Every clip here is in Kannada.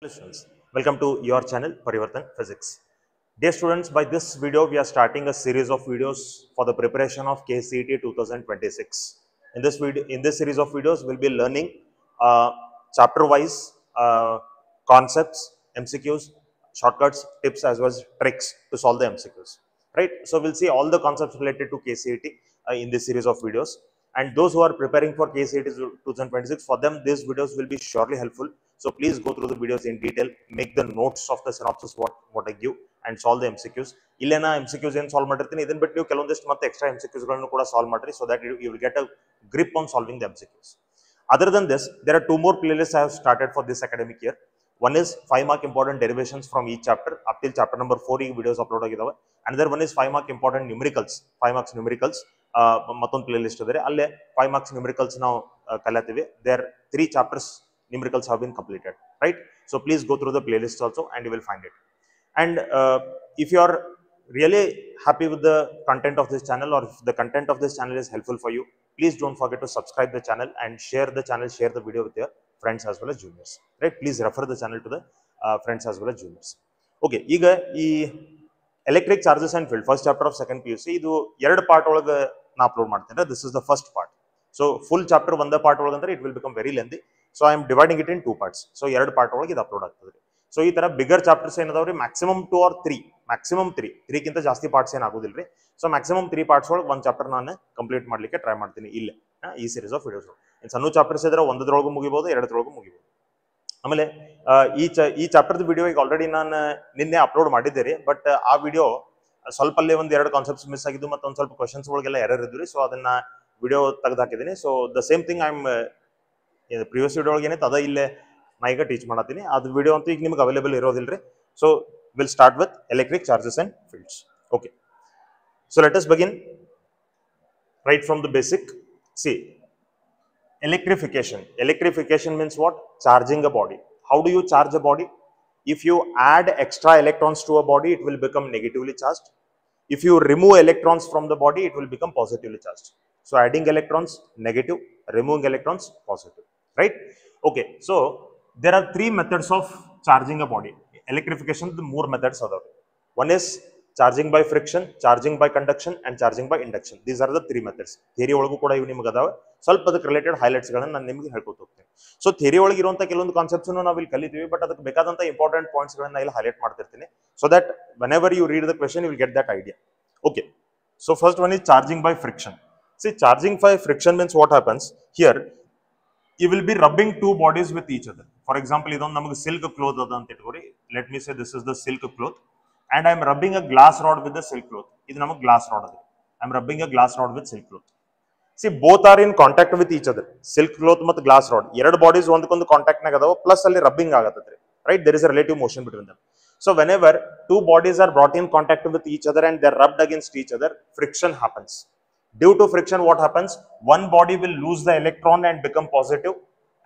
Students, welcome to your channel Parivartan Physics. Dear students, by this video we are starting a series of videos for the preparation of KCET 2026. In this series of videos, we'll be learning chapter-wise concepts, MCQs, shortcuts, tips as well as tricks to solve the MCQs. Right? So we'll see all the concepts related to KCET in this series of videos. And those who are preparing for KCET 2026, for them these videos will be surely helpful. So please go through the videos in detail, make the notes of the synopsis what I give and solve the MCQs. Illena MCQs ಏನು ಸಾಲ್ವ್ ಮಾಡಿರ್ತೀನಿ ಇದನ್ನ ಬಿಟ್ಟು ನೀವು ಕೆಲವೊಂದಿಷ್ಟು ಮತ್ತೆ ಎಕ್ಸ್ಟ್ರಾ MCQs ಗಳನ್ನು ಕೂಡ ಸಾಲ್ವ್ ಮಾಡ್ರಿ so that you will get a grip on solving the MCQs. Other than this, there are two more playlists I have started for this academic year. One is 5 mark important derivations from each chapter up till chapter number 4 videos upload ಆಗಿದಾವೆ. Another one is 5 mark important numericals, 5 marks numericals. ಮತ್ತೊಂದು ಪ್ಲೇ ಲಿಸ್ಟ್ ಇದೆ ಅಲ್ಲೇ 5 marks numericals ನಾವು ಕಲಿತೀವಿ. There 3 chapters numericals have been completed, right? So please go through the playlist also and you will find it. And if you are really happy with the content of this channel, or if the content of this channel is helpful for you, please don't forget to subscribe the channel and share the channel, share the video with your friends as well as juniors, right? Please refer the channel to the friends as well as juniors. Okay, ಈಗ ಈ electric charges and field first chapter of second PUC ಇದು ಎರಡು ಪಾರ್ಟ್ ಒಳಗೆ ನಾ ಅಪ್ಲೋಡ್ ಮಾಡ್ತೀನಿ. This is the first part. So full chapter ಒಂದೇ ಪಾರ್ಟ್ ಒಳಗೆ ಅಂದ್ರೆ it will become very lengthy. So I am dividing it in 2 parts. So ಎರಡು ಪಾರ್ಟ್ ಒಳಗೆ ಇದು ಅಪ್ಲೋಡ್ ಆಗ್ತದೆ. ಸೊ ಈ ತರ ಬಿಗರ್ ಚಾಪ್ಟರ್ಸ್ ಏನದಾವ್ರಿ ಮ್ಯಾಕ್ಸಿಮಮ್ 2 or 3 ಮ್ಯಾಕ್ಸಿಮಮ್ 3 ಕಿಂತ ಜಾಸ್ತಿ ಪಾರ್ಟ್ಸ್ ಏನು ಆಗೋದಿಲ್ಲ ರೀ. ಸೊ ಮ್ಯಾಕ್ಸಿಮಮ್ 3 ಪಾರ್ಟ್ಸ್ ಒಳಗೆ ಒಂದು ಚಾಪ್ಟರ್ ನಾನು ಕಂಪ್ಲೀಟ್ ಮಾಡ್ಲಿಕ್ಕೆ ಟ್ರೈ ಮಾಡ್ತೀನಿ ಇಲ್ಲೇ ಈ ಸೀರೀಸ್ ಆಫ್ ವಿಡಿಯೋಸ್. ಸಣ್ಣ ಚಾಪ್ಟರ್ಸ್ ಇದ್ರೆ ಒಂದರೊಳಗೂ ಮುಗಿಬಹುದು, ಎರಡರೊಳಗೂ ಮುಗಿಬಹುದು. ಆಮೇಲೆ ಈ ಚಾಪ್ಟರ್ದ ವಿಡಿಯೋ ಈಗ ಆಲ್ರೆಡಿ ನಾನು ನಿನ್ನೆ ಅಪ್ಲೋಡ್ ಮಾಡಿದ್ದೆ ರೀ. ಬಟ್ ಆ ವಿಡಿಯೋ ಸ್ವಲ್ಪ ಅಲ್ಲೇ ಒಂದು ಎರಡು ಕಾನ್ಸೆಪ್ಟ್ಸ್ ಮಿಸ್ ಆಗಿದ್ದು ಮತ್ತು ಒಂದು ಸ್ವಲ್ಪ ಕ್ವಶನ್ಸ್ ಒಳಗೆಲ್ಲ ಎರರ್ ಇದ್ದು ರೀ. ಸೊ ಅದನ್ನ ವಿಡಿಯೋ ತೆಗೆದು ಹಾಕಿದ್ದೀನಿ. So the same thing I am previous video ಒಳಗೆ ಏನೈತೆ ಅದ ಇಲ್ಲೇ ನಾ ಈಗ ಟೀಚ್ ಮಾಡತ್ತೀನಿ. ಅದು ವಿಡಿಯೋ ಅಂತೂ ಈಗ ನಿಮ್ಗೆ ಅವೈಲೇಬಲ್ ಇರೋದಿಲ್ಲ ರೀ. So will start with electric charges and fields. Okay, so let us begin right from the basic. C, electrification. Electrification means what? Charging a body. How do you charge a body? If you add extra electrons to a body, it will become negatively charged. If you remove electrons from the body, it will become positively charged. So adding electrons negative, removing electrons positive, right? Okay, so there are 3 methods of charging a body. Electrification, the more methods are there. One is charging by friction, charging by conduction and charging by induction. These are the 3 methods. Theory ಒಳಗೂ ಕೂಡ ಇವು ನಿಮಗೆ ಅದಾವೆ. ಸ್ವಲ್ಪ ಅದಕ್ಕೆ ರಿಲೇಟೆಡ್ ಹೈಲೈಟ್ಸ್ ಗಳನ್ನು ನಾನು ನಿಮಗೆ ಹೇಳ್ಕೊತ ಹೋಗ್ತೀನಿ. ಸೊ ಥಿಯರಿ ಒಳಗೆ ಇರುವಂತ ಕೆಲವೊಂದು ಕಾನ್ಸೆಪ್ಟ್ಸ್ ನಾವು ಇಲ್ಲಿ ಕಲಿತೀವಿ, ಬಟ್ ಅದಕ್ಕೆ ಬೇಕಾದಂತ ಇಂಪಾರ್ಟೆಂಟ್ ಪಾಯಿಂಟ್ಸ್ ಗಳನ್ನ ಇಲ್ಲಿ ಹೈಲೈಟ್ ಮಾಡ್ತಿರ್ತೀನಿ. So that whenever you read the question you will get that idea. Okay, so first one is charging by friction. See, charging by friction means what happens here, you will be rubbing 2 bodies with each other. For example, ಇದೊಂದು ನಮಗೆ ಸಿಲ್ಕ್ ಕ್ಲೋತ್ ಅದ ಅಂತ ಇಟ್ಕೋರಿ. Let me say this is the silk cloth and I am rubbing a glass rod with the silk cloth. ಇದು ನಮಗೆ ಗ್ಲಾಸ್ ರಾಡ್ ಅದ. I am rubbing a glass rod with silk cloth. See, both are in contact with each other. Silk cloth ಮತ್ತು glass rod ಎರಡು ಬಾಡೀಸ್ ಒಂದಕ್ಕೊಂದು ಕಾಂಟ್ಯಾಕ್ಟ್ ನಾಗ ಅದಾವ, ಪ್ಲಸ್ ಅಲ್ಲಿ ರಬ್ಬಿಂಗ್ ಆಗತ್ತದ್ರಿ, right? there is a relative motion between them. So whenever 2 bodies are brought in contact with each other and they are rubbed against each other, friction happens. Due to friction, what happens? One body will lose the electron and become positive,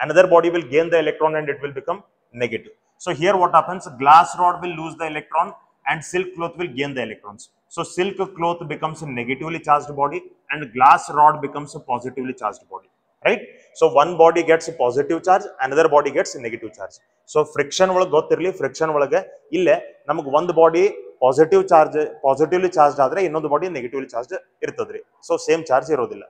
another body will gain the electron and it will become negative. So here what happens? Glass rod will lose the electron and silk cloth will gain the electrons. So silk cloth becomes a negatively charged body and glass rod becomes a positively charged body, right? So one body gets a positive charge, another body gets a negative charge. So friction ಒಳಗೆ ಗೊತ್ತಿರಲಿ, ಫ್ರಿಕ್ಷನ್ ಒಳಗೆ ಇಲ್ಲೇ ನಮಗೆ ಒಂದು ಬಾಡಿ ಪಾಸಿಟಿವ್ಲಿ ಚಾರ್ಜ್ ಆದ್ರೆ ಇನ್ನೊಂದು ಬಾಡಿ ನೆಗೆಟಿವ್ಲಿ ಚಾರ್ಜ್ ಇರ್ತದ್ರಿ. ಸೊ ಸೇಮ್ ಚಾರ್ಜ್ ಇರೋದಿಲ್ಲ.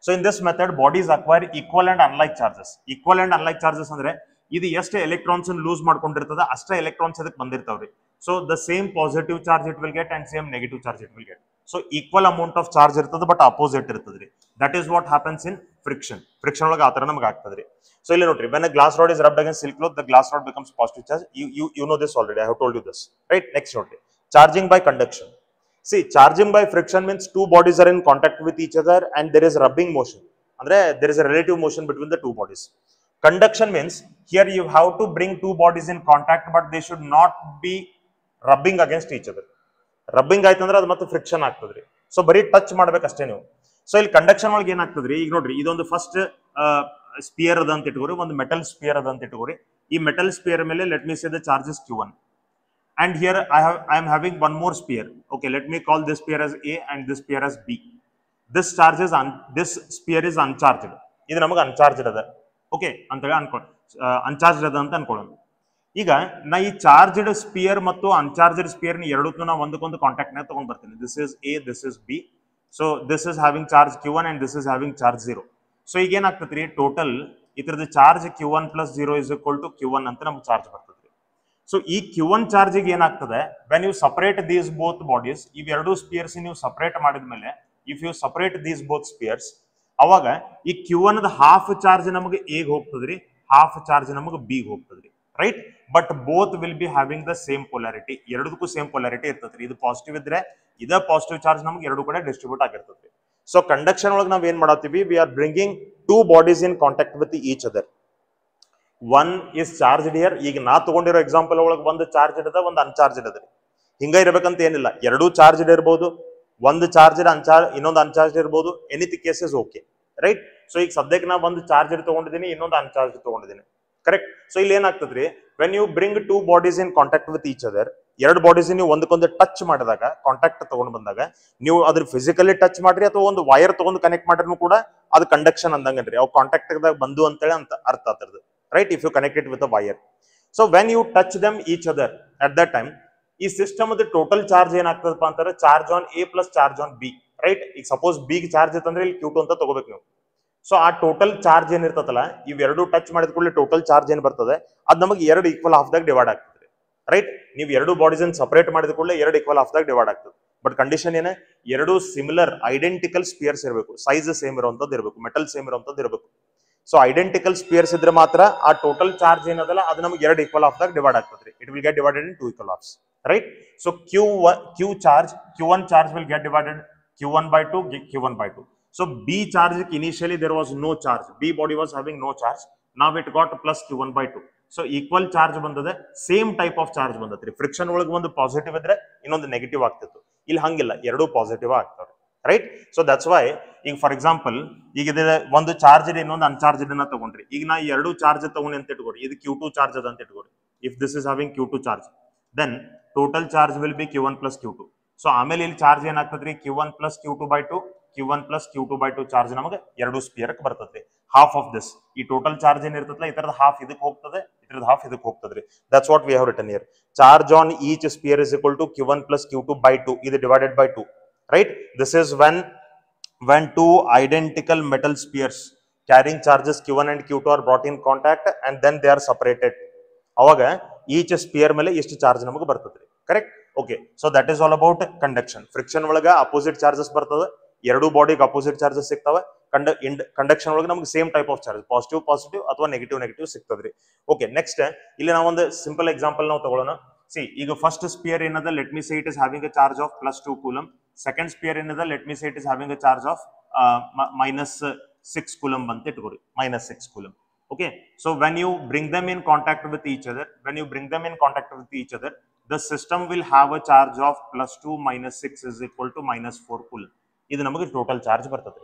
So in this method bodies acquire equal and unlike charges. Equal and unlike charges ಅಂದ್ರೆ ಇದು ಎಷ್ಟು ಎಲೆಕ್ಟ್ರಾನ್ಸ್ ಲೂಸ್ ಮಾಡ್ಕೊಂಡಿರ್ತದ ಅಷ್ಟೇ ಎಲೆಕ್ಟ್ರಾನ್ಸ್ ಅದಕ್ಕೆ ಬಂದಿರ್ತಾವ್ರಿ. So the same positive charge it will get and same negative charge it will get. So equal amount of charge ಇರ್ತದೆ but opposite ಇರ್ತದ್ರಿ. That is what happens in friction. Friction ಒಳಗೆ ಆ ತರ ನಮಗೆ ಆಗ್ತದ್ರಿ. So ಇಲ್ಲಿ ನೋಡ್ರಿ, when a glass rod is rubbed against silk cloth, the glass rod becomes positive charge. You know this already. I have told you this, right? Next note, charging by conduction. See, charging by friction means 2 bodies are in contact with each other and there is rubbing motion. ಅಂದ್ರೆ there is a relative motion between the 2 bodies. Conduction means here you have to bring 2 bodies in contact but they should not be rubbing against each other. Rubbing ಆಯ್ತಂದ್ರೆ ಅದು ಮತ್ತೆ ಫ್ರಿಕ್ಷನ್ ಆಗ್ತದ್ರಿ. ಸೊ ಬರೀ ಟಚ್ ಮಾಡ್ಬೇಕಷ್ಟೇ ನೀವು. ಸೊ ಇಲ್ಲಿ ಕಂಡಕ್ಷನ್ ಒಳಗೆ ಏನಾಗ್ತದ್ರಿ, ಈಗ ನೋಡ್ರಿ ಇದೊಂದು ಫಸ್ಟ್ ಸ್ಪಿಯರ್ ಅದ ಅಂತ ಇಟ್ಕೋರಿ, ಒಂದು ಮೆಟಲ್ ಸ್ಪಿಯರ್ ಅದ ಅಂತ ಇಟ್ಕೋರಿ. ಈ ಮೆಟಲ್ ಸ್ಪಿಯರ್ ಮೇಲೆ let me say the charges Q1 and here I am having one more sphere. Okay, let me call this sphere as A and this sphere as B. This sphere is uncharged. ಇದು ನಮಗೆ uncharged ಅದ. ಓಕೆ ಅಂತ ಅನ್ಕೊಳ್ಳಿ, uncharged ಅದ ಅಂತ ಅನ್ಕೊಳ್ಳೋಣ. ಈಗ ನಾ ಈ ಚಾರ್ಜ್ಡ್ ಸ್ಪಿಯರ್ ಮತ್ತು ಅನ್ಚಾರ್ಜ್ಡ್ ಸ್ಪಿಯರ್ ಎರಡಕ್ಕೂ ನಾ ಒಂದಕ್ಕೊಂದು ಕಾಂಟ್ಯಾಕ್ಟ್ ನ ತಗೊಂಡ್ ಬರ್ತೀನಿ. This is A, this is B. So this is having charge Q1 and this is having charge 0. So ಈಗ ಏನಾಗ್ತದ್ರಿ, ಟೋಟಲ್ ಇದ್ರದ್ದು charge Q1 plus 0 is equal to Q1 ಅಂತ ನಮ್ಗೆ ಚಾರ್ಜ್ ಬರ್ತದ್ರಿ. ಸೊ ಈ Q1 ಚಾರ್ಜಿಗೆ ಏನಾಗ್ತದೆ, when you separate these both bodies, ಇವೆರಡು ಸ್ಪಿಯರ್ಸ್ ನೀವು ಸಪರೇಟ್ ಮಾಡಿದ್ಮೇಲೆ, if you separate these both spheres, ಅವಾಗ ಈ Q1 ಹಾಫ್ ಚಾರ್ಜ್ ನಮಗೆ ಎಗ್ ಹೋಗ್ತದ್ರಿ, ಹಾಫ್ ಚಾರ್ಜ್ ನಮಗೆ ಬಿ ಹೋಗ್ತದ್ರಿ, right. But both will be having the same polarity, ಎರಡಕ್ಕೂ ಸೇಮ್ ಪೊಲಾರಿಟಿ ಇರ್ತದ್ರಿ. ಇದು ಪಾಸಿಟಿವ್ ಇದ್ರೆ ಇದ ಪಾಸಿಟಿವ್ ಚಾರ್ಜ್ ನಮ್ಗೆ ಎರಡು ಕಡೆ ಡಿಸ್ಟ್ರಿಬ್ಯೂಟ್ ಆಗಿರ್ತದ್ರಿ. ಸೊ ಕಂಡಕ್ಷನ್ ಒಳಗೆ ನಾವ್ ಏನ್ ಮಾಡತ್ತೀವಿ, we are bringing two bodies in contact with each other. One is charge here. ಈಗ ನಾ ತಗೊಂಡಿರೋ ಎಕ್ಸಾಂಪಲ್ ಒಳಗೆ ಒಂದು ಚಾರ್ಜ್ ಇರದ, ಒಂದು ಅನ್ಚಾರ್ಜ್ ಇರದ್ರಿ. ಹಿಂಗ ಇರ್ಬೇಕಂತ ಏನಿಲ್ಲ, ಎರಡೂ ಚಾರ್ಜ್ ಇರ್ಬೋದು, ಒಂದು ಚಾರ್ಜ್ ಇನ್ನೊಂದು ಅನ್ಚಾರ್ಜ್ ಇರ್ಬೋದು. Anything cases okay, right. So ಈಗ ಸದ್ಯಕ್ಕೆ ನಾ ಒಂದು ಚಾರ್ಜ್ ತಗೊಂಡಿದ್ದೀನಿ, ಇನ್ನೊಂದು ಅನ್ಚಾರ್ಜ್ ತಗೊಂಡಿದ್ದೀನಿ, ಕರೆಕ್ಟ್. ಸೊ ಇಲ್ಲಿ ಏನಾಗ್ತದ್ರಿ, when you bring two bodies in contact with each other, ಎರಡು ಬಾಡೀಸ್ ನೀವು ಒಂದಕ್ಕೊಂದು ಟಚ್ ಮಾಡಿದಾಗ, ಕಾಂಟ್ಯಾಕ್ಟ್ ತಗೊಂಡ್ ಬಂದಾಗ, ನೀವು ಅದ್ರ ಫಿಸಿಕಲಿ ಟಚ್ ಮಾಡ್ರಿ ಅಥವಾ ಒಂದು ವೈರ್ ತಗೊಂಡು ಕನೆಕ್ಟ್ ಮಾಡ್ರೂ ಕೂಡ ಅದು ಕಂಡಕ್ಷನ್ ಅಂದಂಗನ್ರಿ. ಅವು ಕಾಂಟ್ಯಾಕ್ಟ್ ದಾಗ ಬಂದು ಅಂತೇಳಿ ಅಂತ ಅರ್ಥ ಆಗ್ತದೆ, right. If you connect it with a wire. So when you touch them each other at that time, ಈ ಸಿಸ್ಟಮ್ ಟೋಟಲ್ ಚಾರ್ಜ್ ಏನಾಗ್ತದಪ್ಪ ಅಂತಾರೆ, charge on A plus charge on B, right. ಈಗ ಸಪೋಸ್ ಬಿ ಚಾರ್ಜ್ ಇತ್ತಂದ್ರೆ ಇಲ್ಲಿ Q2 ಅಂತ ತಗೋಬೇಕು ನೀವು. ಸೊ ಆ ಟೋಟಲ್ ಚಾರ್ಜ್ ಏನಿರ್ತದಲ್ಲ, ಇವೆರಡು ಟಚ್ ಮಾಡಿದ ಕೂಡಲೇ ಟೋಟಲ್ ಚಾರ್ಜ್ ಏನ್ ಬರ್ತದೆ, ಅದು ನಮಗೆ ಎರಡು ಈಕ್ವಲ್ ಹಾಫ್ ದಾಗ ಡಿವೈಡ್ ಆಗ್ತದೆ, ರೈಟ್. ನೀವು ಎರಡು ಬಾಡೀಸ್ ಸಪರೇಟ್ ಮಾಡಿದ ಕೂಡಲೇ ಎರಡು ಈಕ್ವಲ್ ಹಾಫ್ ದಾಗ ಡಿವೈಡ್ ಆಗ್ತದೆ. ಬಟ್ ಕಂಡೀಷನ್ ಏನೇ, ಎರಡು ಸಿಮಿಲರ್ ಐಡೆಂಟಿಕಲ್ ಸ್ಪಿಯರ್ಸ್ ಇರಬೇಕು, ಸೈಜ್ ಸೇಮ್ ಇರುವಂತದ್ದು ಇರಬೇಕು, ಮೆಟಲ್ ಸೇಮ್ ಇರುವಂತದ್ದು ಇರಬೇಕು. ಸೊ ಐಡೆಂಟಿಕಲ್ ಸ್ಪಿಯರ್ಸ್ ಇದ್ರೆ ಮಾತ್ರ ಆ ಟೋಟಲ್ ಚಾರ್ಜ್ ಏನದಲ್ಲ ಅದು ನಮಗೆ ಎರಡು ಈಕ್ವಲ್ ಹಾಫ್ ದಾಗ ಡಿವೈಡ್ ಆಗ್ತದೆ. It will get divided in two equal halves, right. So Q1 charge will get divided Q1 by 2, Q1 by 2. So B charge initially there was no charge, B body was having no charge, now it got plus Q1 by 2. So equal charge ಬಂದದೆ, ಸೇಮ್ ಟೈಪ್ ಆಫ್ ಚಾರ್ಜ್ ಬಂದತ್ರಿ. ಫ್ರಿಕ್ಷನ್ ಒಳಗೆ ಒಂದು ಪಾಸಿಟಿವ್ ಇದ್ರೆ ಇನ್ನೊಂದು ನೆಗೆಟಿವ್ ಆಗ್ತಿತ್ತು, ಇಲ್ಲಿ ಹಂಗಿಲ್ಲ, ಎರಡು ಪಾಸಿಟಿವ್ ಆಗ್ತವ್ರೆ, ರೈಟ್. ಸೊ ದಟ್ಸ್ ವೈ ಈಗ ಫಾರ್ ಎಕ್ಸಾಂಪಲ್ ಈಗ ಇದು ಒಂದು ಚಾರ್ಜ್ ಇದೆ, ಇನ್ನೊಂದು ಅನ್ಚಾರ್ಜ್ ಇದನ್ನ ತಗೊಂಡ್ರಿ. ಈಗ ನಾ ಎರಡು ಚಾರ್ಜ್ ತಗೊಂಡಿ ಅಂತ ಇಟ್ಕೊರಿ, ಇದು Q2 ಚಾರ್ಜ್ ಅದ ಅಂತ ಇಟ್ಕೊರಿ. If this is having Q2 charge, then total charge will be Q1 plus Q2. So ಆಮೇಲೆ ಇಲ್ಲಿ ಚಾರ್ಜ್ ಏನಾಗ್ತದ್ರಿ, Q1 plus Q2 by 2, Q1 plus Q2 by 2 charge ನಮಗೆ ಎರಡು ಸ್ಪಿಯರ್ ಬರ್ತದೆ. ಹಾಫ್ ಆಫ್ ದಿಸ್, ಈ ಟೋಟಲ್ ಚಾರ್ಜ್ ಏನಿರ್ತದಲ್ಲ ಇದರದ ಹಾಫ್ ಇದಕ್ಕೆ ಹೋಗ್ತದೆ, ಇದರದ ಹಾಫ್ ಇದಕ್ಕೆ ಹೋಗ್ತದ್ರಿ. That's what we have written here. Charge on each sphere is equal to Q1 plus Q2 by 2, ಇದು divided by 2, right. This is when two identical metal spheres carrying charges Q1 and Q2 are brought in contact and then they are separated. ಅವಾಗ ಈಚ್ ಸ್ಪಿಯರ್ ಮೇಲೆ ಎಷ್ಟು ಚಾರ್ಜ್ ನಮಗೆ ಬರ್ತದ್ರಿ, correct. Okay, so that is all about conduction. Friction ಒಳಗ ಅಪೋಸಿಟ್ ಚಾರ್ಜಸ್ ಬರ್ತದೆ, ಎರಡು ಬಾಡಿಗೆ ಅಪೋಸಿಟ್ ಚಾರ್ಜಸ್ ಸಿಗ್ತವೆ. ಕಂಡಕ್ಷನ್ ಒಳಗೆ ನಮಗೆ same type of charge, positive positive ಅಥವಾ ನೆಗೆಟಿವ್ ಸಿಗ್ತದ್ರಿ. ಓಕೆ, ನೆಕ್ಸ್ಟ್ ಇಲ್ಲಿ ನಾವು ಒಂದು ಸಿಂಪಲ್ ಎಕ್ಸಾಂಪಲ್ ನಾವು ತಗೊಳ್ಳೋಣ. ಸಿ, ಈಗ ಫಸ್ಟ್ ಸ್ಪಿಯರ್ ಏನದ, let me say it is having a charge of +2 coulomb. Second sphere ಏನದ, let me say it is having a charge of -6 coulomb ಅಂತ ಇಟ್ಕೊರಿ, -6 coulomb. Okay, so when you bring them in contact with each other, the system will have a charge of +2 - 6 is equal to -4 coulomb. ಇದು ನಮಗೆ ಟೋಟಲ್ ಚಾರ್ಜ್ ಬರ್ತದೆ.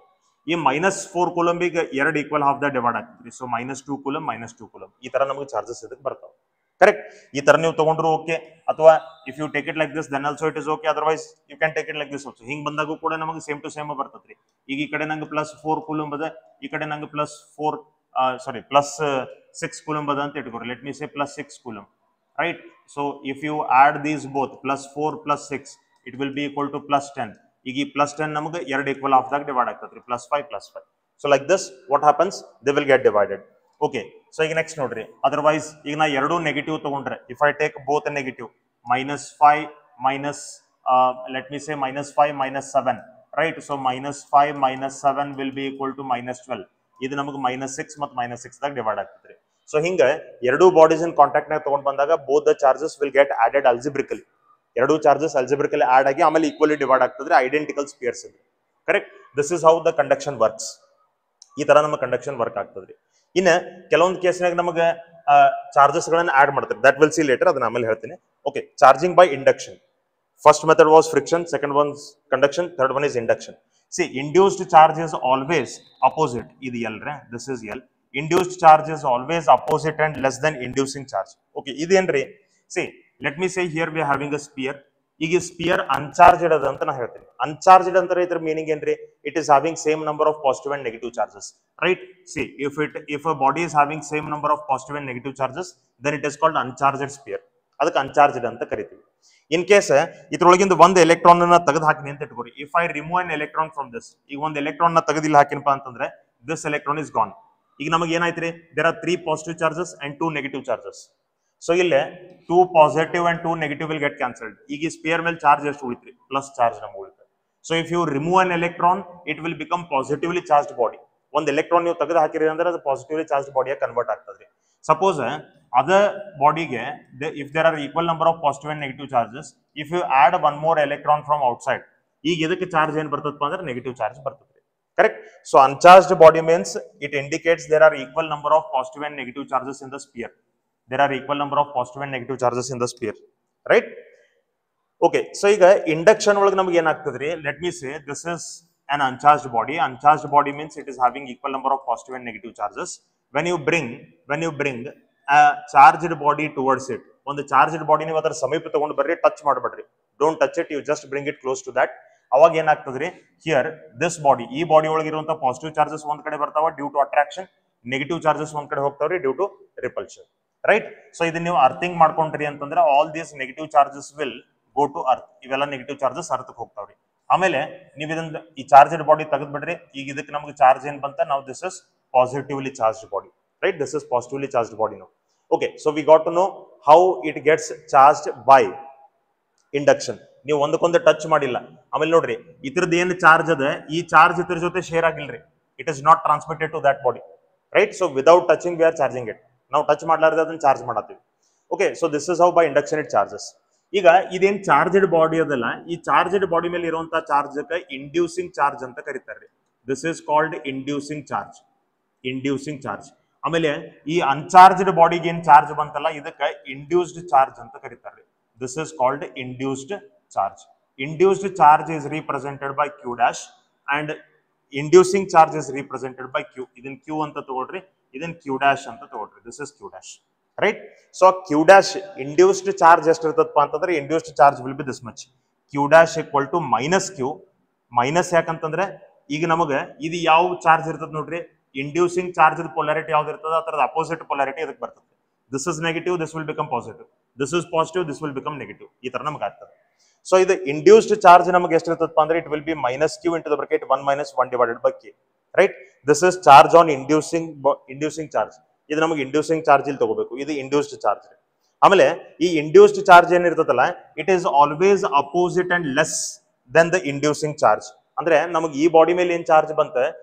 ಈ -4 ಕೂಲಂಬಿಗೆ ಎರಡು ಈಕ್ವಲ್ ಹಾಫ್ ದ ಡಿವೈಡ್ ಆಗ್ತದೆ. ಸೊ -2 ಕೂಲಮ್ -2 ಕೂಲಮ್ ಈ ತರ ನಮಗೆ ಚಾರ್ಜಸ್ ಇದಕ್ಕೆ ಬರ್ತಾವೆ, ಕರೆಕ್ಟ್. ಈ ತರ ನೀವು ತಗೊಂಡ್ರು ಓಕೆ, ಅಥವಾ if you take it like this then also it is okay, otherwise you can take it like this also. ಹಿಂಗ್ ಬಂದಾಗೂ ಕೂಡ ನಮಗೆ ಸೇಮ್ ಟು ಸೇಮ್ ಬರ್ತದ್ರಿ. ಈಗ ಈ ಕಡೆ ನಂಗೆ +4 ಕೂಲಮ್ ಬದ, ಈ ಕಡೆ ನಂಗೆ +6 ಕೂಲಮ್ ಬದ ಅಂತ ಇಟ್ಕೊರಿ. Let me say +6 coulomb, right. So if you add these both +4 + 6 it will be equal to +10. ಈಗ ಈ +10 ನಮಗೆ ಎರಡು ಈಕ್ವಲ್ ಹಾಫ್ ದಾಗ ಡಿವೈಡ್ ಆಗ್ತದ್ರಿ, +5 +5. So like this what happens, they will get divided. Okay, so ಈಗ ನೆಕ್ಸ್ಟ್ ನೋಡ್ರಿ. ಅದರ್ವೈಸ್ ಈಗ ನಾ ಎರಡು ನೆಗೆಟಿವ್ ತಗೊಂಡ್ರೆ, if I take both negative, -5 let me say -5 - 7, right. So -5 - 7 will be equal to -12. ಇದು ನಮಗೆ -6 ಮತ್ತು -6 ದಾಗ ಡಿವೈಡ್ ಆಗ್ತದ್ರಿ. ಸೊ ಹಿಂಗ ಎರಡು ಬಾಡೀಸ್ ಇನ್ ಕಾಂಟ್ಯಾಕ್ಟ್ ನಾಗ ತಗೊಂಡ್ ಬಂದಾಗ both the charges will get added algebraically. ಎರಡು ಚಾರ್ಜಸ್ ಅಲ್ಜಿಬ್ರಿಕಲಿ ಆಡ್ ಆಗಿ ಆಮೇಲೆ ಈಕ್ವಲಿ ಡಿವೈಡ್ ಆಗ್ತದ್ರಿ, ಐಡೆಂಟಿಕಲ್ ಸ್ಪಿಯರ್ಸ್ ಇದ್ರಿ, correct. This is how the conduction works. ಈ ತರ ನಮ್ಮ ಕಂಡಕ್ಷನ್ ವರ್ಕ್ ಆಗ್ತದ್ರಿ. ಇನ್ನ ಕೆಲವೊಂದು ಕೇಸ್ನಾಗ ನಮಗೆ ಚಾರ್ಜಸ್ ಗಳನ್ನ ಆಡ್ ಮಾಡ್ತಾರೆ, ದಟ್ ವಿಲ್ ಸಿ ಲೇಟರ್, ಅದನ್ನ ಆಮೇಲೆ ಹೇಳ್ತೀನಿ. Okay, charging by induction. First method was friction, second one conduction, third one is induction. See, induced charge is always opposite. This is L, right? This is L. Induced charge is always opposite and less than inducing charge. Okay, this is. See, let me say here we are having a sphere. ಈಗ ಸ್ಪಿಯರ್ ಅನ್ಚಾರ್ಜ್ಡ್ ಅದ ಅಂತ ನಾ ಹೇಳ್ತೀನಿ. ಅನ್ಚಾರ್ಜ್ಡ್ ಅಂದ್ರೆ ಇದ್ರ ಮೀನಿಂಗ್ ಏನ್ರಿ? It is having same number of positive and negative charges, right? See if a body is having same number of positive and negative charges, then it is called uncharged sphere. ಅದಕ್ಕೆ ಅನ್ಚಾರ್ಜ್ಡ್ ಅಂತ ಕರಿತೀವಿ. ಇನ್ ಕೇಸ್ ಇದ್ರೊಳಗಿಂದ ಒಂದು ಎಲೆಕ್ಟ್ರಾನ್ ಅನ್ನ ತೆಗೆದು ಹಾಕಿನಿ ಅಂತ ಇಟ್ಕೋರಿ. If I remove an electron from this, ಈಗ ಒಂದು ಎಲೆಕ್ಟ್ರಾನ್ ನ ತೆಗೆದಿಲ್ಲ ಹಾಕಿನಪ್ಪ ಅಂತಂದ್ರೆ ದಿಸ್ ಎಲೆಕ್ಟ್ರಾನ್ ಇಸ್ ಗಾನ್. ಈಗ ನಮಗೆ ಏನಾಯ್ತ್ರಿ? There are 3 positive charges and 2 negative charges. So ಇಲ್ಲೇ 2 positive and 2 negative will get cancelled. ಈಗ ಸ್ಪಿಯರ್ ಮೇಲೆ ಚಾರ್ಜ್ ಎಷ್ಟು ಉಳಿತ್ರಿ? ಪ್ಲಸ್ ಚಾರ್ಜ್ ನಮಗೆ ಉಳಿತು. So if you remove an electron, it will become positively charged body. ಒಂದು ಎಲೆಕ್ಟ್ರಾನ್ ನೀವು ತೆಗೆದು ಹಾಕಿರಿ ಅಂದ್ರೆ ಅದು ಪಾಸಿಟಿವ್ಲಿ ಚಾರ್ಜ್ ಬಾಡಿಯಾಗಿ ಕನ್ವರ್ಟ್ ಆಗ್ತದ್ರಿ. ಸಪೋಸ್ ಅದರ್ ಬಾಡಿಗೆ if there are equal number of positive and negative charges, if you add one more electron from outside, ಈಗ ಇದಕ್ಕೆ ಚಾರ್ಜ್ ಏನ್ ಬರ್ತದಪ್ಪ ಅಂದ್ರೆ ನೆಗೆಟಿವ್ ಚಾರ್ಜ್ ಬರ್ತದೆ. Correct? So uncharged body means it indicates there are equal number of positive and negative charges in the sphere. There are equal number of positive and negative charges in the sphere, right? Okay, so ಈಗ induction ಒಳಗೆ ನಮಗೆ ಏನಾಗ್ತದ್ರಿ? Let me say this is an uncharged body. Uncharged body means it is having equal number of positive and negative charges. When you bring a charged body towards it, ಒಂದು charged body ನೀವು ಅದರ ಸಮೀಪ ತಗೊಂಡು ಬರ್ರಿ, ಟಚ್ ಮಾಡಬೇಡ್ರಿ. Don't touch it, you just bring it close to that. ಅವಾಗ ಏನಾಗ್ತದ್ರಿ? ಹಿಯರ್ ದಿಸ್ ಬಾಡಿ, ಈ ಬಾಡಿ ಒಳಗೆ ಇರುವಂತ ಪಾಸಿಟಿವ್ ಚಾರ್ಜಸ್ ಒಂದ್ ಕಡೆ ಬರ್ತಾವ due to attraction, negative charges ಒಂದ್ ಕಡೆ ಹೋಗ್ತಾವ್ರಿ due to repulsion, right? So ಇದನ್ನ ನೀವು ಅರ್ಥಿಂಗ್ ಮಾಡ್ಕೊಂಡ್ರಿ ಅಂತಂದ್ರೆ all these negative charges will go to earth. ಇವೆಲ್ಲ ನೆಗೆಟಿವ್ ಚಾರ್ಜಸ್ ಅರ್ಥಕ್ಕೆ ಹೋಗ್ತಾವ್ರಿ. ಆಮೇಲೆ ನೀವು ಇದನ್ನ ಈ ಚಾರ್ಜೆಡ್ ಬಾಡಿ ತೆಗೆದ್ಬಿಡ್ರಿ. ಈಗ ಇದಕ್ಕೆ ನಮಗೆ ಚಾರ್ಜ್ ಏನ್ ಬಂತ? ನಾವು this is positively charged body, right? This is positively charged body ನಾವು. Okay, so we got to know how it gets charged by induction. ನೀವು ಒಂದಕ್ಕೊಂದು ಟಚ್ ಮಾಡಿಲ್ಲ. ಆಮೇಲೆ ನೋಡ್ರಿ, ಇದ್ರದ್ದು ಏನು ಚಾರ್ಜ್ ಅದ, ಈ ಚಾರ್ಜ್ ಇದ್ರ ಜೊತೆ ಶೇರ್ ಆಗಿಲ್ರಿ. It is not transmitted to that body, right? So without touching we are charging it. ನಾವು ಟಚ್ ಮಾಡ್ಲಾರ್ದೆ ಅದನ್ನ ಚಾರ್ಜ್ ಮಾಡತ್ತೀವಿ. Okay, so this is how by induction it charges. ಈಗ ಇದೇನ್ ಚಾರ್ಜೆಡ್ ಬಾಡಿ ಅದಲ್ಲ, ಈ ಚಾರ್ಜೆಡ್ ಬಾಡಿ ಮೇಲೆ ಇರುವಂತಹ ಚಾರ್ಜ್ ಇಂಡ್ಯೂಸಿಂಗ್ ಚಾರ್ಜ್ ಅಂತ ಕರೀತಾರೆ. This is called inducing charge. Inducing charge. ಆಮೇಲೆ ಈ ಅನ್ಚಾರ್ಜ್ಡ್ ಬಾಡಿಗೆ ಏನ್ ಚಾರ್ಜ್ ಬಂತಲ್ಲ, ಇದಕ್ಕೆ ಇಂಡ್ಯೂಸ್ಡ್ ಚಾರ್ಜ್ ಅಂತ ಕರೀತಾರೆ. This is called induced charge. Induced charge is represented by Q dash and inducing charge is represented by Q. ಇದನ್ Q ಅಂತ ತಗೊಳ್ರಿ, ಇದನ್ Q dash ಅಂತ ತಗೊಳ್ರಿ. This is Q dash, right? So Q dash induced charge ಎಷ್ಟು ಇರ್ತದಪ್ಪ ಅಂತಂದ್ರೆ induced charge will be this much. Q dash equal to minus Q. Minus ಯಾಕಂತಂದ್ರೆ ಈಗ ನಮಗೆ ಇದು ಯಾವ ಚಾರ್ಜ್ ಇರ್ತದ ನೋಡ್ರಿ, ಇಂಡ್ಯೂಸಿಂಗ್ ಚಾರ್ಜ್ ಪೊಲಾರಿಟಿ ಯಾವ್ದು ಇರ್ತದ ಅದರ ಅಪೋಸಿಟ್ ಪೊಲಾರಿಟಿ ಅದಕ್ಕೆ ಬರ್ತದೆ. This is negative, this will become positive. This is positive, this will become negative. ಈ ತರ ನಮಗೆ ಆಗ್ತದೆ. ಸೊ ಇದು ಇಂಡ್ಯೂಸ್ಡ್ ಚಾರ್ಜ್ ನಮಗೆ ಎಷ್ಟು ಇರ್ತದಪ್ಪ ಅಂದ್ರೆ it will B minus Q into the bracket 1 minus 1 divided by K, right? This is charge on inducing charge. ಇದು ನಮಗೆ ಇಂಡ್ಯೂಸಿಂಗ್ ಚಾರ್ಜ್ ಇಲ್ಲಿ ತಗೋಬೇಕು. ಇದು ಇಂಡ್ಯೂಸ್ಡ್ ಚಾರ್ಜ್. ಆಮೇಲೆ ಈ ಇಂಡ್ಯೂಸ್ಡ್ ಚಾರ್ಜ್ ಏನಿರ್ತದಲ್ಲ, it is always opposite and less than the inducing charge. ಅಂದ್ರೆ ನಮಗೆ ಈ ಬಾಡಿ ಮೇಲೆ ಏನ್ ಚಾರ್ಜ್ ಬಂತ,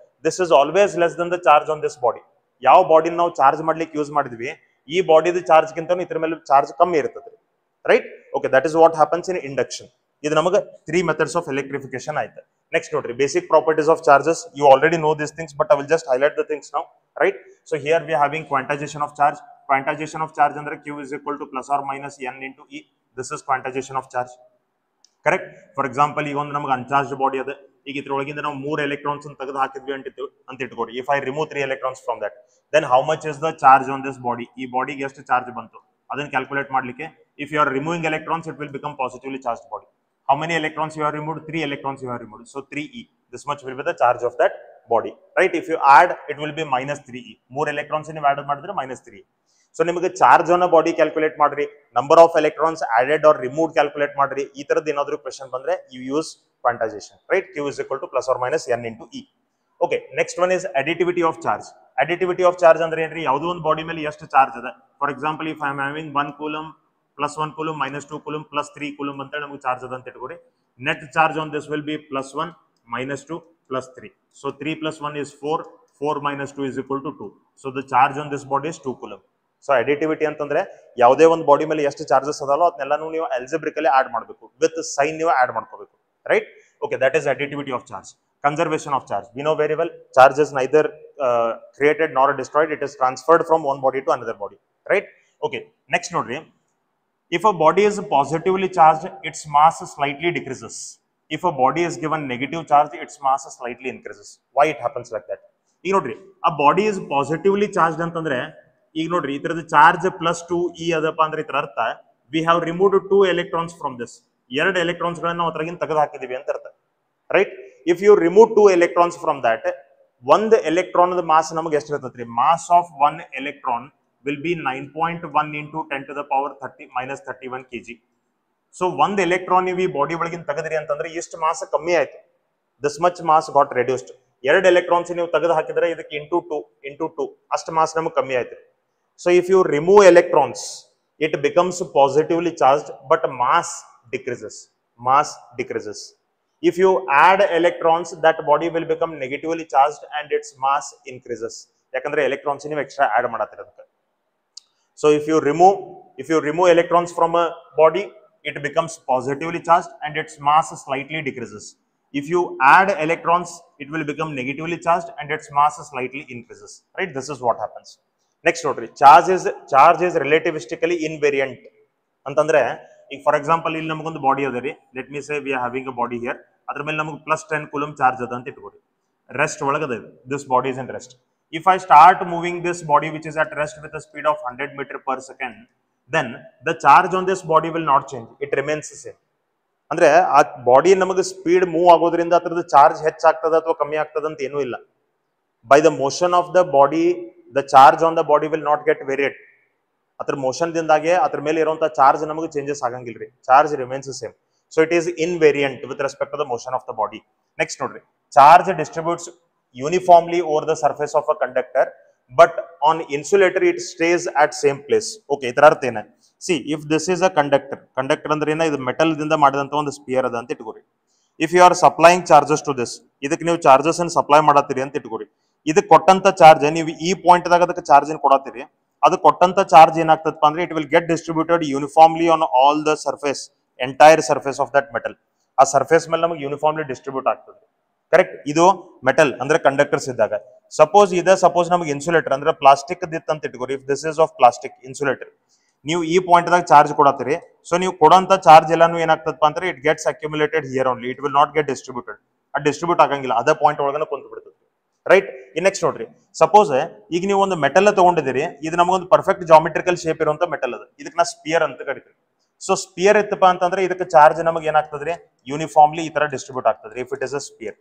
this is always less than the charge on this body. ಯಾವ ಬಾಡಿ ನಾವು ಚಾರ್ಜ್ ಮಾಡ್ಲಿಕ್ಕೆ ಯೂಸ್ ಮಾಡಿದ್ವಿ, ಈ ಬಾಡಿದ ಚಾರ್ಜ್ ಗಿಂತ ಇದ್ರ ಮೇಲೆ ಚಾರ್ಜ್ ಕಮ್ಮಿ ಇರ್ತದೆ, right? Okay, that is what happens in induction. ಇದು ನಮಗೆ 3 ಮೆಥಡ್ಸ್ ಆಫ್ ಎಲೆಕ್ಟ್ರಿಫಿಕೇಶನ್ ಆಯ್ತು. ನೆಕ್ಸ್ಟ್ ನೋಡ್ರಿ, basic properties of charges. You already know this things, but I will just highlight the things now, right? So here we having quantization of charge. Quantization of charge ಅಂದ್ರೆ Q is equal to plus or minus n into E. This is quantization of charge, correct? For example, ಈಗ ಒಂದು ನಮಗೆ ಅನ್ಚಾರ್ಜ್ಡ್ ಬಾಡಿ ಅದ. ಈಗ ಇದ್ರೊಳಗಿಂದ ನಾವು 3 ಎಲೆಕ್ಟ್ರಾನ್ಸ್ ತೆಗೆದು ಹಾಕಿದ್ವಿ ಅಂತ ಇಟ್ಕೊಡಿ. If I remove 3 electrons from that, then how much is the charge on this body? ಈ ಬಾಡಿಗೆ ಎಷ್ಟು ಚಾರ್ಜ್ ಬಂತು ಅದನ್ನ ಕ್ಯಾಲ್ಕುಲೇಟ್ ಮಾಡ್ಲಿಕ್ಕೆ, if you are removing electrons, it will become positively charged body. How many electrons you have removed? 3 electrons you have removed. So 3e. This much will be the charge of that body, right? If you add, it will be minus 3e. More electrons ನೀವು add ಮಾಡಿದ್ರೆ minus 3e. ಸೊ ನಿಮಗೆ ಚಾರ್ಜ್ ಆನ್ ಬಾಡಿ ಕ್ಯಾಲ್ಕುಲೇಟ್ ಮಾಡ್ರಿ, number of electrons added or remove calculate ಮಾಡ್ರಿ. ಈ ತರದ್ದು ಏನಾದ್ರು ಕ್ವೆಶ್ಚನ್ ಬಂದ್ರೆ you use quantization, right? Q is equal to plus or minus n into E. Okay, next one is additivity of charge. Additivity of charge ಅಂದ್ರೆ ಏನ್ರಿ, ಯಾವುದೋ ಒಂದು ಬಾಡಿ ಮೇಲೆ ಎಷ್ಟು ಚಾರ್ಜ್ ಅದ. For example, if I am having 1 coulomb plus 1 coulomb minus 2 coulomb plus 3 coulomb ಅಂತ ನಮಗೆ ಚಾರ್ಜ್ ಅದ ಅಂತ ಇಟ್ಕೋರಿ. Net charge on this will be plus 1 minus 2 plus 3. So 3 plus 1 is 4. 4 minus 2 is equal to 2. So the charge on this body is 2 coulomb. So additivity ಅಂತಂದ್ರೆ ಯಾವುದೇ ಒಂದು ಬಾಡಿ ಮೇಲೆ ಎಷ್ಟು ಚಾರ್ಜಸ್ ಅದಲ್ಲ ಅದನ್ನೆಲ್ಲಾನು ನೀವು ಅಲ್ಜಿಬ್ರಿಕಲಿ ಆಡ್ ಮಾಡಬೇಕು, ವಿತ್ ಸೈನ್ ನೀವು ಆಡ್ ಮಾಡ್ಕೋಬೇಕು, right? Okay, that is additivity of charge. Conservation of charge. We know very well, charge is neither created nor destroyed. It is transferred from one body to another body, right? Okay, next nodri. If a body is positively charged, its mass slightly decreases. If a body is given negative charge, its mass slightly increases. Why it happens like that? ಈಗ ನೋಡ್ರಿ, a body is positively charged ಅಂತಂದ್ರೆ ಈಗ ನೋಡ್ರಿ ಇದರದ ಚಾರ್ಜ್ plus 2e ಅದಪ್ಪ ಅಂದ್ರೆ ಇದರ ಅರ್ಥ we have removed 2 electrons from this. 2 electrons ಗಳನ್ನ ನಾವು ಅದರಾಗಿಂದ ತೆಗೆದು ಹಾಕಿದೀವಿ ಅಂತ ಅರ್ಥ, right. If you remove 2 electrons from that, ಒಂದು ಎಲೆಕ್ಟ್ರಾನ್ ಮಾಸ್ ನಮಗೆ ಎಷ್ಟು ಇರ್ತೈತ್ರಿ? Mass of 1 electron will be 9.1 into 10 to the power 30 minus 31 kg. So ಒಂದು ಎಲೆಕ್ಟ್ರಾನ್ ನೀವು ಈ ಬಾಡಿ ಒಳಗಿನ ತೆಗೆದ್ರಿ ಅಂತಂದ್ರೆ ಎಷ್ಟು ಮಾಸ್ ಕಮ್ಮಿ ಆಯ್ತು, this much mass got reduced. 2 electrons ನೀವು ತೆಗೆದು ಹಾಕಿದ್ರೆ ಇದಕ್ಕೆ ಇಂಟು ಟು ಅಷ್ಟು ಮಾಸ್ ನಮಗೆ ಕಮ್ಮಿ ಆಯ್ತು. So if you remove electrons it becomes positively charged but mass decreases. If you add electrons, that body will become negatively charged and its mass increases. ಯಾಕಂದ್ರೆ electrons ನೀವು extra add ಮಾಡತ್ತೀರ ಅದಕ್ಕೆ. So if you remove electrons from a body, it becomes positively charged and its mass slightly decreases. If you add electrons, it will become negatively charged and its mass slightly increases, right? This is what happens. Next ನೋಡ್ರಿ, ಚಾರ್ಜ್ ಇಸ್ ರಿಲೇಟಿವಿಸ್ಟಿಕಲಿ ಇನ್ವೇರಿಯಂಟ್ ಅಂತಂದ್ರೆ, ಈಗ ಫಾರ್ ಎಕ್ಸಾಂಪಲ್ ಇಲ್ಲಿ ನಮಗೊಂದು ಬಾಡಿ ಅದ ರೀ, let me say we are having a body here, ಅದ್ರ ಮೇಲೆ ನಮಗೆ +10 ಕೂಲಂಬ್ ಚಾರ್ಜ್ ಅದ ಅಂತ ಇಟ್ಕೊಡಿ, ರೆಸ್ಟ್ ಒಳಗದ ಇದು, this body is in rest. If I start moving this body which is at rest with a speed of 100 meter per second, then the charge on this body will not change, it remains same. ಅಂದ್ರೆ ಆ ಬಾಡಿ ನಮಗೆ ಸ್ಪೀಡ್ ಮೂವ್ ಆಗೋದ್ರಿಂದ ಅದ್ರದ್ದು ಚಾರ್ಜ್ ಹೆಚ್ಚಾಗ್ತದ ಅಥವಾ ಕಮ್ಮಿ ಆಗ್ತದ ಅಂತ ಏನೂ ಇಲ್ಲ. By the motion of the body, the charge on the body will not get varied. ಅದ್ರ ಮೋಷನ್ ದಿಂದಾಗೆ ಅದ್ರ ಮೇಲೆ ಇರುವಂತ ಚಾರ್ಜ್ ನಮಗೆ ಚೇಂಜಸ್ ಆಗಂಗಿಲ್ರಿ, charge remains same. So it is invariant with respect to the motion of the body. Next ನೋಡ್ರಿ, charge distributes uniformly over the surface of a conductor but on insulator it stays at same place. Okay, ಇದರ ಅರ್ಥ ಏನ? See, if this is a conductor ಅಂದ್ರೆ ಏನ, ಇದು ಮೆಟಲ್ ದಿಂದ ಮಾಡಿದಂತ ಒಂದು ಸ್ಪಿಯರ್ ಅದ ಅಂತ ಇಟ್ಕೋರಿ. If you are supplying charges to this, ಇದಕ್ಕೆ ನೀವು ಚಾರ್ಜಸ್ ಅನ್ನು ಸಪ್ಲೈ ಮಾಡತ್ತೀರಿ ಅಂತ ಇಟ್ಕೋರಿ. ಇದಕ್ಕೆ ಕೊಟ್ಟಂತ ಚಾರ್ಜ್ ನೀವು ಈ ಪಾಯಿಂಟ್ ದಾಗ ಅದಕ್ಕೆ ಚಾರ್ಜ್ ಏನು ಕೊಡತ್ತೀರಿ, ಅದು ಕೊಟ್ಟಂತ ಚಾರ್ಜ್ ಏನಾಗ್ತದಪ್ಪ ಅಂದ್ರೆ it will get distributed uniformly on all the surface, entire surface of that metal. ಆ ಸರ್ಫೇಸ್ ಮೇಲೆ ನಮಗೆ ಯೂನಿಫಾರ್ಮ್ಲಿ ಡಿಸ್ಟ್ರಿಬ್ಯೂಟ್ ಆಗ್ತದೆ, ಕರೆಕ್ಟ್. ಇದು ಮೆಟಲ್ ಅಂದ್ರೆ ಕಂಡಕ್ಟರ್ಸ್ ಇದ್ದಾಗ. ಸಪೋಸ್ ನಮಗೆ ಇನ್ಸುಲೇಟರ್ ಅಂದ್ರೆ ಪ್ಲಾಸ್ಟಿಕ್ ದಿತ್ ಅಂತ ಇಟ್ಕೋರಿ. If this is of plastic insulator, ನೀವು ಈ ಪಾಯಿಂಟ್ ದಾಗ ಚಾರ್ಜ್ ಕೊಡತ್ತೀರಿ. ಸೊ ನೀವು ಕೊಡೋಂತ ಚಾರ್ಜ್ ಎಲ್ಲಾನು ಏನಾಗ್ತದಪ್ಪ ಅಂದ್ರೆ it gets accumulated here only, it will not get distributed. ಅದು ಡಿಸ್ಟ್ರಿಬ್ಯೂಟ್ ಆಗಂಗಿಲ್ಲ, ಅದೇ ಪಾಯಿಂಟ್ ಒಳಗನ ಕುಂತು ಬಿಡ್ತದೆ, ರೈಟ್. ನೆಕ್ಸ್ಟ್ ನೋಡ್ರಿ, ಸಪೋಸ್ ಈಗ ನೀವು ಒಂದು ಮೆಟಲ್ ತಗೊಂಡಿದ್ದೀರಿ, ಇದು ನಮಗೊಂದು ಪರ್ಫೆಕ್ಟ್ ಜಾಮೆಟ್ರಿಕಲ್ ಶೇಪ್ ಇರುವಂತ ಮೆಟಲ್ ಅದ, ಇದಕ್ಕೆ ನಾ ಸ್ಪಿಯರ್ ಅಂತ ಕರಿತೀವಿ. ಸೊ ಸ್ಪಿಯರ್ ಇತ್ತಪ್ಪ ಅಂತಂದ್ರೆ ಇದಕ್ಕೆ ಚಾರ್ಜ್ ನಮಗೆ ಏನಾಗ್ತದ್ರಿ, ಯೂನಿಫಾರ್ಮ್ಲಿ ಈ ತರ ಡಿಸ್ಟ್ರಿಬ್ಯೂಟ್ ಆಗ್ತದ್ರಿ if it is a sphere.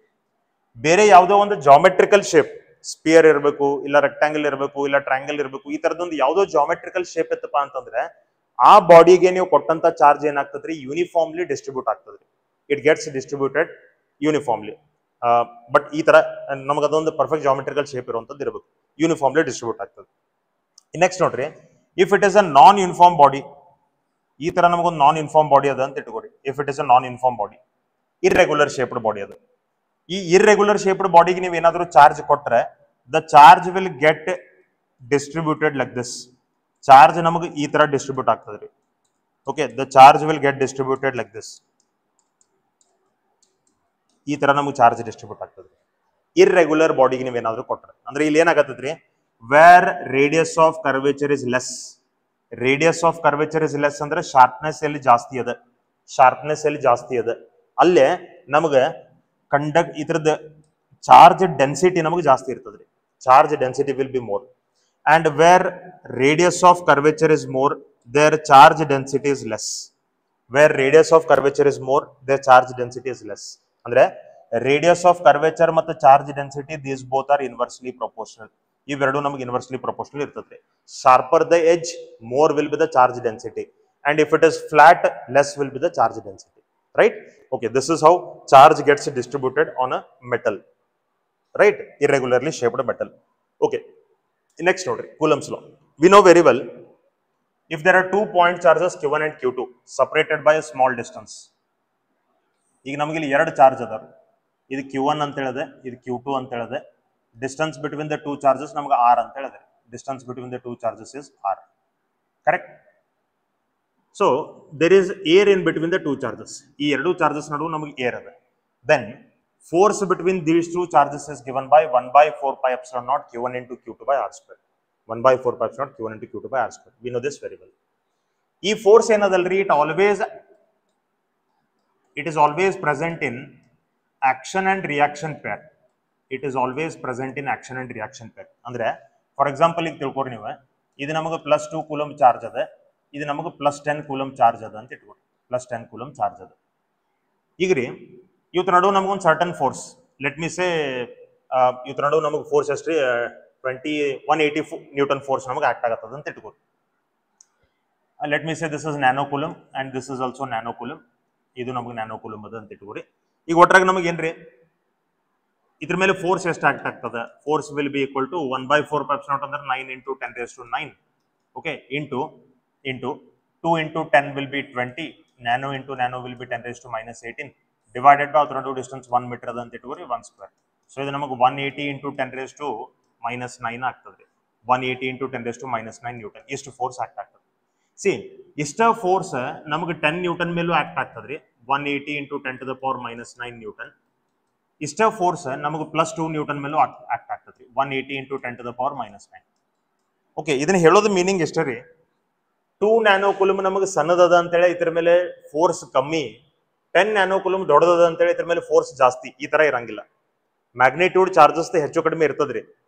ಬೇರೆ ಯಾವುದೋ ಒಂದು ಜಾಮೆಟ್ರಿಕಲ್ ಶೇಪ್, ಸ್ಪಿಯರ್ ಇರಬೇಕು, ಇಲ್ಲ ರೆಕ್ಟಾಂಗಲ್ ಇರಬೇಕು, ಇಲ್ಲ ಟ್ರಯಾಂಗಲ್ ಇರಬೇಕು, ಈ ತರದೊಂದು ಯಾವುದೋ ಜಾಮೆಟ್ರಿಕಲ್ ಶೇಪ್ ಇತ್ತಪ್ಪ ಅಂತಂದ್ರೆ ಆ ಬಾಡಿಗೆ ನೀವು ಕೊಟ್ಟಂತ ಚಾರ್ಜ್ ಏನಾಗ್ತದ್ರಿ, ಯೂನಿಫಾರ್ಮ್ಲಿ ಡಿಸ್ಟ್ರಿಬ್ಯೂಟ್ ಆಗ್ತದ್ರಿ. It gets distributed uniformly. But ಈ ತರ ನಮಗೆ ಅದೊಂದು ಪರ್ಫೆಕ್ಟ್ ಜಾಮೆಟ್ರಿಕಲ್ ಶೇಪ್ ಇರುವಂತದ್ದು ಇರಬೇಕು, ಯೂನಿಫಾರ್ಮ್ಲಿ ಡಿಸ್ಟ್ರಿಬ್ಯೂಟ್ ಆಗ್ತದೆ. ನೆಕ್ಸ್ಟ್ ನೋಡ್ರಿ, if it is a non uniform body, ಈ ತರ ನಮಗೊಂದು ನಾನ್ ಯೂನಿಫಾರ್ಮ್ ಬಾಡಿ ಅದ ಅಂತ ಇಟ್ಕೋರಿ. If it is a non uniform body, irregular shaped body ಅದು. ಈ ಇರ್ರೆಗ್ಯುಲರ್ ಶೇಪ್ಡ್ ಬಾಡಿಗೆ ನೀವು ಏನಾದರೂ ಚಾರ್ಜ್ ಕೊಟ್ರೆ, the charge will get distributed like this. Charge ನಮಗೆ ಈ ತರ ಡಿಸ್ಟ್ರಿಬ್ಯೂಟ್ ಆಗ್ತದ್ರಿ. Okay, the charge will get distributed like this. ಈ ತರ ನಮಗೆ ಚಾರ್ಜ್ ಡಿಸ್ಟ್ರಿಬ್ಯೂಟ್ ಆಗ್ತದೆ ಇರ್ರೆಗ್ಯುಲರ್ ಬಾಡಿಗೆ ನೀವು ಏನಾದರೂ ಕೊಟ್ರೆ. ಅಂದ್ರೆ ಇಲ್ಲಿ ಏನಾಗತ್ತದ್ರಿ, where radius of curvature is less. Radius of curvature is less ಅಂದ್ರೆ ಶಾರ್ಪ್ನೆಸ್ ಎಲ್ಲಿ ಜಾಸ್ತಿ ಅದ, ಅಲ್ಲೇ ನಮಗೆ ಇದ್ರದ್ದು ಚಾರ್ಜ್ ಡೆನ್ಸಿಟಿ ನಮಗೆ ಜಾಸ್ತಿ ಇರ್ತದ್ರಿ. Charge density will be more. And where radius of curvature is more, there charge density is less. Where radius of curvature is more, there charge density is less. ಅಂದ್ರೆ ರೇಡಿಯಸ್ ಆಫ್ ಕರ್ವೇಚರ್ ಮತ್ತು charge density these both are inversely proportional. ಇವೆರಡು ನಮಗೆ ಇನ್ವರ್ಸ್ಲಿ ಪ್ರಪೋರ್ಷನಲ್ ಇರ್ತದೆ. Sharper the edge, more will be the charge density, and if it is flat, less will be the charge density, right. Okay, this is how charge gets distributed on a metal, right? Irregularly shaped metal. Okay, next note, Coulomb's law. We know very well, if there are 2 point charges Q1 and Q2 separated by a small distance. ಈಗ ನಮಗೆ ಇಲ್ಲಿ ಎರಡು ಚಾರ್ಜ್ ಅದಾವ, ಇದು Q1 ಅಂತ ಹೇಳಿದೆ, ಇದು Q2 ಅಂತ ಹೇಳಿದೆ. ಡಿಸ್ಟೆನ್ಸ್ ಬಿಟ್ವೀನ್ ದ 2 ಚಾರ್ಜಸ್ ನಮಗೆ R ಅಂತ ಹೇಳಿದೆ. Distance between the 2 charges is R, correct. So there is air in between the 2 charges. ಈ ಎರಡು ಚಾರ್ಜಸ್ ನಡುವೆ ನಮಗೆ ಏರ್ ಅದ. Then force between these 2 charges is given by 1/4 pi epsilon naught Q1 into Q2 by R square. 1/4 pi epsilon naught Q1 into Q2 by R square. We know this very well. ಈ force ಏನದಲ್ರಿ, it is always present in action and reaction pair. It is always present in action and reaction pair. ಅಂದ್ರೆ ಫಾರ್ ಎಕ್ಸಾಂಪಲ್ ಈಗ ತಿಳ್ಕೊರಿ ನೀವು, ಇದು ನಮಗೆ +2 ಕೂಲಂಬ್ ಚಾರ್ಜ್ ಅದ, ಇದು ನಮಗೆ +10 ಕೂಲಂಬ್ ಚಾರ್ಜ್ ಅದ ಅಂತ ಇಟ್ಕೊಡಿ. +10 ಕೂಲಂಬ್ ಚಾರ್ಜ್ ಅದ. ಈಗ ರೀ ಇವತ್ತು ನಡುವೆ ನಮಗೊಂದು ಸರ್ಟನ್ ಫೋರ್ಸ್, ಲೆಟ್ ಮಿ ಸೇ ಇವತ್ತು ನಡುವೆ ನಮಗೆ ಫೋರ್ಸ್ ಎಷ್ಟ್ರಿ 180 ನ್ಯೂಟನ್ ಫೋರ್ಸ್ ನಮಗೆ ಆಕ್ಟ್ ಆಗತ್ತದ ಅಂತ ಇಟ್ಕೋ. Let me say this is nano coulomb and this is also nano coulomb, ಇದು ನಮಗೆ ನ್ಯಾನೋ ಕೂಲಮ್ ಅದ ಅಂತ ಇಟ್ಕೋರಿ. ಈಗ ಒಟ್ರಾಗ ನಮಗೆ ಏನ್ರಿ ಇದ್ರ ಮೇಲೆ ಫೋರ್ಸ್ ಎಷ್ಟು ಆಕ್ಟ್ ಆಗ್ತದ, force will be equal to 1/4πε0 ಅಂದ್ರೆ 9 × 10⁹ okay into 2 × 10 will be 20, nano into nano will be 10⁻⁻18 divided by ಅದರ ಡಿಸ್ಟೆನ್ಸ್ 1 ಮೀಟರ್ ಅದ ಅಂತ ಇಟ್ಕೋರಿ 1 ಸ್ಕ್ವೇರ್. ಸೊ ಇದು ನಮಗೆ 180 × 10⁻⁹9 ಆಗ್ತದ್ರಿ. 180 × 10⁻⁹9 ನ್ಯೂಟನ್ ಇಷ್ಟು ಫೋರ್ಸ್ ಆಕ್ಟ್ ಆಗ್ತದೆ. ಸಿ ಇಷ್ಟ ಫೋರ್ಸ್ ನಮಗೆ 10 ನ್ಯೂಟನ್ ಮೇಲೂ ಆಕ್ಟ್ ಆಗ್ತದ್ರಿ. 180 × 10⁻⁹9 ನ್ಯೂಟನ್. ಇಷ್ಟ ಫೋರ್ಸ್ ನಮಗೆ +2 ನ್ಯೂಟನ್ ಮೇಲೂ ಆಕ್ಟ್ ಆಗ್ತದ್ರಿ. 180 × 10⁻⁹9. ಓಕೆ, ಇದನ್ನ ಹೇಳೋದು ಮೀನಿಂಗ್ ಎಷ್ಟೇ ರೀ, 2 ನ್ಯಾನೋ ಕೂಲಮ್ ನಮಗೆ ಸಣ್ಣದದ ಅಂತೇಳಿ ಇದ್ರ ಮೇಲೆ ಫೋರ್ಸ್ ಕಮ್ಮಿ, 10 ನ್ಯಾನೋ ಕೂಲಮ್ ದೊಡ್ಡದದ ಅಂತೇಳಿ ಇದ್ರ ಮೇಲೆ ಫೋರ್ಸ್ ಜಾಸ್ತಿ, ಈ ತರ ಇರಂಗಿಲ್ಲ. ಮ್ಯಾಗ್ನಿಟ್ಯೂಡ್ ಚಾರ್ಜಸ್ ಹೆಚ್ಚು ಕಡಿಮೆ ಇರ್ತದ್ರಿ,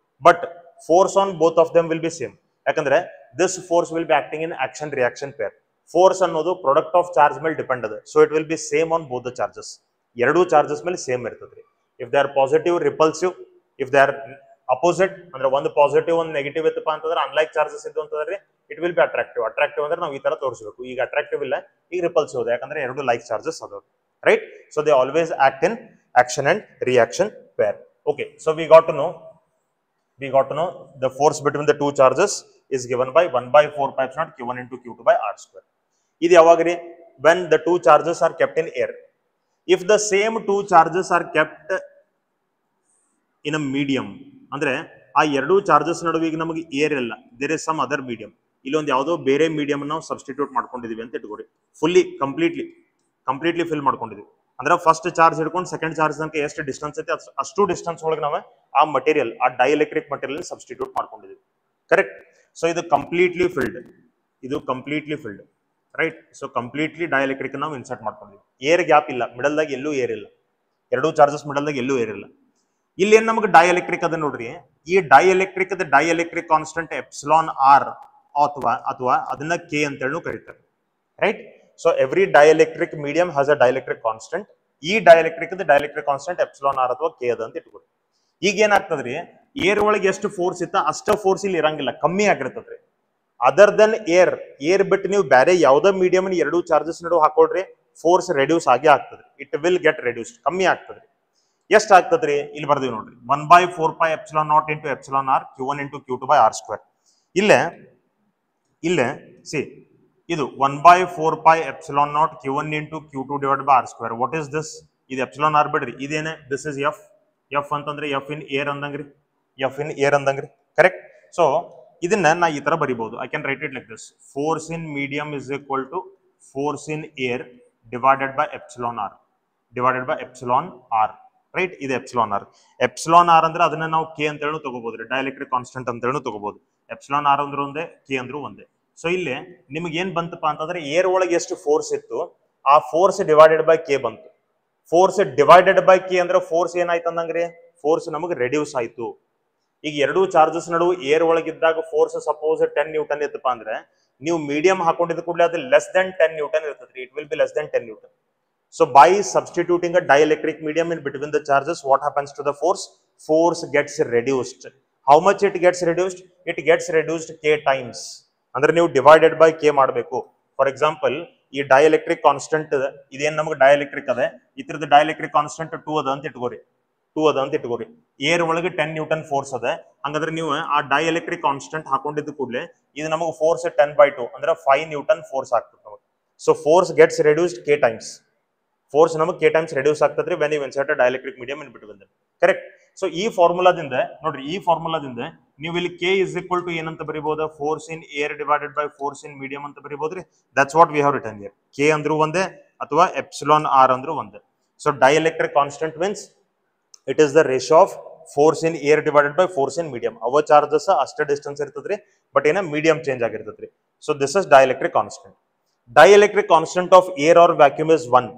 but force on both of them will be same. ಯಾಕಂದ್ರೆ this force will be acting in action reaction pair. Force ಅನ್ನೋದು ಪ್ರಾಡಕ್ಟ್ ಆಫ್ ಚಾರ್ಜ್ ಮೇಲೆ ಡಿಪೆಂಡ್ ಅದ. So it will be same on both the charges. ಎರಡೂ ಚಾರ್ಜಸ್ ಮೇಲೆ ಸೇಮ್ ಇರ್ತದ್ರಿ. If they are positive repulsive, if they are opposite ಅಂದ್ರೆ ಒಂದು ಪಾಸಿಟಿವ್ ಒಂದು ನೆಗೆಟಿವ್ ಇತ್ತಪ್ಪ ಅಂತಂದ್ರೆ ಅನ್ಲೈಕ್ ಚಾರ್ಜಸ್ ಇದ್ದು ಅಂತಂದ್ರೆ it will B attractive. Attractive ಅಂದ್ರೆ ನಾವು ಈ ತರ ತೋರಿಸಬೇಕು. ಈಗ ಅಟ್ರಾಕ್ಟಿವ್ ಇಲ್ಲ, ಈಗ ರಿಪಲ್ಸಿವ್ ಇದೆ, ಯಾಕಂದ್ರೆ ಎರಡು ಲೈಕ್ ಚಾರ್ಜಸ್ ಅದಾವ, right? So they always act in action and reaction pair. Okay, so we got to know the force between the two charges is given by 1/4πε0 q1 into q2 by r square. ಇದು ಯಾವಾಗ್ರಿ? when the two charges are kept in air. If the same two charges are kept in a medium, ಅಂದ್ರೆ ಆ ಎರಡು ಚಾರ್ಜಸ್ ನಡುವೆ ಈಗ ನಮಗೆ ಏರ್ ಇಲ್ಲ, there is some other medium. ಇಲ್ಲಿ ಒಂದು ಯಾವುದೋ ಬೇರೆ ಮೀಡಿಯಂ ನಾವು ಸಬ್ಸ್ಟಿಟ್ಯೂಟ್ ಮಾಡ್ಕೊಂಡಿದೀವಿ ಅಂತ ಇಟ್ಕೋರಿ. ಫುಲ್ಲಿ ಕಂಪ್ಲೀಟ್ಲಿ ಫಿಲ್ ಮಾಡ್ಕೊಂಡಿದೀವಿ ಅಂದ್ರೆ ಫಸ್ಟ್ ಚಾರ್ಜ್ ಹಿಡ್ಕೊಂಡು ಸೆಕೆಂಡ್ ಚಾರ್ಜ್ ತನಕ ಎಷ್ಟು ಡಿಸ್ಟೆನ್ಸ್ ಐತೆ ಅಷ್ಟು ಡಿಸ್ಟೆನ್ಸ್ ಒಳಗೆ ನಾವು ಆ ಮಟೀರಿಯಲ್, ಆ ಡೈಎಲೆಕ್ಟ್ರಿಕ್ ಮಟೀರಿಯಲ್ ಸಬ್ಸ್ಟಿಟ್ಯೂಟ್ ಮಾಡ್ಕೊಂಡಿದೀವಿ, ಕರೆಕ್ಟ್? ಸೊ ಇದು completely filled, right? So completely dielectric ನಾವು ಇನ್ಸರ್ಟ್ ಮಾಡ್ಕೊಂಡಿದ್ವಿ. ಏರ್ ಗ್ಯಾಪ್ ಇಲ್ಲ, ಮಿಡಲ್ದಾಗ ಎಲ್ಲೂ ಏರ್ ಇಲ್ಲ, ಎರಡೂ ಚಾರ್ಜಸ್ ಮಿಡಲ್ದಾಗ ಎಲ್ಲೂ ಏರ್ ಇಲ್ಲ. ಇಲ್ಲಿ ಏನ್ ನಮಗೆ ಡೈಎಲೆಕ್ಟ್ರಿಕ್ ಅದ ನೋಡ್ರಿ, ಈ ಡೈಎಲೆಕ್ಟ್ರಿಕ್ ಕಾನ್ಸ್ಟೆಂಟ್ ಎಪ್ಸಿಲಾನ್ ಆರ್ ಅಥವಾ ಅದನ್ನ ಕೆ ಅಂತ ಹೇಳಿ ಕರೀತಾರೆ, right? So every dielectric medium has a dielectric constant. ಈ ಡೈಎಲೆಕ್ಟ್ರಿಕ್ ಕಾನ್ಸ್ಟೆಂಟ್ ಎಪ್ಸಿಲಾನ್ ಆರ್ ಅಥವಾ ಕೆ ಅದ ಅಂತ ಇಟ್ಕೊಳ್ಳಿ. ಈಗ ಏನಾಗ್ತದ್ರಿ, ಏರ್ ಒಳಗೆ ಎಷ್ಟು ಫೋರ್ಸ್ ಇತ್ತ ಅಷ್ಟ ಫೋರ್ಸ್ ಇಲ್ಲಿ ಇರಂಗಿಲ್ಲ, ಕಮ್ಮಿ ಆಗಿರ್ತದ್ರಿ. ಅದರ್ ದೆನ್ ಏರ್ ಬಿಟ್ಟು ನೀವು ಬೇರೆ ಯಾವ್ದೋ ಮೀಡಿಯಂ ಎರಡು ಚಾರ್ಜಸ್ ನಡುವೆ ಹಾಕೊಳ್ರಿ, ಫೋರ್ಸ್ ರೆಡ್ಯೂಸ್ ಆಗೇ ಆಗ್ತದ್ರಿ. ಇಟ್ ವಿಲ್ ಗೆಟ್ ರೆಡ್ಯೂಸ್ಡ್, ಕಮ್ಮಿ ಆಗ್ತದ್ರಿ. ಎಷ್ಟು ಆಗ್ತದ್ರಿ? ಇಲ್ಲಿ ಬರ್ತೀವಿ ನೋಡ್ರಿ, 1/4πε0 into epsilon r q1 into q2 by r square. ಇಲ್ಲೇ ಸಿ ಇದು 1/4πε0 q1 into q2 divided by r square. What is this? ಇದು ಎಪ್ಸಿಲಾನ್ ಆರ್ ಬಿಡ್ರಿ, ಇದೇನೆ, ದಿಸ್ ಇಸ್ ಎಫ್ ಅಂತಂದ್ರೆ ಎಫ್ ಇನ್ ಏರ್ ಅಂದಂಗ್ರಿ, ಕರೆಕ್ಟ್? ಸೊ ಇದನ್ನ ನಾ ಈ ತರ ಬರಿಬಹುದು. I can write it like this: force in medium is equal to force in air divided by epsilon r, right? ಇದು ಎಪ್ಸಿಲಾನ್ ಆರ್ ಅಂದ್ರೆ ಅದನ್ನ ನಾವು ಕೆ ಅಂತ ಹೇಳಿ ತಗೋಬಹುದು, ಡೈಎಲೆಕ್ಟ್ರಿಕ್ ಕಾನ್ಸ್ಟೆಂಟ್ ಅಂತ ಹೇಳಿ ತಗೋಬಹುದು. ಎಪ್ಸಿಲಾನ್ ಆರ್ ಅಂದ್ರೆ ಒಂದೇ, ಕೆ ಅಂದ್ರೂ ಒಂದೇ. ಸೊ ಇಲ್ಲಿ ನಿಮ್ಗೆ ಏನ್ ಬಂತಪ್ಪ ಅಂತಂದ್ರೆ ಏರ್ ಒಳಗೆ ಎಷ್ಟು ಫೋರ್ಸ್ ಇತ್ತು ಆ ಫೋರ್ಸ್ ಡಿವೈಡೆಡ್ ಬೈ ಕೆ ಬಂತು. ಫೋರ್ಸ್ ಡಿವೈಡೆಡ್ ಬೈ ಕೆ ಅಂದ್ರೆ ಫೋರ್ಸ್ ಏನಾಯ್ತು ಅಂದಂಗ್ರಿ, ಫೋರ್ಸ್ ನಮಗೆ ರೆಡ್ಯೂಸ್ ಆಯ್ತು. ಈಗ ಎರಡೂ ಚಾರ್ಜಸ್ ನಡುವೆ ಏರ್ ಒಳಗಿದ್ದಾಗ ಫೋರ್ಸ್ ಸಪೋಸ್ 10 ನ್ಯೂಟನ್ ಇತ್ತಪ್ಪ ಅಂದ್ರೆ ನೀವು ಮೀಡಿಯಂ ಹಾಕೊಂಡಿದ್ದ ಕೂಡಲೇ ಅದು ಲೆಸ್ ದೆನ್ 10 ನ್ಯೂಟನ್ ಇರ್ತದ್ರಿ. It will be less than 10 Newton. So by substituting a dielectric medium in between the charges, what happens to the force? Force gets reduced. How much it gets reduced? It gets reduced k times. ಅಂದ್ರೆ ನೀವು ಡಿವೈಡೆಡ್ ಬೈ ಕೆ ಮಾಡಬೇಕು. ಫಾರ್ ಎಕ್ಸಾಂಪಲ್ ಈ ಡೈಎಲೆಕ್ಟ್ರಿಕ್ ಕಾನ್ಸ್ಟೆಂಟ್ ಇದೇನು ನಮಗೆ ಡೈಎಲೆಕ್ಟ್ರಿಕ್ ಅದೇ, ಇದ್ರದ್ದು ಡೈಎಲೆಕ್ಟ್ರಿಕ್ ಕಾನ್ಸ್ಟೆಂಟ್ 2 ಅದ ಅಂತ ಇಟ್ಕೋರಿ. ಏರ್ ಒಳಗೆ 10 ನ್ಯೂಟನ್ ಫೋರ್ಸ್ ಅದ. ಹಂಗಾದ್ರೆ ನೀವು ಆ ಡೈಎಲೆಕ್ಟ್ರಿಕ್ ಕಾನ್ಸ್ಟೆಂಟ್ ಹಾಕೊಂಡಿದ್ದ ಕೂಡಲೇ ಇದು ನಮಗೆ ಫೋರ್ಸ್ 10/2 ಅಂದ್ರೆ 5 ನ್ಯೂಟನ್ ಫೋರ್ಸ್ ಆಗ್ತದೆ ನಮಗೆ. So force gets reduced k times. Force ನಮಗೆ k times ರೆಡ್ಯೂಸ್ ಆಗ್ತದ್ರಿ when you insert a dielectric medium in between them, correct? So ಈ ಫಾರ್ಮುಲಾದಿಂದ ನೋಡ್ರಿ, ಈ ಫಾರ್ಮುಲಾದಿಂದ ನೀವು ಇಲ್ಲಿ k ಇಸ್ ಈಕ್ವಲ್ ಟು ಏನಂತ ಬರೀಬಹುದು? Force in air divided by force in medium ಅಂತ ಬರೀಬಹುದ್ರಿ. That's what we have written here. k ಅಂದ್ರೂ ಒಂದೇ ಅಥವಾ ಎಪ್ಸಿಲಾನ್ ಆರ್ ಅಂದ್ರೂ ಒಂದೇ. So dielectric constant means it is the ratio of force in air divided by force in medium. ಅವ ಚಾರ್ಜಸ್ ಅಷ್ಟೇ ಡಿಸ್ಟೆನ್ಸ್ ಇರ್ತದ್ರಿ, ಬಟ್ ಏನ ಮೀಡಿಯಂ ಚೇಂಜ್ ಆಗಿರ್ತದ್ರಿ. So this is dielectric constant. Dielectric constant of air or vacuum is 1.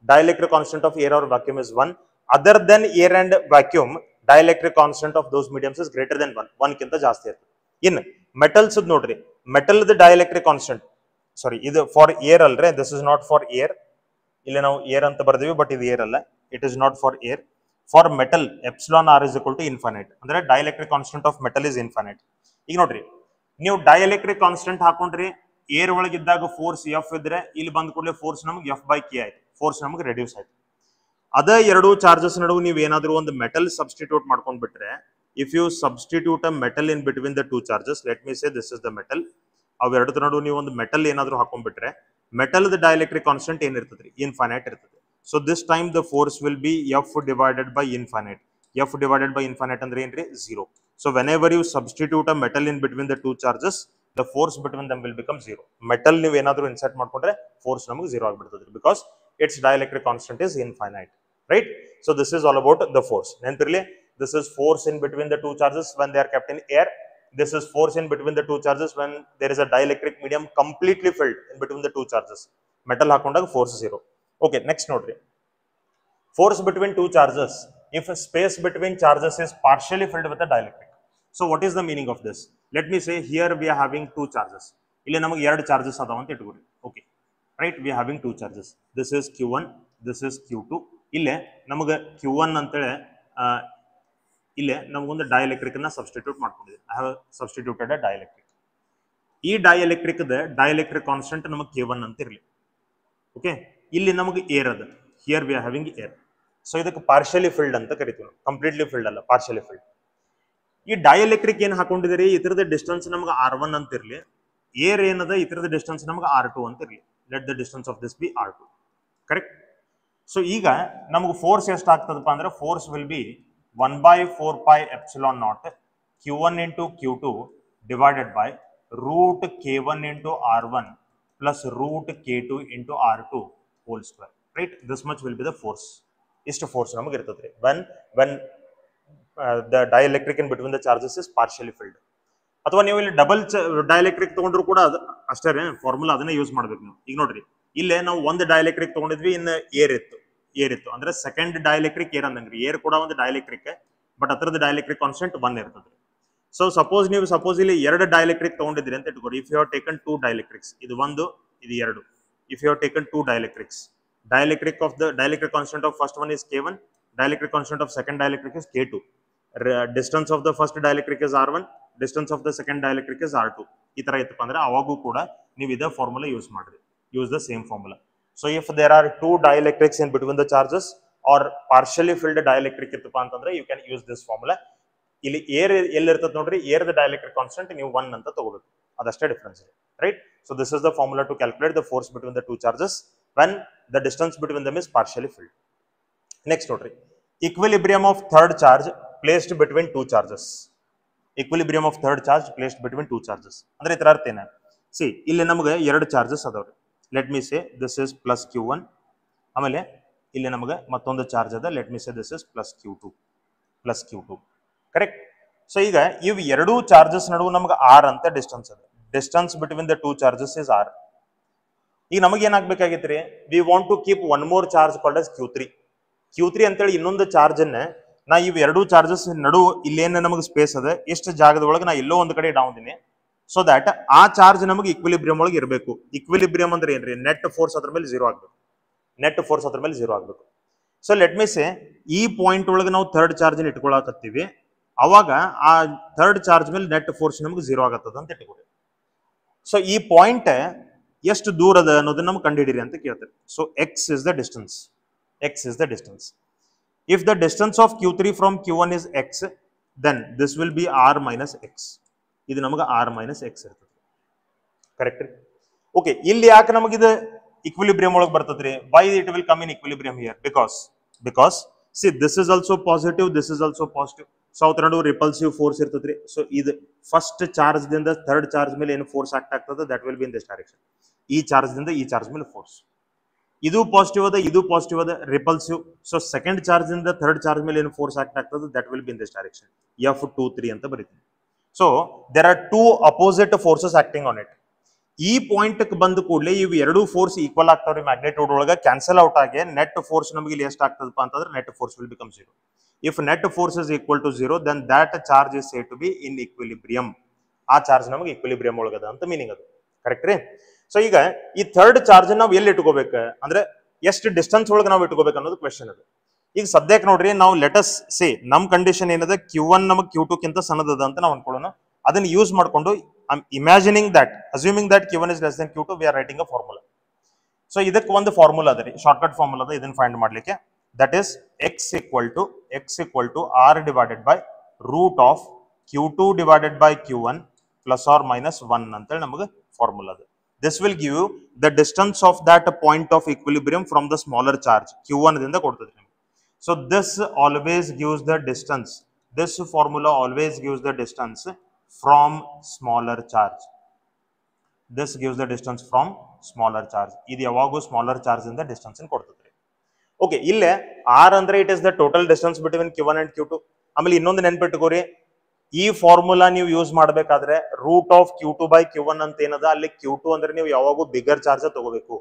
Dielectric constant of air or vacuum is 1. Other than air and vacuum, dielectric constant of those mediums is greater than 1. 1 ಕಿಂತ ಜಾಸ್ತಿ ಇರ್ತದೆ. ಇನ್ ಮೆಟಲ್ಸ್ ನೋಡ್ರಿ, ಮೆಟಲ್ ದ ಡೈಎಲೆಕ್ಟ್ರಿಕ್ ಕಾನ್ಸ್ಟೆಂಟ್, ಸಾರಿ ಇದು ಫಾರ್ ಏರ್ ಅಲ್ರಿ, this is not for air. ಇಲ್ಲಿ ನಾವು ಏರ್ ಅಂತ ಬರ್ದೀವಿ, ಬಟ್ ಇದು ಏರ್ ಅಲ್ಲ, it is not for air. For metal epsilon r is equal to infinite, ಅಂದ್ರೆ dielectric constant of metal is infinite. ಈಗ ನೋಡ್ರಿ, ನೀವು ಡೈಎಲೆಕ್ಟ್ರಿಕ್ ಕಾನ್ಸ್ಟೆಂಟ್ ಹಾಕೊಂಡ್ರಿ, ಏರ್ ಒಳಗಿದ್ದಾಗ ಫೋರ್ಸ್ ಎಫ್ ಇದ್ರೆ ಇಲ್ಲಿ ಬಂದ ಕೂಡಲೇ ಫೋರ್ಸ್ ನಮಗೆ ಎಫ್ ಬೈ ಕೆ ಆಯ್ತು, ಫೋರ್ಸ್ ನಮಗೆ ರೆಡ್ಯೂಸ್ ಆಯ್ತು. ಅದೇ ಎರಡು ಚಾರ್ಜಸ್ ನಡುವೆ ನೀವು ಏನಾದರೂ ಒಂದು ಮೆಟಲ್ ಸಬ್ಸ್ಟಿಟ್ಯೂಟ್ ಮಾಡ್ಕೊಂಡ್ ಬಿಟ್ರೆ, if you substitute a metal in between the two charges, let me say this is the metal, ಅವೆರಡು ನಡುವೆ ನೀವು ಒಂದು ಮೆಟಲ್ ಏನಾದರೂ ಹಾಕೊಂಡ್ಬಿಟ್ರೆ, ಮೆಟಲ್ ದ ಡೈಎಲೆಕ್ಟ್ರಿಕ್ ಕಾನ್ಸ್ಟೆಂಟ್ ಏನಿರ್ತದ್ರಿ, ಇನ್ಫೈನೈಟ್ ಇರ್ತದೆ. So this time the force will be F divided by infinite. F divided by infinite ಅಂದ್ರೆ ಏನ್ರಿ, zero. So whenever you substitute a metal in between the two charges, the force between them will become zero. Metal ನೀವು ಏನಾದರೂ ಇನ್ಸರ್ಟ್ ಮಾಡ್ಕೊಂಡ್ರೆ ಫೋರ್ಸ್ ನಮಗೆ ಝೀರೋ ಆಗಿಬಿಡ್ತದೆ, because it's dielectric constant is infinite, right? So this is all about the force. ನೆನಪಿರಲಿ, this is force in between the two charges when they are kept in air. This is force in between the two charges when there is a dielectric medium completely filled in between the two charges. Metal ಹಾಕೊಂಡಾಗ ಫೋರ್ಸ್ ಝೀರೋ. ಓಕೆ, ನೆಕ್ಸ್ಟ್ ನೋಡ್ರಿ, force between two charges if a space between charges is partially filled with a dielectric. So what is the meaning of this? Let me say here we are having two charges. ಇಲ್ಲಿ ನಮಗೆ ಎರಡು ಚಾರ್ಜಸ್ ಅದಾವ ಅಂತ ಇಟ್ಕೊರಿ. Okay, right? We are having two charges. This is Q1, this is Q2. ಇಲ್ಲೇ ನಮಗೆ Q1 ಅಂತೇಳಿ ಇಲ್ಲೇ ನಮಗೊಂದು ಡೈಎಲೆಕ್ಟ್ರಿಕ್ ಅನ್ನ ಸಬ್ಸ್ಟಿಟ್ಯೂಟ್ ಮಾಡ್ಕೊಂಡಿದ್ದೀವಿ. I have substituted a dielectric. ಈ ಡೈಎಲೆಕ್ಟ್ರಿಕ್ ಕಾನ್ಸ್ಟೆಂಟ್ ನಮಗೆ K1 ಅಂತ ಇರಲಿ. ಓಕೆ, ಇಲ್ಲಿ ನಮಗೆ ಏರ್ ಅದ, here V are having air. So ಇದಕ್ಕೆ ಪಾರ್ಷಿಯಲಿ ಫಿಲ್ಡ್ ಅಂತ ಕರಿತೀವಿ, ಕಂಪ್ಲೀಟ್ಲಿ ಫಿಲ್ಡ್ ಅಲ್ಲ, ಪಾರ್ಷಿಯಲಿ ಫಿಲ್ಡ್. ಈ ಡೈಎಲೆಕ್ಟ್ರಿಕ್ ಏನ್ ಹಾಕೊಂಡಿದ್ದೀರಿ, ಇತರದ ಡಿಸ್ಟೆನ್ಸ್ ನಮ್ಗೆ R1 ಅಂತ ಇರಲಿ, ಏರ್ ಏನದ ಇತರದ ಡಿಸ್ಟೆನ್ಸ್ ನಮ್ಗೆ R2 ಅಂತ ಇರಲಿ. Let the distance of this B R2, correct? So ಈಗ ನಮ್ಗೆ ಫೋರ್ಸ್ ಎಷ್ಟು ಆಗ್ತದಪ್ಪ ಅಂದ್ರೆ, force will B 1/4 pi epsilon naught Q1 into Q2 divided by root K1 into R1 plus root K2 into R2 whole square, right? This much will be the force. Istu force ನಮಗೆ ಇರ್ತದ್ರಿ when the dielectric in between the charges is partially filled. ಅಥವಾ ನೀವು ಇಲ್ಲಿ ಡಬಲ್ ಡೈಎಲೆಕ್ಟ್ರಿಕ್ ತಗೊಂಡ್ರು ಕೂಡ ಅಷ್ಟೇ ಫಾರ್ಮುಲಾ ಅದನ್ನೇ ಯೂಸ್ ಮಾಡ್ಬೇಕು ನೀವು. ಈಗ ನೋಡ್ರಿ, ಇಲ್ಲೇ ನಾವು ಒಂದು ಡೈಎಲೆಕ್ಟ್ರಿಕ್ ತಗೊಂಡಿದ್ವಿ, ಇನ್ನು ಏರ್ ಇತ್ತು ಅಂದ್ರೆ ಸೆಕೆಂಡ್ ಡೈಎಲೆಕ್ಟ್ರಿಕ್ ಏರ್ ಅಂದಂಗ್ರಿ. ಏರ್ ಕೂಡ ಒಂದು ಡೈಎಲೆಕ್ಟ್ರಿಕ್, ಬಟ್ ಅದರದ ಡೈಎಲೆಕ್ಟ್ರಿಕ್ ಕಾನ್ಸ್ಟೆಂಟ್ 1 ಇರ್ತದ್ರಿ. ಸೊ ಸಪೋಸ್ ಇಲ್ಲಿ ಎರಡು ಡೈಎಲೆಕ್ಟ್ರಿಕ್ ತಗೊಂಡಿದ್ರಿ ಅಂತ ಇಟ್ಕೊಡಿ. If you have taken two dielectrics, ಇದು ಒಂದು, ಇದು ಎರಡು. If you have taken two dielectrics, dielectric constant of first one is K1, dielectric constant of second dielectric is K2. Distance of the first dielectric is R1, distance of the second dielectric is R2. ಈ ತರ ಇತ್ತಪ್ಪ ಅಂದ್ರೆ ಅವಾಗೂ ಕೂಡ ನೀವು ಇದೇ ಫಾರ್ಮುಲಾ ಯೂಸ್ ಮಾಡ್ರಿ. Use the same formula. So if there are two dielectrics in between the charges or partially filled dielectric ಇತ್ತಪ್ಪ ಅಂತಂದ್ರೆ you can use this formula. ಇಲ್ಲಿ ಏರ್ ಎಲ್ಲಿರ್ತದೆ ನೋಡ್ರಿ, ಏರ್ ದ ಡೈಎಲೆಕ್ಟ್ರಿಕ್ ಕಾನ್ಸ್ಟೆಂಟ್ ನೀವು 1 ಅಂತ ತಗೋಬೇಕು, ಅದಷ್ಟೇ ಡಿಫರೆನ್ಸ್ ಇದೆ, right? So this is the formula to calculate the force between the two charges when the distance between them is partially filled. Next ನೋಡ್ರಿ, equilibrium of third charge placed between two charges. Equilibrium of third charge placed between two charges ಅಂದ್ರೆ ಇದರ ಅರ್ಥ ಏನು? ಸಿ, ಇಲ್ಲಿ ನಮಗೆ ಎರಡು ಚಾರ್ಜಸ್ ಅದಾವ್ರಿ. Let me say this is plus Q1, ಆಮೇಲೆ ಇಲ್ಲಿ ನಮಗೆ ಮತ್ತೊಂದು ಚಾರ್ಜ್ ಅದ. Let me say this is plus Q2, correct? So ಈಗ ಇವು ಎರಡೂ ಚಾರ್ಜಸ್ ನಡುವೆ ನಮಗೆ R ಅಂತ ಡಿಸ್ಟೆನ್ಸ್ ಅದ. Distance between the two charges is R. ಈಗ ನಮಗೆ ಏನಾಗಬೇಕಾಗಿತ್ತು ರೀ, we want to keep one more charge called as Q3 ಅಂತೇಳಿ ಇನ್ನೊಂದು ಚಾರ್ಜ್ ಅನ್ನ ನಾ ಇವು ಎರಡೂ ಚಾರ್ಜಸ್ ನಡು ಇಲ್ಲೇನ ನಮಗೆ ಸ್ಪೇಸ್ ಅದ, ಎಷ್ಟು ಜಾಗದ ಒಳಗೆ ನಾ ಎಲ್ಲೋ ಒಂದು ಕಡೆ ಇಡಾವುದಿನಿ, ಸೊ ದಟ್ ಆ ಚಾರ್ಜ್ ನಮಗೆ ಇಕ್ವಿಲಿಬ್ರಿಯಂ ಒಳಗೆ ಇರಬೇಕು. ಇಕ್ವಿಲಿಬ್ರಿಯಂ ಅಂದ್ರೆ ಏನ್ರಿ, ನೆಟ್ ಫೋರ್ಸ್ ಅದ್ರ ಮೇಲೆ ಝೀರೋ ಆಗ್ಬೇಕು. ಸೊ ಲೆಟ್ ಮಿ ಸೇ ಈ ಪಾಯಿಂಟ್ ಒಳಗೆ ನಾವು ಥರ್ಡ್ ಚಾರ್ಜ್ ಇಟ್ಕೊಳಕತ್ತೀವಿ, ಅವಾಗ ಆ ಥರ್ಡ್ ಚಾರ್ಜ್ ಮೇಲೆ ನೆಟ್ ಫೋರ್ಸ್ ನಮಗೆ ಝೀರೋ ಆಗತ್ತದ ಅಂತ ಇಟ್ಕೊಳ್ಳಿ. ಸೊ ಈ ಪಾಯಿಂಟ್ ಎಷ್ಟು ದೂರ ಅದ ಅನ್ನೋದನ್ನ ನಮ್ಗೆ ಕಂಡುಹಿಡಿರಿ ಅಂತ ಕೇಳ್ತಾರೆ. So x is the distance. If the distance of Q3 from Q1 is x, then this will be r minus x. ಇದು ನಮಗೆ r minus x ಇರ್ತದೆ, ಕರೆಕ್ಟ್ ರೀ? ಓಕೆ, ಇಲ್ಲಿ ಯಾಕೆ ನಮಗಿದು ಇಕ್ವಿಲಿಬ್ರಿಯಂ ಒಳಗೆ ಬರ್ತದ್ರಿ? why it will come in equilibrium here? because see, this is also positive, this is also positive. So ಅವ್ರ ನಡುವೆ ರಿಪಲ್ಸಿವ್ ಫೋರ್ಸ್ ಇರ್ತದ್ರಿ. ಸೊ ಇದು ಫಸ್ಟ್ ಚಾರ್ಜ್ ದಿಂದ ಥರ್ಡ್ ಚಾರ್ಜ್ ಮೇಲೆ ಏನು ಫೋರ್ಸ್ ಆಗ್ತದೆ, that will be in this direction. ಈ ಚಾರ್ಜ್ ದಿಂದ ಈ ಚಾರ್ಜ್ ಮೇಲೆ ಫೋರ್ಸ್, ಇದು ಪಾಸಿಟಿವ್ ಅದ ರಿಪಲ್ಸಿವ್. ಸೊ ಸೆಕೆಂಡ್ ಚಾರ್ಜ್ ದಿಂದ ಥರ್ಡ್ ಚಾರ್ಜ್ ಮೇಲೆ ಏನು ಫೋರ್ಸ್ ಆಗ್ತದೆ, that will be in this direction, F23 ಅಂತ ಬರೀತೀನಿ. So there are two opposite forces acting on it. ಈ ಪಾಯಿಂಟ್ ಬಂದ ಕೂಡಲೇ ಇವು ಎರಡು ಫೋರ್ಸ್ ಈಕ್ವಲ್ ಆಗ್ತಾವ್ರಿ, ಮ್ಯಾಗ್ನೆಟ್ಯೂಡ್ ಒಳಗೆ ಕ್ಯಾನ್ಸಲ್ ಔಟ್ ಆಗಿ ನೆಟ್ ಫೋರ್ಸ್ ನಮಗೆ ಇಲ್ಲಿ ಎಷ್ಟು ಆಗ್ತದಪ್ಪ ಅಂತಂದ್ರೆ net force will become 0. If net force is equal to 0, then that charge is said to be in equilibrium. ಆ ಚಾರ್ಜ್ ನಮಗೆ ಇಕ್ವಿಲಿಬ್ರಿಯಂ ಒಳಗದ ಅಂತ ಮೀನಿಂಗ್ ಅದು, ಕರೆಕ್ಟ್ ರೀ? ಸೊ ಈಗ ಈ ಥರ್ಡ್ ಚಾರ್ಜ್ ನಾವು ಎಲ್ಲಿ ಇಟ್ಕೋಬೇಕು ಅಂದ್ರೆ ಎಷ್ಟು ಡಿಸ್ಟೆನ್ಸ್ ಒಳಗೆ ನಾವು ಇಟ್ಕೋಬೇಕು ಅನ್ನೋದು ಕ್ವೆಶನ್ ಅದು. ಈಗ ಸದ್ಯಕ್ಕೆ ನೋಡ್ರಿ ನಾವು ಲೆಟಸ್ ಸೇ ನಮ್ ಕಂಡೀಷನ್ ಏನದ Q1 ನಮಗೆ Q2 ಕಿಂತ ಸಣ್ಣದ ಅಂತ ನಾವು ಅನ್ಕೊಳ್ಳೋಣ. ಅದನ್ನ ಯೂಸ್ ಮಾಡ್ಕೊಂಡು imagining that assuming that Q1 is less than Q2 we are writing a formula. So ಇದಕ್ಕೆ ಒಂದು ಫಾರ್ಮುಲಾ ಅದ ರೀ, ಶಾರ್ಟ್ಕಟ್ ಫಾರ್ಮುಲಾ ಅದ, ಇದನ್ನ ಫೈಂಡ್ ಮಾಡ್ಲಿಕ್ಕೆ. That is x equal to r divided by root of Q2 divided by Q1 plus or minus 1 ಅಂತೇಳಿ ನಮಗೆ ಫಾರ್ಮುಲಾ ಅದ. This will give you the distance of that point of equilibrium from the smaller charge Q1 ದಿಂದ ಕೊಡ್ತದೆ ನಿಮಗೆ. So this always gives the distance. This formula always gives the distance from smaller charge. This gives the distance from smaller charge. ಇದು ಯಾವಾಗೂ ಸ್ಮಾಲರ್ ಚಾರ್ಜ್ ಇಂದ ಡಿಸ್ಟೆನ್ಸ್ ಕೊಡ್ತದೆ. ಓಕೆ, ಇಲ್ಲೇ r ಅಂದ್ರೆ it is the total distance between Q1 and Q2. ಆಮೇಲೆ ಇನ್ನೊಂದು ನೆನ್ಪಿಟ್ಕೋರಿ, ಈ ಫಾರ್ಮುಲಾ ನೀವು ಯೂಸ್ ಮಾಡಬೇಕಾದ್ರೆ root of Q2 by Q1 ಅಂತ ಏನದ, ಅಲ್ಲಿ Q2 ಅಂದ್ರೆ ನೀವು ಯಾವಾಗೂ ಬಿಗರ್ ಚಾರ್ಜ್ ತಗೋಬೇಕು,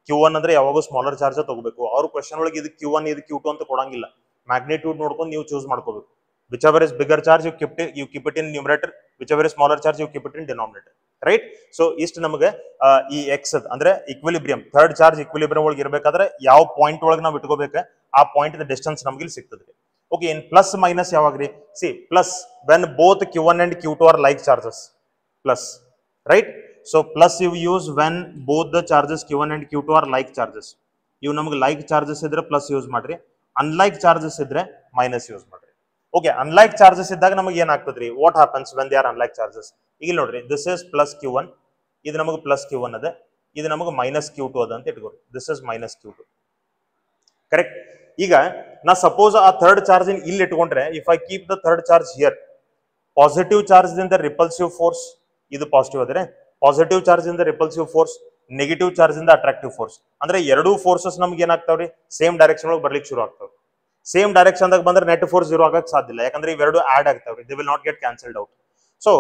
Q1 ಅಂದ್ರೆ ಯಾವಾಗೂ ಸ್ಮಾಲರ್ ಚಾರ್ಜ್ ತಗೋಬೇಕು. ಅವ್ರ ಕ್ವೆಶನ್ ಒಳಗೆ ಇದು Q1 ಇದು Q2 ಅಂತ ಕೊಡಂಗಿಲ್ಲ, ಮ್ಯಾಗ್ನಿಟ್ಯೂಡ್ ನೋಡ್ಕೊಂಡು ನೀವು ಚೂಸ್ ಮಾಡ್ಕೋಬೇಕು. whichever is bigger charge you keep it in numerator, whichever is smaller charge you keep it in denominator, right? So ಇಷ್ಟು ನಮಗೆ ಈ x ಅಂದ್ರೆ ಈಕ್ವಿಲಿಬ್ರಿಯಂ, ಥರ್ಡ್ ಚಾರ್ಜ್ ಈಕ್ವಿಲಿಬ್ರಿಯಂ ಒಳಗೆ ಇರಬೇಕಾದ್ರೆ ಯಾವ ಪಾಯಿಂಟ್ ಒಳಗೆ ನಾವು ಇಟ್ಕೋಬೇಕು, ಆ ಪಾಯಿಂಟ್ ಡಿಸ್ಟೆನ್ಸ್ ನಮಗೆ ಇಲ್ಲಿ ಸಿಗ್ತದೆ. ಓಕೆ, ಇನ್ ಪ್ಲಸ್ ಮೈನಸ್ ಯಾವಾಗ್ರಿ? See plus when both Q1 and Q2 are like charges, plus, right? So plus you use when both the charges Q1 and Q2 are like charges. ಇವು ನಮಗೆ ಲೈಕ್ ಚಾರ್ಜಸ್ ಇದ್ರೆ ಪ್ಲಸ್ ಯೂಸ್ ಮಾಡ್ರಿ, ಅನ್ಲೈಕ್ ಚಾರ್ಜಸ್ ಇದ್ರೆ ಮೈನಸ್ ಯೂಸ್ ಮಾಡ್ರಿ. ಓಕೆ, ಅನ್ಲೈಕ್ ಚಾರ್ಜಸ್ ಇದ್ದಾಗ ನಮಗೆ ಏನಾಗ್ತದ್ರಿ? What happens when they are unlike charges? ಈಗ ನೋಡ್ರಿ, ದಿಸ್ ಇಸ್ ಪ್ಲಸ್ Q1, ಇದು ನಮಗೆ ಪ್ಲಸ್ Q1 ಅದ, ಇದು ನಮಗೆ ಮೈನಸ್ Q2 ಅದ ಅಂತ ಇಟ್ಕೋರಿ. This is minus Q2, correct? ಈಗ ನಾ ಸಪೋಸ್ ಆ ಥರ್ಡ್ ಚಾರ್ಜ್ ಇಲ್ಲಿ ಇಟ್ಕೊಂಡ್ರೆ, if I keep the third charge here, positive charge ದಿಂದ ರಿಪಲ್ಸಿವ್ ಫೋರ್ಸ್ ಇದು ಪಾಸಿಟಿವ್ ಅದ್ರೆ, ಪಾಸಿಟಿವ್ ಚಾರ್ಜ್ ಇಂದ ರಿಪಲ್ಸಿವ್ ಫೋರ್ಸ್, ನೆಗೆಟಿವ್ ಚಾರ್ಜ್ ಇಂದ ಅಟ್ರಾಕ್ಟಿವ್ ಫೋರ್ಸ್, ಅಂದ್ರೆ ಎರಡೂ ಫೋರ್ಸಸ್ ನಮ್ಗೆ ಏನಾಗ್ತಾವ್ರಿ? ಸೇಮ್ ಡೈರೆಕ್ಷನ್ ಒಳಗೆ ಬರ್ಲಿಕ್ಕೆ ಶುರು ಆಗ್ತಾವ್ರಿ. ಸೇಮ್ ಡೈರೆಕ್ಷನ್ ದಾಗ ಬಂದ್ರೆ ನೆಟ್ ಫೋರ್ಸ್ ಜೀರೋ ಆಗಕ್ಕೆ ಸಾಧ್ಯ ಇಲ್ಲ, ಯಾಕಂದ್ರೆ ಇವೆರಡು ಆಡ್ ಆಗ್ತಾವ್ರಿ, they will not get cancelled out. So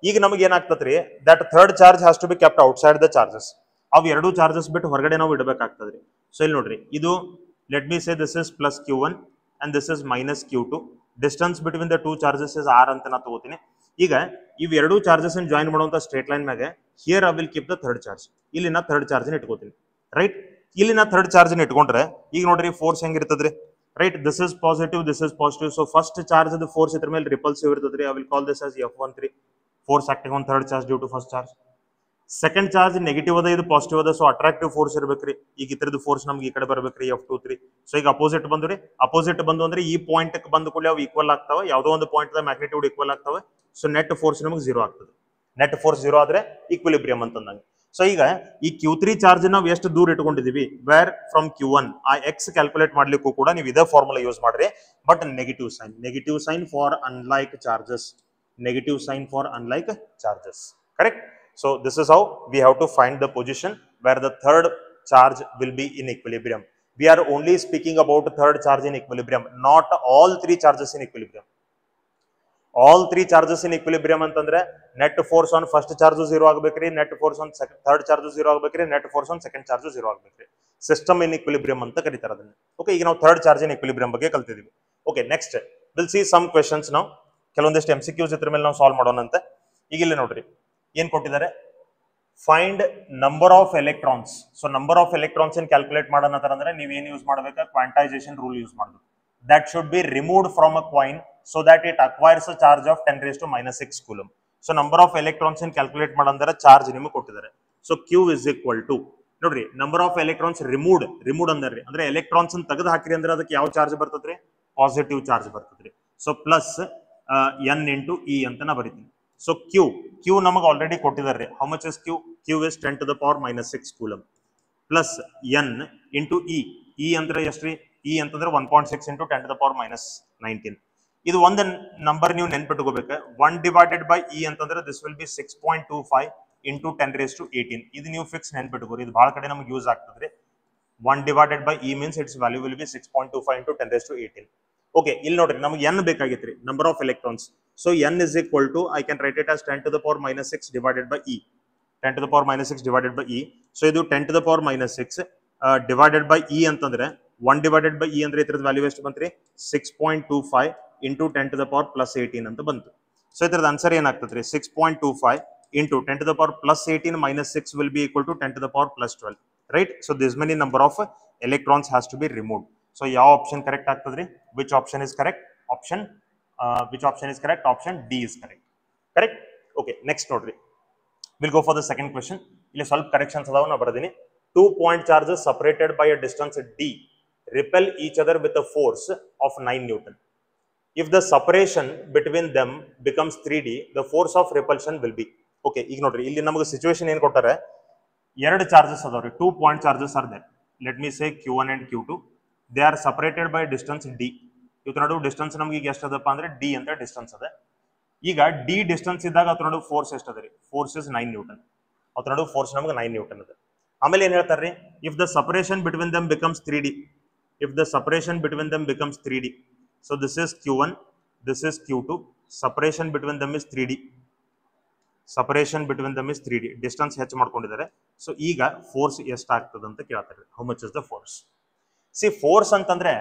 ಈಗ ನಮಗೆ ಏನಾಗ್ತದ್ರಿ? That third charge has to be kept outside the charges. ಅವು ಎರಡು ಚಾರ್ಜಸ್ ಬಿಟ್ಟು ಹೊರಗಡೆ ನಾವು ಇಡಬೇಕಾಗ್ತದ್ರಿ. ಸೊ ಇಲ್ಲಿ ನೋಡ್ರಿ, ಇದು let me say this is plus Q1 and this is minus Q2. Distance between the two charges is r ಅಂತ ನಾ ತಗೋತೀನಿ. ಈಗ ಇವ್ ಎರಡು ಚಾರ್ಜಸ್ ಜಾಯಿನ್ ಮಾಡುವಂತ ಸ್ಟ್ರೇಟ್ ಲೈನ್ ಮ್ಯಾಗೆ here I will keep the third charge. ಇಲ್ಲಿ ನಾ ಥರ್ಡ್ ಚಾರ್ಜ್ ಇಟ್ಕೋತೀನಿ, ರೈಟ್? ಇಲ್ಲಿ ನಾ ಥರ್ಡ್ ಚಾರ್ಜ್ ಇಟ್ಕೊಂಡ್ರೆ ಈಗ ನೋಡ್ರಿ ಫೋರ್ಸ್ ಹೆಂಗಿರ್ತದ್ರಿ, right? This is positive, this is positive. So first charge the force ಇದ್ರ ಮೇಲೆ ರಿಪಲ್ಸಿವ್ ಇರ್ತದ್ರಿ. I will call this as F13, force acting on third charge due to first charge. Second charge negative ಅದ, ಇದು ಪಾಸಿಟಿವ್ ಅದ, ಸೊ ಅಟ್ರಾಕ್ಟಿವ್ ಫೋರ್ಸ್ ಇರ್ಬೇಕ್ರಿ. ಈಗ ಇತರದ್ದು ಫೋರ್ಸ್ ನಮ್ಗೆ ಈ ಕಡೆ ಬರ್ಬೇಕ್ರಿ, F23. ಸೊ ಈಗ ಅಪೋಸಿಟ್ ಬಂದ್ರಿ, ಅಪೋಸಿಟ್ ಬಂದು ಅಂದ್ರೆ ಈ ಪಾಯಿಂಟ್ ಬಂದ ಕೂಡಲೇ ಅವು ಈಕ್ವಲ್ ಆಗ್ತಾವೆ, ಯಾವುದೋ ಒಂದು ಪಾಯಿಂಟ್ ಮ್ಯಾಗ್ನಿಟ್ಯೂಡ್ ಈಕ್ವಲ್ ಆಗ್ತಾವೆ. ಸೊ ನೆಟ್ ಫೋರ್ಸ್ ನಮಗೆ ಜೀರೋ ಆಗ್ತದೆ. ನೆಟ್ ಫೋರ್ಸ್ ಜೀರೋ ಆದ್ರೆ ಈಕ್ವಿಲಿಬ್ರಿಯಂ ಅಂತಂದಂಗೆ. ಸೊ ಈಗ ಈ Q3 ಚಾರ್ಜ್ ನಾವು ಎಷ್ಟು ದೂರ ಇಟ್ಕೊಂಡಿದೀವಿ, ವೇರ್ ಫ್ರಮ್ Q1, ಆ ಎಕ್ಸ್ ಕ್ಯಾಲ್ಕುಲೇಟ್ ಮಾಡ್ಲಿಕ್ಕೂ ಕೂಡ ನೀವು ಇದೇ ಫಾರ್ಮುಲಾ ಯೂಸ್ ಮಾಡ್ರಿ, but negative sign for unlike charges, negative sign for unlike charges, correct? So this is how we have to find the position where the third charge will be in equilibrium. We are only speaking about third charge in equilibrium, not all three charges in equilibrium. All three charges in equilibrium ಅಂತಂದ್ರೆ net force on first charge 0 ಆಗಬೇಕ್ರಿ, net force on third charge 0 ಆಗಬೇಕ್ರಿ, net force on second charge 0 ಆಗಬೇಕ್ರಿ. ಸಿಸ್ಟಮ್ ಇನ್ equilibrium ಅಂತ ಕರೀತಾರೆ ಅದನ್ನ. ಓಕೆ, ಈಗ ನಾವು ಥರ್ಡ್ ಚಾರ್ಜ್ ಇನ್ equilibrium ಬಗ್ಗೆ ಕಲ್ತಿದೀವಿ. Okay, next will see some questions. ನಾವು ಕೆಲವೊಂದಿಷ್ಟು MCQs ಇದ್ರ ಮೇಲೆ ನಾವು ಸಾಲ್ವ್ ಮಾಡೋಣ ಅಂತ. ಈಗ ಇಲ್ಲಿ ನೋಡ್ರಿ ಏನ್ ಕೊಟ್ಟಿದ್ದಾರೆ, find number of electrons. So number of electrons ಏನ್ ಕ್ಯಾಲ್ಕುಲೇಟ್ ಮಾಡೋಣ ಅಂದ್ರೆ ನೀವು ಏನ್ ಯೂಸ್ ಮಾಡ್ಬೇಕು? ಕ್ವಾಂಟೈಸೇಷನ್ ರೂಲ್ ಯೂಸ್ ಮಾಡಬೇಕು. That should be removed from a coin so that it acquires a charge of 10⁻⁻⁶ coulomb. So number of electrons ಏನ್ ಕ್ಯಾಲ್ಕುಲೇಟ್ ಮಾಡಂದ್ರೆ ಚಾರ್ಜ್ ನಿಮಗೆ ಕೊಟ್ಟಿದ್ದಾರೆ. So Q is equal to ನೋಡ್ರಿ, ನಂಬರ್ ಆಫ್ ಎಲೆಕ್ಟ್ರಾನ್ಸ್ ರಿಮೂವ್ಡ್ ಅಂದ್ರೆ ಎಲೆಕ್ಟ್ರಾನ್ಸ್ ತೆಗೆದು ಹಾಕಿರಿ ಅಂದ್ರೆ ಅದಕ್ಕೆ ಯಾವ ಚಾರ್ಜ್ ಬರ್ತದ್ರಿ? ಪಾಸಿಟಿವ್ ಚಾರ್ಜ್ ಬರ್ತದ್ರಿ. So plus N into E ಅಂತ ನಾ ಬರೀತೀನಿ. ಸೊ Q ನಮಗೆ ಆಲ್ರೆಡಿ ಕೊಟ್ಟಿದ್ದಾರೆ. How much is Q? Q is 10⁻⁻⁶ coulomb plus N into E ಅಂದ್ರೆ ಎಷ್ಟ್ರಿ? E ಅಂತಂದ್ರೆ 1.6 ಇಂಟು 10⁻⁻19. ಇದು ಒಂದು ನಂಬರ್ ನೀವು ನೆನ್ಪಿಟ್ಕೋಬೇಕು. 1 ಡಿವೈಡೆಡ್ ಬೈ E ಅಂತಂದ್ರೆ ದಿಸ್ ವಿಲ್ ಬಿ 6.25 ಇಂಟು 10⁻18. ಇದು ನೀವು ಫಿಕ್ಸ್ ನೆನ್ಪಿಟ್ಕೋರಿ, ಇದು ಬಹಳ ಕಡೆ ನಮಗೆ ಯೂಸ್ ಆಗ್ತದ್ರಿ. 1 divided by E means it's value will be 6.25 into 10⁻18. Okay, ಇಲ್ಲಿ ನೋಡ್ರಿ ನಮಗೆ N ಬೇಕಾಗಿತ್ರಿ, number of electrons. So N is equal to, I can write it as 10⁻⁻6 divided by E. 10⁻⁻6 divided by E. So ಇದು 10⁻⁻6 divided by E ಅಂತಂದ್ರೆ 1 divided by E ಅಂದ್ರೆ ಇದ್ರದ್ದು ವ್ಯಾಲ್ಯೂ ಎಷ್ಟು ಬಂತ್ರಿ? 6.25 ಇಂಟು 10⁻+18 ಅಂತ ಬಂತು. ಸೊ ಇದ್ರದ್ದು answer ಏನಾಗ್ತದ್ರಿ? 6.25 into 10⁻+18 minus 6 will be equal to 10⁻+12. right? So this many number of electrons has to be removed. So ಯಾವ option correct ಆಗ್ತದ್ರಿ? Which option is correct? Which option is correct? Option D is correct. Correct? Okay, next ನೋಡ್ರಿ. We'll go for the second question. ಇಲ್ಲಿ ಸ್ವಲ್ಪ corrections ಅದಾವ ನಾ ಬರ್ದಿನಿ. 2 point charges separated by a distance d repel each other with a force of 9 Newton. If the separation between them becomes 3D, the force of repulsion will be. Okay, ಈಗ ನೋಡ್ರಿ ಇಲ್ಲಿ ನಮಗೆ ಸಿಚುವೇಶನ್ ಏನು ಕೊಟ್ಟಾರೆ, ಎರಡು ಚಾರ್ಜಸ್ ಅದಾವ್ರಿ, 2 point charges are there. Let me say Q1 and Q2. They are separated by distance d. ಇವತ್ತು ನಡುವೆ ಡಿಸ್ಟೆನ್ಸ್ ನಮಗೆ ಈಗ ಎಷ್ಟು ಅದಪ್ಪ ಅಂದ್ರೆ d ಅಂತ ಡಿಸ್ಟೆನ್ಸ್ ಅದ. ಈಗ d ಡಿಸ್ಟೆನ್ಸ್ ಇದ್ದಾಗ ಅದ್ರ ನಡುವೆ ಫೋರ್ಸ್ ಎಷ್ಟು ಅದ ರೀ? Force is 9 newton. ಅದ್ರ ನಡುವೆ ಫೋರ್ಸ್ ನಮಗೆ 9 ನ್ಯೂಟನ್ ಅದ. ಆಮೇಲೆ ಏನ್ ಹೇಳ್ತಾರ್ರಿ? If the separation between them becomes 3D. If the separation between them becomes 3D. So this is Q1, this is Q2. Separation between them is 3D. Separation between them is 3D. Distance ಹೆಚ್ಚು ಮಾಡ್ಕೊಂಡಿದ್ದಾರೆ. So ಈಗ ಫೋರ್ಸ್ ಎಷ್ಟು ಆಗ್ತದೆ ಅಂತ ಕೇಳ್ತಾರೆ. How much is the force? See, force ಅಂತಂದ್ರೆ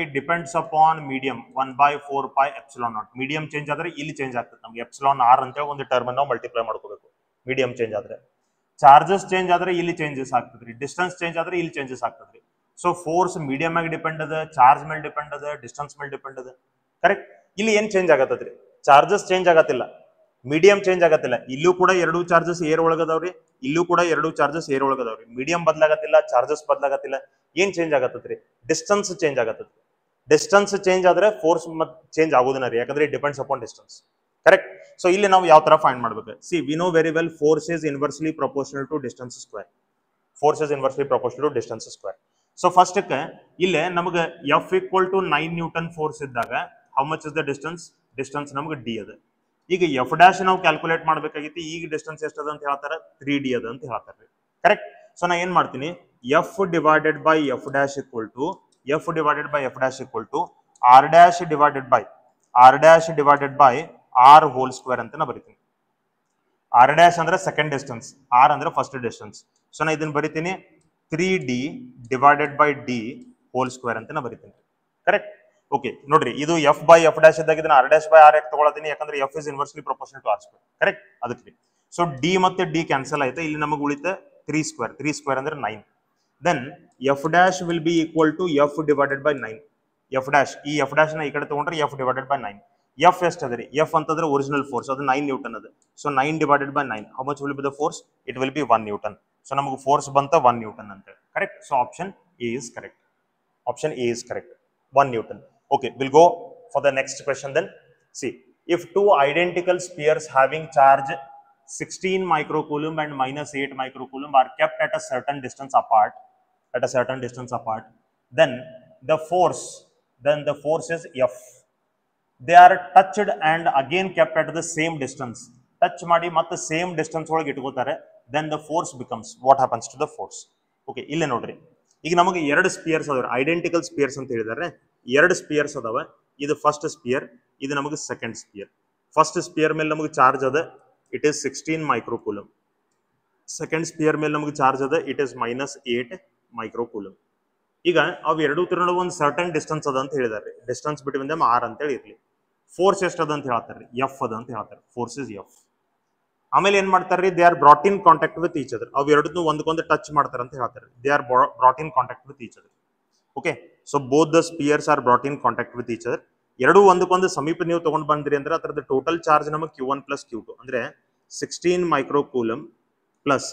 it depends upon medium 1/4 pi epsilon naught. Medium change ಆದ್ರೆ ಇಲ್ಲಿ ಚೇಂಜ್ ಆಗ್ತದೆ. ನಮಗೆ ಎಪ್ಸಿಲಾನ್ r ಅಂತ ಒಂದು ಟರ್ಮ್ ಅನ್ನು ಮಲ್ಟಿಪ್ಲೈ ಮಾಡ್ಕೋಬೇಕು. ಮೀಡಿಯಂ ಚೇಂಜ್ ಆದ್ರೆ, ಚಾರ್ಜಸ್ ಚೇಂಜ್ ಆದ್ರೆ ಇಲ್ಲಿ ಚೇಂಜಸ್ ಆಗ್ತದ್ರಿ, ಡಿಸ್ಟೆನ್ಸ್ ಚೇಂಜ್ ಆದ್ರೆ ಇಲ್ಲಿ ಚೇಂಜಸ್ ಆಗ್ತದ್ರಿ. ಸೊ ಫೋರ್ಸ್ ಮೀಡಿಯಂ ಆಗಿ ಡಿಪೆಂಡ್ ಅದ, ಚಾರ್ಜ್ ಮೇಲೆ ಡಿಪೆಂಡ್ ಅದ, ಡಿಸ್ಟೆನ್ಸ್ ಮೇಲೆ ಡಿಪೆಂಡ್ ಅದ. ಕರೆಕ್ಟ್? ಇಲ್ಲಿ ಏನ್ ಚೇಂಜ್ ಆಗತ್ತದ್ರಿ? ಚಾರ್ಜಸ್ ಚೇಂಜ್ ಆಗತ್ತಿಲ್ಲ, ಮೀಡಿಯಂ ಚೇಂಜ್ ಆಗತ್ತಿಲ್ಲ. ಇಲ್ಲೂ ಕೂಡ ಎರಡು ಚಾರ್ಜಸ್ ಏರ್ ಒಳಗದವ್ರಿ, ಇಲ್ಲೂ ಕೂಡ ಎರಡು ಚಾರ್ಜಸ್ ಏರ್ ಒಳಗದವ್ರಿ. ಮೀಡಿಯಂ ಬದಲಾಗತ್ತಿಲ್ಲ, ಚಾರ್ಜಸ್ ಬದಲಾಗತ್ತಿಲ್ಲ. ಏನ್ ಚೇಂಜ್ ಆಗತ್ತದ್ರಿ? ಡಿಸ್ಟೆನ್ಸ್ ಚೇಂಜ್ ಆಗತ್ತದ್ರಿ. ಡಿಸ್ಟೆನ್ಸ್ ಚೇಂಜ್ ಆದ್ರೆ ಫೋರ್ಸ್ ಚೇಂಜ್ ಆಗೋದಿಲ್ಲ ರೀ, ಯಾಕಂದ್ರೆ it depends upon distance. Correct? So ಇಲ್ಲಿ ನಾವು ಯಾವ ತರ ಫೈಂಡ್ ಮಾಡ್ಬೇಕು? See, we know very well force is inversely proportional to distance square. Force is inversely proportional to distance square. So first ಇಲ್ಲೇ ನಮಗೆ F equal to 9 newton force ಇದ್ದಾಗ how much is the distance? Distance ನಮಗೆ ಡಿ ಅದ. ಈಗ ಎಫ್ ಡ್ಯಾಶ್ ನಾವು ಕ್ಯಾಲ್ಕುಲೇಟ್ ಮಾಡ್ಬೇಕಾಗಿತ್ತು. ಈಗ ಡಿಸ್ಟೆನ್ಸ್ ಎಷ್ಟು ಅದ ಅಂತ ಹೇಳ್ತಾರೆ? 3D ಅದ ಅಂತ ಹೇಳ್ತಾರೆ. ಕರೆಕ್ಟ್? ಸೊ ನಾ ಏನ್ ಮಾಡ್ತೀನಿ, F divided by F dash equal to R dash divided by R whole square ಅಂತ ನಾ ಬರಿತೀನಿ. ಆರ್ ಡ್ಯಾಶ್ ಅಂದ್ರೆ ಸೆಕೆಂಡ್ ಡಿಸ್ಟೆನ್ಸ್, ಆರ್ ಅಂದ್ರೆ ಫಸ್ಟ್ ಡಿಸ್ಟೆನ್ಸ್. ಸೊ ನಾ ಇದನ್ನ ಬರಿತೀನಿ 3D divided by D whole square ಅಂತ ನಾ ಬರಿತೀನಿ. ಕರೆಕ್ಟ್? ಓಕೆ, ನೋಡ್ರಿ ಇದು ಎಫ್ ಬೈ ಎಫ್ ಡ್ಯಾಶ್ ಇದ್ದಾಗ ಇದನ್ನ ಆರ್ ಡ್ಯಾಶ್ ಬೈ ಆರ್ ಯಾಕೆ ತಗೊಳತೀನಿ? ಯಾಕಂದ್ರೆ F is inversely proportional to R square. Correct? ಅದಕ್ಕೆ ಸೊ ಡಿ ಮತ್ತೆ ಡಿ ಕ್ಯಾನ್ಸಲ್ ಆಯ್ತು. ಇಲ್ಲಿ ನಮಗೆ ಉಳಿತ 3 ಸ್ಕ್ವೇರ್. 3 ಸ್ಕ್ವೇರ್ ಅಂದ್ರೆ 9. Then F dash will be equal to F divided by 9. F dash, ಈ ಎಫ್ ಡ್ಯಾಶ್ ನ ಈ ಕಡೆ ತಗೊಂಡ್ರೆ ಎಫ್ ಡಿವೈಡೆಡ್ ಬೈ 9. ಎಫ್ ಎಷ್ಟು ಅದ್ರಿ? ಎಫ್ ಅಂತಂದ್ರೆ ಒರಿಜಿನಲ್ ಫೋರ್ಸ್, ಅದು 9 ನ್ಯೂಟನ್ ಅದ. So 9 divided by 9, how much will be the force? It will B 1 Newton. So ನಮಗೆ ಫೋರ್ಸ್ ಬಂತ 1 ನ್ಯೂಟನ್ ಅಂತ. Correct? So option A is correct. Option A is correct, 1 Newton. Okay, we'll go for the next question then. See, if two identical spheres having charge 16 microcoulomb and minus 8 microcoulomb are kept at a certain distance apart, then the force is F. They are touched and again kept at the same distance. Touch ಮಾಡಿ ಮತ್ತೆ same distance ಒಳಗೆ ಇಟ್ಕೋತಾರೆ. Then the force becomes, what happens to the force? Okay, ಇಲ್ಲಿ ನೋಡ್ರಿ, ಈಗ ನಮಗೆ ಎರಡು ಸ್ಪಿಯರ್ಸ್ ಅದಾವ, ಐಡೆಂಟಿಕಲ್ ಸ್ಪಿಯರ್ಸ್ ಅಂತ ಹೇಳಿದಾರೆ. ಎರಡು ಸ್ಪಿಯರ್ಸ್ ಅದಾವ. ಇದು ಫಸ್ಟ್ ಸ್ಪಿಯರ್, ಇದು ನಮಗೆ ಸೆಕೆಂಡ್ ಸ್ಪಿಯರ್. ಫಸ್ಟ್ ಸ್ಪಿಯರ್ ಮೇಲೆ ನಮಗೆ ಚಾರ್ಜ್ ಅದ, it is 16 microcoulomb. Second sphere ಮೇಲೆ ನಮಗೆ ಚಾರ್ಜ್ ಅದ, ಇಟ್ ಇಸ್ -8 ಮೈಕ್ರೋಕೂಲಮ್. ಈಗ ಅವು ಎರಡು ನಡುವೆ ಒಂದು ಸರ್ಟನ್ ಡಿಸ್ಟೆನ್ಸ್ ಅದ ಅಂತ ಹೇಳಿದಾರೆ. ಡಿಸ್ಟೆನ್ಸ್ ಬಿಟ್ವೀನ್ ದಮ್ ಆರ್ ಅಂತ ಹೇಳಿ ಇರ್ಲಿ. ಫೋರ್ಸ್ ಎಷ್ಟು ಅದ ಅಂತ ಹೇಳ್ತಾರೆ? ಎಫ್ ಅದ ಅಂತ ಹೇಳ್ತಾರೆ. Force is F. ಆಮೇಲೆ ಏನ್ ಮಾಡ್ತಾರೆ? They are brought in contact with each other. ಅವು ಎರಡನ್ನೂ ಒಂದಕ್ಕೊಂದು ಟಚ್ ಮಾಡ್ತಾರೆ ಅಂತ ಹೇಳ್ತಾರೆ. They are brought in contact with each other. Okay, so both the spheres are brought in contact with each other. ಎರಡೂ ಒಂದಕ್ಕೊಂದು ಸಮೀಪ ನೀವು ತಗೊಂಡ್ ಬಂದ್ರಿ ಅಂದ್ರೆ ಅದರದ ಟೋಟಲ್ ಚಾರ್ಜ್ ನಮಗೆ Q1 ಪ್ಲಸ್ Q2 ಅಂದ್ರೆ 16 ಮೈಕ್ರೋಕೂಲಮ್ ಪ್ಲಸ್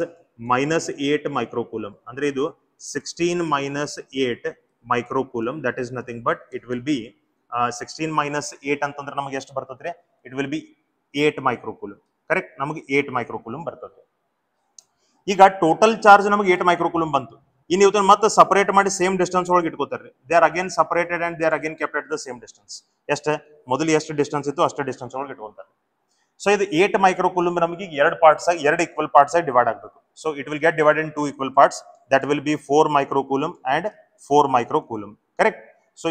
-8 ಮೈಕ್ರೋಕೂಲಮ್. ಅಂದ್ರೆ ಇದು 16 - 8 microcoulomb. That is nothing but it will B 16 - 8 ಅಂತಂದ್ರೆ ನಮಗೆ ಎಷ್ಟು ಬರ್ತದ್ರಿ? It will B 8 microcoulomb. Correct? ನಮಗೆ 8 ಮೈಕ್ರೋಕೂಲಮ್ ಬರ್ತದೆ. ಈಗ ಟೋಟಲ್ ಚಾರ್ಜ್ ನಮಗೆ 8 ಮೈಕ್ರೋಕೂಲಮ್ ಬಂತು. ಇನ್ನು ಇವತ್ತು ಮತ್ತೆ ಸಪರೇಟ್ ಮಾಡಿ ಸೇಮ್ ಡಿಸ್ಟೆನ್ಸ್ ಒಳಗೆ ಇಟ್ಕೋತಾರೆ. They are again separated and they are again kept at the same distance. ಎಷ್ಟು ಮೊದಲು ಎಷ್ಟು ಡಿಸ್ಟೆನ್ಸ್ ಇತ್ತು ಅಷ್ಟೇ ಡಿಸ್ಟೆನ್ಸ್ ಒಳಗೆ ಇಟ್ಕೊಳ್ತಾರೆ. ಸೊ ಇದು 8 ಮೈಕ್ರೋಕೂಲಮ್ ನಮಗೆ ಎರಡು ಪಾರ್ಟ್ಸ್ ಆಗಿ, ಎರಡು ಈಕ್ವಲ್ ಪಾರ್ಟ್ಸ್ ಆಗಿ ಡಿವೈಡ್ ಆಗಬೇಕು. So it will get divided in 2 equal parts. That will B 4 microcoulomb and 4 microcoulomb. Correct? So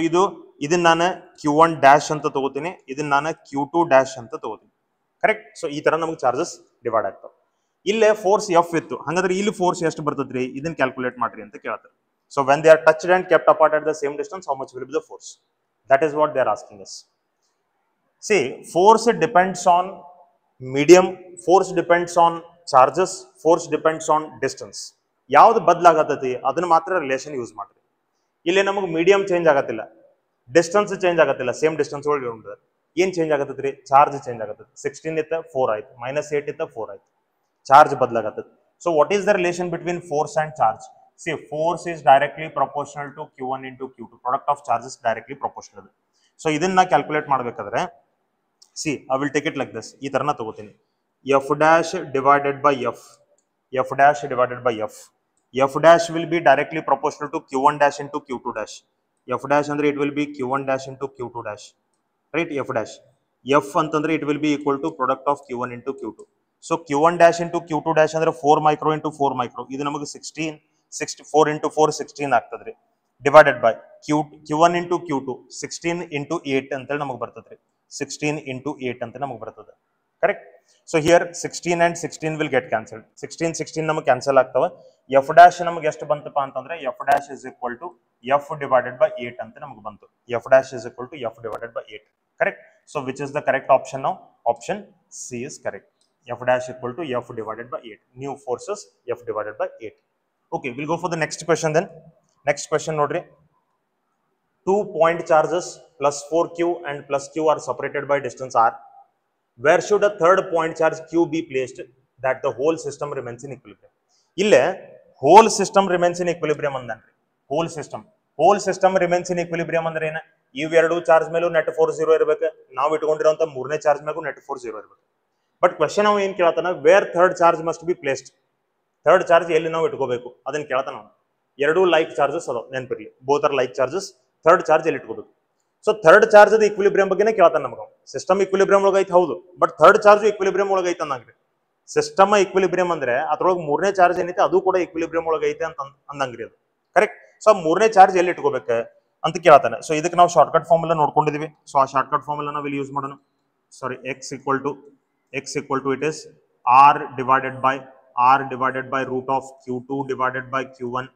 ಇದನ್ನ ನಾನು Q1 ಡ್ಯಾಶ್ ಅಂತ ತಗೋತೀನಿ, ಇದನ್ನ ನಾನು Q2 ಡ್ಯಾಶ್ ಅಂತ ತಗೋತೀನಿ. ಕರೆಕ್ಟ್? ಸೊ ಈ ತರ ನಮಗೆ ಚಾರ್ಜಸ್ ಡಿವೈಡ್ ಆಗ್ತಾವೆ. ಇಲ್ಲೇ ಫೋರ್ಸ್ ಎಫ್ ಇತ್ತು, ಹಂಗಾದ್ರೆ ಇಲ್ಲಿ ಫೋರ್ಸ್ ಎಷ್ಟು ಬರ್ತದ್ರಿ? ಇದನ್ನ ಕ್ಯಾಲ್ಕುಲೇಟ್ ಮಾಡ್ರಿ ಅಂತ ಕೇಳ್ತಾರೆ. So when they R touched and kept apart at the same distance, how much will be the force? That is what they are asking us. See, force depends on medium, force depends on charges, force depends on distance. ಯಾವ್ದು ಬದಲಾಗತೈತಿ ಅದನ್ನ ಮಾತ್ರ ರಿಲೇಷನ್ ಯೂಸ್ ಮಾಡ್ರಿ. ಇಲ್ಲಿ ನಮಗೆ ಮೀಡಿಯಂ ಚೇಂಜ್ ಆಗತ್ತಿಲ್ಲ, ಡಿಸ್ಟೆನ್ಸ್ ಚೇಂಜ್ ಆಗತ್ತಿಲ್ಲ, ಸೇಮ್ ಡಿಸ್ಟೆನ್ಸ್ ಒಳಗೆ ಇರೋದು. ಏನ್ ಚೇಂಜ್ ಆಗತ್ತೈತ್ರಿ? ಚಾರ್ಜ್ ಚೇಂಜ್ ಆಗತ್ತೈತಿ. 16 ಇತ್ತ 4 ಆಯ್ತು, -8 ಇತ್ತ 4 ಆಯ್ತು, ಚಾರ್ಜ್ ಬದಲಾಗತ್ತೈತಿ. So what is the relation between force and charge? See, force is directly proportional to Q1 into Q2. Product of charges directly proportional. So ಇದನ್ನ ಕ್ಯಾಲ್ಕುಲೇಟ್ ಮಾಡಬೇಕಾದ್ರೆ see, I will take it like this. ಈ ತರನ ತಗೋತೀನಿ. F dash divided by F. F dash divided by F. F dash will be directly proportional to Q1 dash into Q2 dash. F dash ಅಂದ್ರೆ it will be Q1 dash into Q2 dash. Right? F dash. F ಅಂತಂದ್ರೆ it will be equal to product of Q1 into Q2. So Q1 dash into Q2 dash ಅಂದ್ರೆ 4 micro into 4 micro. ಇದು ನಮಗೆ 4 into 4 16 ಆಗ್ತದ್ರಿ. Divided by Q1 into Q2 16 into 8 ಅಂತ ನಮಗೆ ಬರ್ತದ್ರಿ. 16 into 8 ಅಂತ ನಮಗೆ ಬರ್ತದೆ. Correct? So here 16 and 16 will get cancelled. 16 ನಮಗೆ ಕ್ಯಾನ್ಸಲ್ ಆಗ್ತವ. F dash ನಮಗೆ ಎಷ್ಟು ಬಂತಪ್ಪ ಅಂತಂದ್ರೆ F dash is equal to F divided by 8 ಅಂತ ನಮಗೆ ಬಂತು. F dash is equal to F divided by 8. Correct? So which is the correct option now? Option C is correct. F dash equal to F divided by 8. New forces F divided by 8. Okay, we'll go for the next question then. Next question nodri. 2 point charges plus 4q and plus q are separated by distance r. Where should a third point charge q be placed that the whole system remains in equilibrium? Ille whole system remains in equilibrium andanri. Whole system remains in equilibrium andre ena? ಇವೆರಡು ಚಾರ್ಜ್ ಮೇಲೂ ನೆಟ್ ಫೋರ್ಸ್ 0 ಇರಬೇಕು. ನಾವು ಇಟ್ಕೊಂಡಿರೋಂಥ ಮೂರನೇ ಚಾರ್ಜ್ ಮೇಲೂ ನೆಟ್ ಫೋರ್ಸ್ 0 ಇರಬೇಕು. ಬಟ್ ಕ್ವೆಶ್ಚನ್ ನಾವು ಏನು ಕೇಳ್ತಾನ, where third charge must be placed. Third charge ಎಲ್ಲಿ ನಾವು ಇಟ್ಕೋಬೇಕು ಅದನ್ನ ಕೇಳ್ತಾನ ನಾವು. ಎರಡು ಲೈಕ್ ಚಾರ್ಜಸ್ ಅದಾವ, ನೆನಪಿರ್ಲಿ, both are like charges. Third charge ಎಲ್ಲಿ ಇಟ್ಕೋಬೇಕು? ಸೊ ಥರ್ಡ್ ಚಾರ್ಜ್ ಇಕ್ವಿಲಿಬ್ರಿಯಂ ಬಗ್ಗೆನೇ ಕೇಳ್ತಾನೆ ನಮಗೆ. ಸಿಸ್ಟಮ್ ಇಕ್ವಿಲಿಬ್ರಿಯಂ ಒಳಗೈತೆ, ಹೌದು, ಬಟ್ ಥರ್ಡ್ ಚಾರ್ಜ್ ಇಕ್ವಿಲಿಬ್ರಿಯಂ ಒಳಗೈತೆ ಅನ್ನಂಗ್ರಿ. ಸಿಸ್ಟಮ್ ಇಕ್ವಿಲಿಬ್ರಿಯಂ ಅಂದ್ರೆ ಅದ್ರೊಳಗೆ ಮೂರನೇ ಚಾರ್ಜ್ ಏನೈತೆ ಅದು ಕೂಡ ಇಕ್ವಿಲಿಬ್ರಿಯಂ ಒಳಗೈತೆ ಅಂತ ಅಂದಂಗ್ರಿ ಅದು. ಕರೆಕ್ಟ್? ಸೊ ಮೂರನೇ ಚಾರ್ಜ್ ಎಲ್ಲಿ ಇಟ್ಕೋಬೇಕು ಅಂತ ಕೇಳ್ತಾನೆ. ಸೊ ಇದಕ್ಕೆ ನಾವು ಶಾರ್ಟ್ಕಟ್ ಫಾರ್ಮುಲಾ ನೋಡ್ಕೊಂಡಿದೀವಿ. ಸೊ ಆ ಶಾರ್ಟ್ಕಟ್ ಫಾರ್ಮುಲಾ ನಾವು ಇಲ್ಲಿ ಯೂಸ್ ಮಾಡೋಣ. ಸಾರಿ, x equal to it is r divided by root of q2 divided by q1.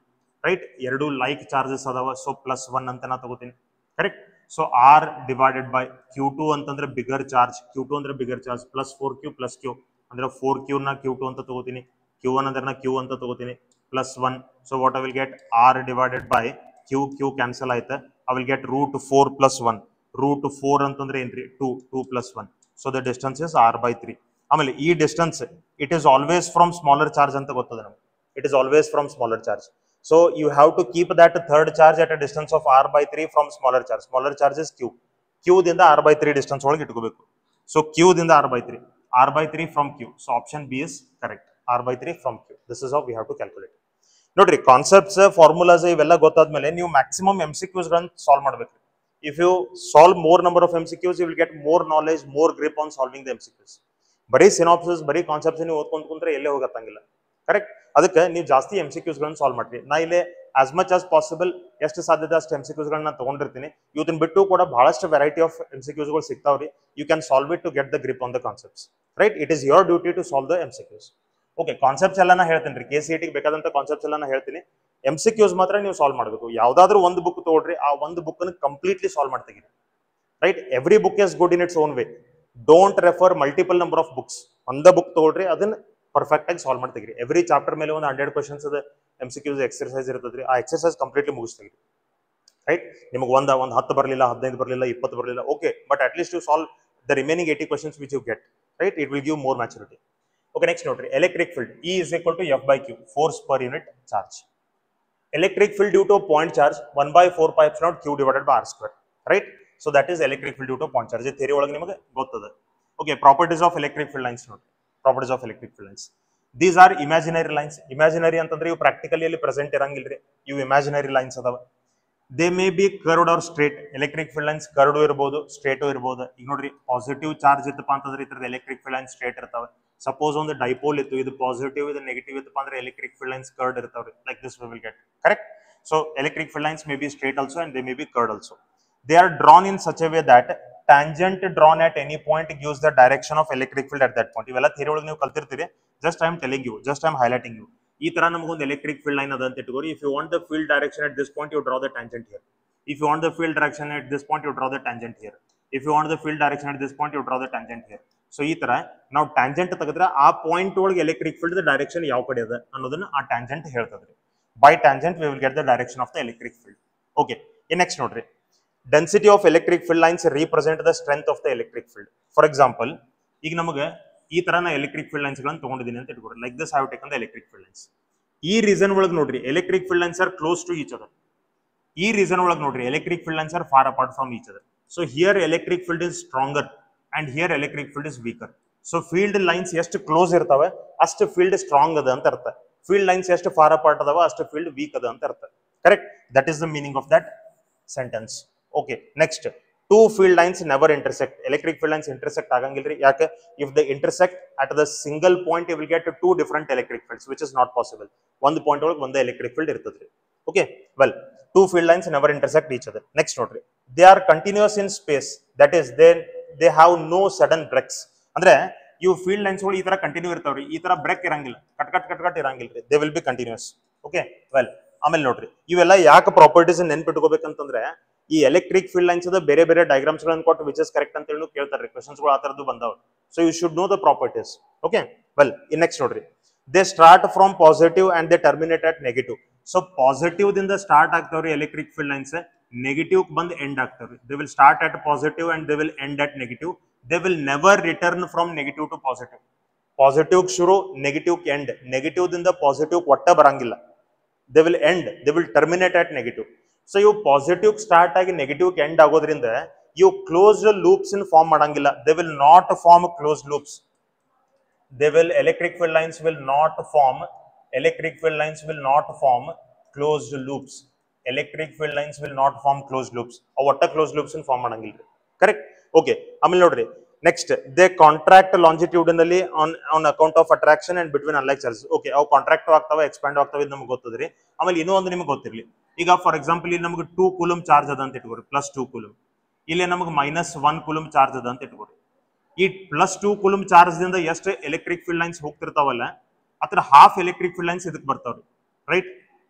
Right? ಎರಡು ಲೈಕ್ ಚಾರ್ಜಸ್ ಅದಾವ, ಸೊ +1 ಅಂತ ನಾ ತಗೋತೀನಿ. Correct? So r divided by q2 ಅಂತಂದ್ರೆ ಬಿಗರ್ ಚಾರ್ಜ್, q2 ಅಂದ್ರೆ bigger charge, plus 4q plus q ಅಂದ್ರೆ 4q ನ q2 ಅಂತ ತಗೋತೀನಿ, q1 ಅಂದ್ರೆ q ಅಂತ ತಗೋತೀನಿ, +1. So what I will get r divided by q cancel ಆಯ್ತು. I will get root 4 + 1. Root 4 ಅಂತಂದ್ರೆ ಏನ್ರಿ? 2 + 1. So the distance is r/3. ಆಮೇಲೆ ಈ distance it is always from smaller charge ಅಂತ ಗೊತ್ತದೆ ನಮ್ಗೆ. It is always from smaller charge. So you have to keep that third charge at a distance of r/3 from smaller charge. Smaller charge is q. Q ದಿಂದ r/3 distance ಒಳಗೆ ಇಟ್ಕೋಬೇಕು. So q ದಿಂದ r/3 from q. So option B is correct. r/3 from q. This is how we have to calculate. ನೋಡ್ರಿ, ಕಾನ್ಸೆಪ್ಟ್ಸ್, ಫಾರ್ಮುಲಾಸ್ ಇವೆಲ್ಲ ಗೊತ್ತಾದ್ಮೇಲೆ ನೀವು ಮ್ಯಾಕ್ಸಿಮಮ್ MCQs ಗಳನ್ನು ಸಾಲ್ವ್ ಮಾಡಬೇಕು. If you solve more number of MCQs, you will get more knowledge, more grip on solving the MCQs. ಬರೀ ಸಿನಾಪ್ಸಿಸ್, ಬರೀ ಕಾನ್ಸೆಪ್ಟ್ಸ್ ನೀವು ಓದ್ಕೊಂಡ್ ಕುಂತ್ರೆ ಎಲ್ಲೇ ಹೋಗತ್ತಂಗಿಲ್ಲ. ಕರೆಕ್ಟ್? ಅದಕ್ಕೆ ನೀವು ಜಾಸ್ತಿ MCQs ಗಳನ್ನು ಸಾಲ್ವ್ ಮಾಡ್ರಿ. ನಾ ಇಲ್ಲಿ ಆಸ್ ಮಚ್ ಆಸ್ ಪಾಸಿಬಲ್ ಎಷ್ಟು ಸಾಧ್ಯತೆ ಅಷ್ಟು MCQs ಗಳನ್ನ ತಗೊಂಡಿರ್ತೀನಿ. ಇವತ್ತಿನ ಬಿಟ್ಟು ಕೂಡ ಬಹಳಷ್ಟು ವೆರೈಟಿ ಆಫ್ MCQs ಗಳು ಸಿಗ್ತಾವ್ರಿ. You can solve it to get the grip on the concepts. Right? It is your duty to solve the MCQs. Okay, concepts ಎಲ್ಲ ನಾ ಹೇಳ್ತೀನಿ ರೀ. KCET ಗೆ ಬೇಕಾದಂತ ಕಾನ್ಸೆಪ್ಟ್ಸ್ ಎಲ್ಲ ನಾ ಹೇಳ್ತೀನಿ. MCQs ಮಾತ್ರ ನೀವು ಸಾಲ್ವ್ ಮಾಡಬೇಕು. ಯಾವ್ದಾದ್ರು ಒಂದು ಬುಕ್ ತಗೊಳ್ರಿ, ಆ ಒಂದು ಬುಕ್ ಅನ್ನು ಕಂಪ್ಲೀಟ್ಲಿ ಸಾಲ್ವ್ ಮಾಡ್ತೀರಿ. Right? Every book is good in its own way. Don't refer multiple number of books. ಒಂದ ಬುಕ್ ತಗೊಳ್ರಿ, ಅದನ್ನ ಪರ್ಫೆಕ್ಟ್ ಆಗಿ ಸಾಲ್ವ್ ಮಾಡ್ತೀರಿ. ಎವ್ರಿ ಚಾಪ್ಟರ್ ಮೇಲೆ ಒಂದು 100 ಕ್ವಶನ್ಸ್ ಅದ MCQs ಎಕ್ಸರ್ಸೈಸ್ ಇರ್ತದ್ರಿ. ಆ ಎಕ್ಸರ್ಸೈಸ್ ಕಂಪ್ಲೀಟ್ಲಿ ಮುಗಿಸ್ತೀರಿ. ರೈಟ್? ನಿಮಗೆ ಒಂದು 10 ಬರಲಿಲ್ಲ, 15 ಬರಲಿಲ್ಲ, 20 ಬರಲಿಲ್ಲ, okay, but at least you solve the remaining 80 questions which you get. Right? It will give more maturity. Okay, next ನೋಡ್ರಿ, electric field E is equal to F/Q, force per unit charge. Electric field due to a point charge 1/4πε0 Q divided by r². Right? So that is electric field due to point charge. Theory ಒಳಗೆ ನಿಮಗೆ ಗೊತ್ತದ. Okay, properties of electric field lines ನೋಡಿ. Properties of electric field lines. These are imaginary lines. Imaginary ಅಂತಂದ್ರೆ ಇವು ಪ್ರಾಕ್ಟಿಕಲಿ ಅಲ್ಲಿ ಪ್ರೆಸೆಂಟ್ ಇರಂಗಿಲ್ರಿ. ಇವು imaginary lines ಅದಾವ. They may be curved or straight. Electric field lines curved ಇರಬಹುದು, straight ಇರಬಹುದು. ಈಗ ನೋಡ್ರಿ, ಪಾಸಿಟಿವ್ ಚಾರ್ಜ್ ಇತ್ತಪ್ಪ ಅಂತಂದ್ರೆ ಇತರ ಎಲೆಕ್ಟ್ರಿಕ್ ಫೀಲ್ಡ್ ಲೈನ್ಸ್ ಸ್ಟ್ರೇಟ್ ಇರ್ತಾವೆ. ಸಪೋಸ್ ಒಂದು ಡೈಪೋಲ್ ಇತ್ತು, ಇದು ಪಾಸಿಟಿವ್, ಇದು ನೆಗೆಟಿವ್ ಇತ್ತಪ್ಪ ಅಂದ್ರೆ ಎಲೆಕ್ಟ್ರಿಕ್ ಫೀಲ್ಡ್ ಲೈನ್ಸ್ ಕರ್ವ್ಡ್ ಇರ್ತಾವ್ರಿ. Like this V will get. Correct? So electric field lines may be straight also and they may be curved also. They are drawn in such a way that tangent drawn at any point gives the direction of electric field at that point. ಇವೆಲ್ಲ ಥಿಯರಿ ಒಳಗೆ ನೀವು ಕಲ್ತಿರ್ತೀರಿ. Just I am telling you, just I am highlighting you. ಈ ತರ ನಮಗೊಂದು ಎಲೆಕ್ಟ್ರಿಕ್ ಫೀಲ್ಡ್ ಲೈನ್ ಅದ ಅಂತ ಇಟ್ಕೋರಿ. If you want the field direction at this point, you draw the tangent here. If you want the field direction at this point, you draw the tangent here. If you want the field direction at this point, you draw the tangent here. So ಈ ತರ ನಾವು ಟ್ಯಾಂಜೆಂಟ್ ತೆಗೆದ್ರೆ ಆ ಪಾಯಿಂಟ್ ಒಳಗೆ ಎಲೆಕ್ಟ್ರಿಕ್ ಫೀಲ್ಡ್ ಡೈರೆಕ್ಷನ್ ಯಾವ ಕಡೆ ಅದ ಅನ್ನೋದನ್ನ ಆ ಟ್ಯಾಂಜೆಂಟ್ ಹೇಳ್ತದ್ರಿ. By tangent we will get the direction of the electric field. Okay, next ನೋಡ್ರಿ, density of electric field lines represent the strength of the electric field. For example, ಈಗ ನಮಗೆ ಈ ತರ ನಾ ಎಲೆಕ್ಟ್ರಿಕ್ ಫೀಲ್ಡ್ ಲೈನ್ಸ್ ಗಳನ್ನು ತಗೊಂಡಿದ್ದೀನಿ ಅಂತ ಇಟ್ಕೊಡ್ರಿ. Like this I have taken the electric field lines. ಈ ರೀಸನ್ ಒಳಗೆ ನೋಡ್ರಿ electric field lines are close to each other. ಈ ರೀಸನ್ ಒಳಗೆ ನೋಡ್ರಿ electric field lines are far apart from each other. So here electric field is stronger and here electric field is weaker. So field lines ಎಷ್ಟು ಕ್ಲೋಸ್ ಇರ್ತಾವೆ ಅಷ್ಟು ಫೀಲ್ಡ್ ಸ್ಟ್ರಾಂಗ್ ಅದ ಅಂತ ಅರ್ಥ. ಫೀಲ್ಡ್ ಲೈನ್ಸ್ ಎಷ್ಟು ಫಾರ್ ಅಪಾರ್ಟ್ ಅದಾವ ಅಷ್ಟು ಫೀಲ್ಡ್ ವೀಕ್ ಅದ ಅಂತ ಅರ್ಥ. Correct? That is the meaning of that sentence. Okay, next, two field lines never intersect. Electric field lines intersect ಆಗಂಗಿಲ್ರಿ. ಯಾಕೆ? If the intersect at the single point you will get two different electric fields which is not possible. ಒಂದು ಪಾಯಿಂಟ್ ಒಳಗೆ ಒಂದೇ ಎಲೆಕ್ಟ್ರಿಕ್ ಫೀಲ್ಡ್ ಇರ್ತದ್ರಿ. Okay, well, two field lines never intersect each other. Next ನೋಡ್ರಿ, they are continuous in space, that is they have no sudden breaks. ಅಂದ್ರೆ ಇವು ಫೀಲ್ಡ್ ಲೈನ್ಸ್ ಗಳು ಈ ತರ ಕಂಟಿನ್ಯೂ ಇರ್ತಾವ್ರಿ, ಈ ತರ ಬ್ರೇಕ್ ಇರಂಗಿಲ್ಲ, ಕಟ್ ಇರಂಗಿಲ್ರಿ. They will be continuous. Okay, well, ಆಮೇಲೆ ನೋಡ್ರಿ, ಇವೆಲ್ಲ ಯಾಕೆ ಪ್ರಾಪರ್ಟೀಸ್ ನೆನ್ಪಿಟ್ಕೋಬೇಕಂತಂದ್ರೆ ಈ ಎಲೆಕ್ಟ್ರಿಕ್ ಫೀಲ್ಡ್ ಲೈನ್ಸ್ ಅದ ಬೇರೆ ಬೇರೆ ಡಯಾಗ್ರಾಮ್ಸ್ ಗಳನ್ನು ಕೊಟ್ಟು ವಿಚ್ ಇಸ್ ಕರೆಕ್ಟ್ ಅಂತ ಹೇಳಿ ಕೇಳ್ತಾರೆ, ಕ್ವೆಶ್ಚನ್ಸ್ ಗಳು ಆ ತರದ್ದು ಬಂದಾವ. So you should know the properties. Okay, well, next ನೋಡ್ರಿ, they start from positive and they terminate at negative. So positive ದಿಂದ ಸ್ಟಾರ್ಟ್ ಆಗ್ತಾವ್ರಿ ಎಲೆಕ್ಟ್ರಿಕ್ ಫೀಲ್ಡ್ ಲೈನ್ಸ್, ನೆಗೆಟಿವ್ ಬಂದು ಎಂಡ್ ಆಗ್ತಾವ್ರಿ. They will start at positive and they will end at negative. They will never return from negative to positive. Positive ಶುರು, ನೆಗೆಟಿವ್ ಎಂಡ್, ನೆಗೆಟಿವ್ ದಿಂದ ಪಾಸಿಟಿವ್ ಒಟ್ಟ ಬರಂಗಿಲ್ಲ. They will end, they will terminate at negative. So ಇವು ಪಾಸಿಟಿವ್ ಸ್ಟಾರ್ಟ್ ಆಗಿ ನೆಗೆಟಿವ್ ಎಂಡ್ ಆಗೋದ್ರಿಂದ ಇವು ಕ್ಲೋಸ್ಡ್ ಲೂಪ್ಸ್ ಇನ್ ಫಾರ್ಮ್ ಮಾಡಂಗಿಲ್ಲ. They will not form closed loops. Electric field lines will not form closed loops. Electric field lines will not form closed loops. What closed loops in form ಮಾಡಂಗಿಲ್ಲ. Correct? Okay, ಆಮೇಲೆ ನೋಡ್ರಿ, next, they contract longitudinally on account of attraction and between unlike charges. Okay, ಅವು ಕಾಂಟ್ರಾಕ್ಟ್ ಆಗ್ತಾವೆ, ಎಕ್ಸ್ಪ್ಯಾಂಡ್ ಆಗ್ತಾವೆ, ಇದು ನಮಗೆ ಗೊತ್ತದ್ರಿ. ಆಮೇಲೆ ಇನ್ನೂ ಒಂದು ನಿಮಗೆ ಗೊತ್ತಿರಲಿ, ಈಗ ಫಾರ್ ಎಕ್ಸಾಂಪಲ್ ಇಲ್ಲಿ ನಮಗೆ 2 ಕೂಲಂಬ್ ಚಾರ್ಜ್ ಅದ ಅಂತ ಇಟ್ಕೋರಿ, +2 ಕೂಲಂಬ್. ಇಲ್ಲಿ ನಮಗೆ -1 ಕೂಲಂಬ್ ಚಾರ್ಜ್ ಅದ ಅಂತ ಇಟ್ಕೋರಿ. ಈ +2 ಕೂಲಂಬ್ ಚಾರ್ಜ್ ದಿಂದ ಎಷ್ಟು ಎಲೆಕ್ಟ್ರಿಕ್ ಫೀಲ್ಡ್ ಲೈನ್ಸ್ ಹೋಗ್ತಿರ್ತಾವಲ್ಲ ಅದ್ರ ಹಾಫ್ ಎಲೆಕ್ಟ್ರಿಕ್ ಫೀಲ್ಡ್ ಲೈನ್ಸ್ ಇದಕ್ಕೆ ಬರ್ತಾವ್ರಿ. Right?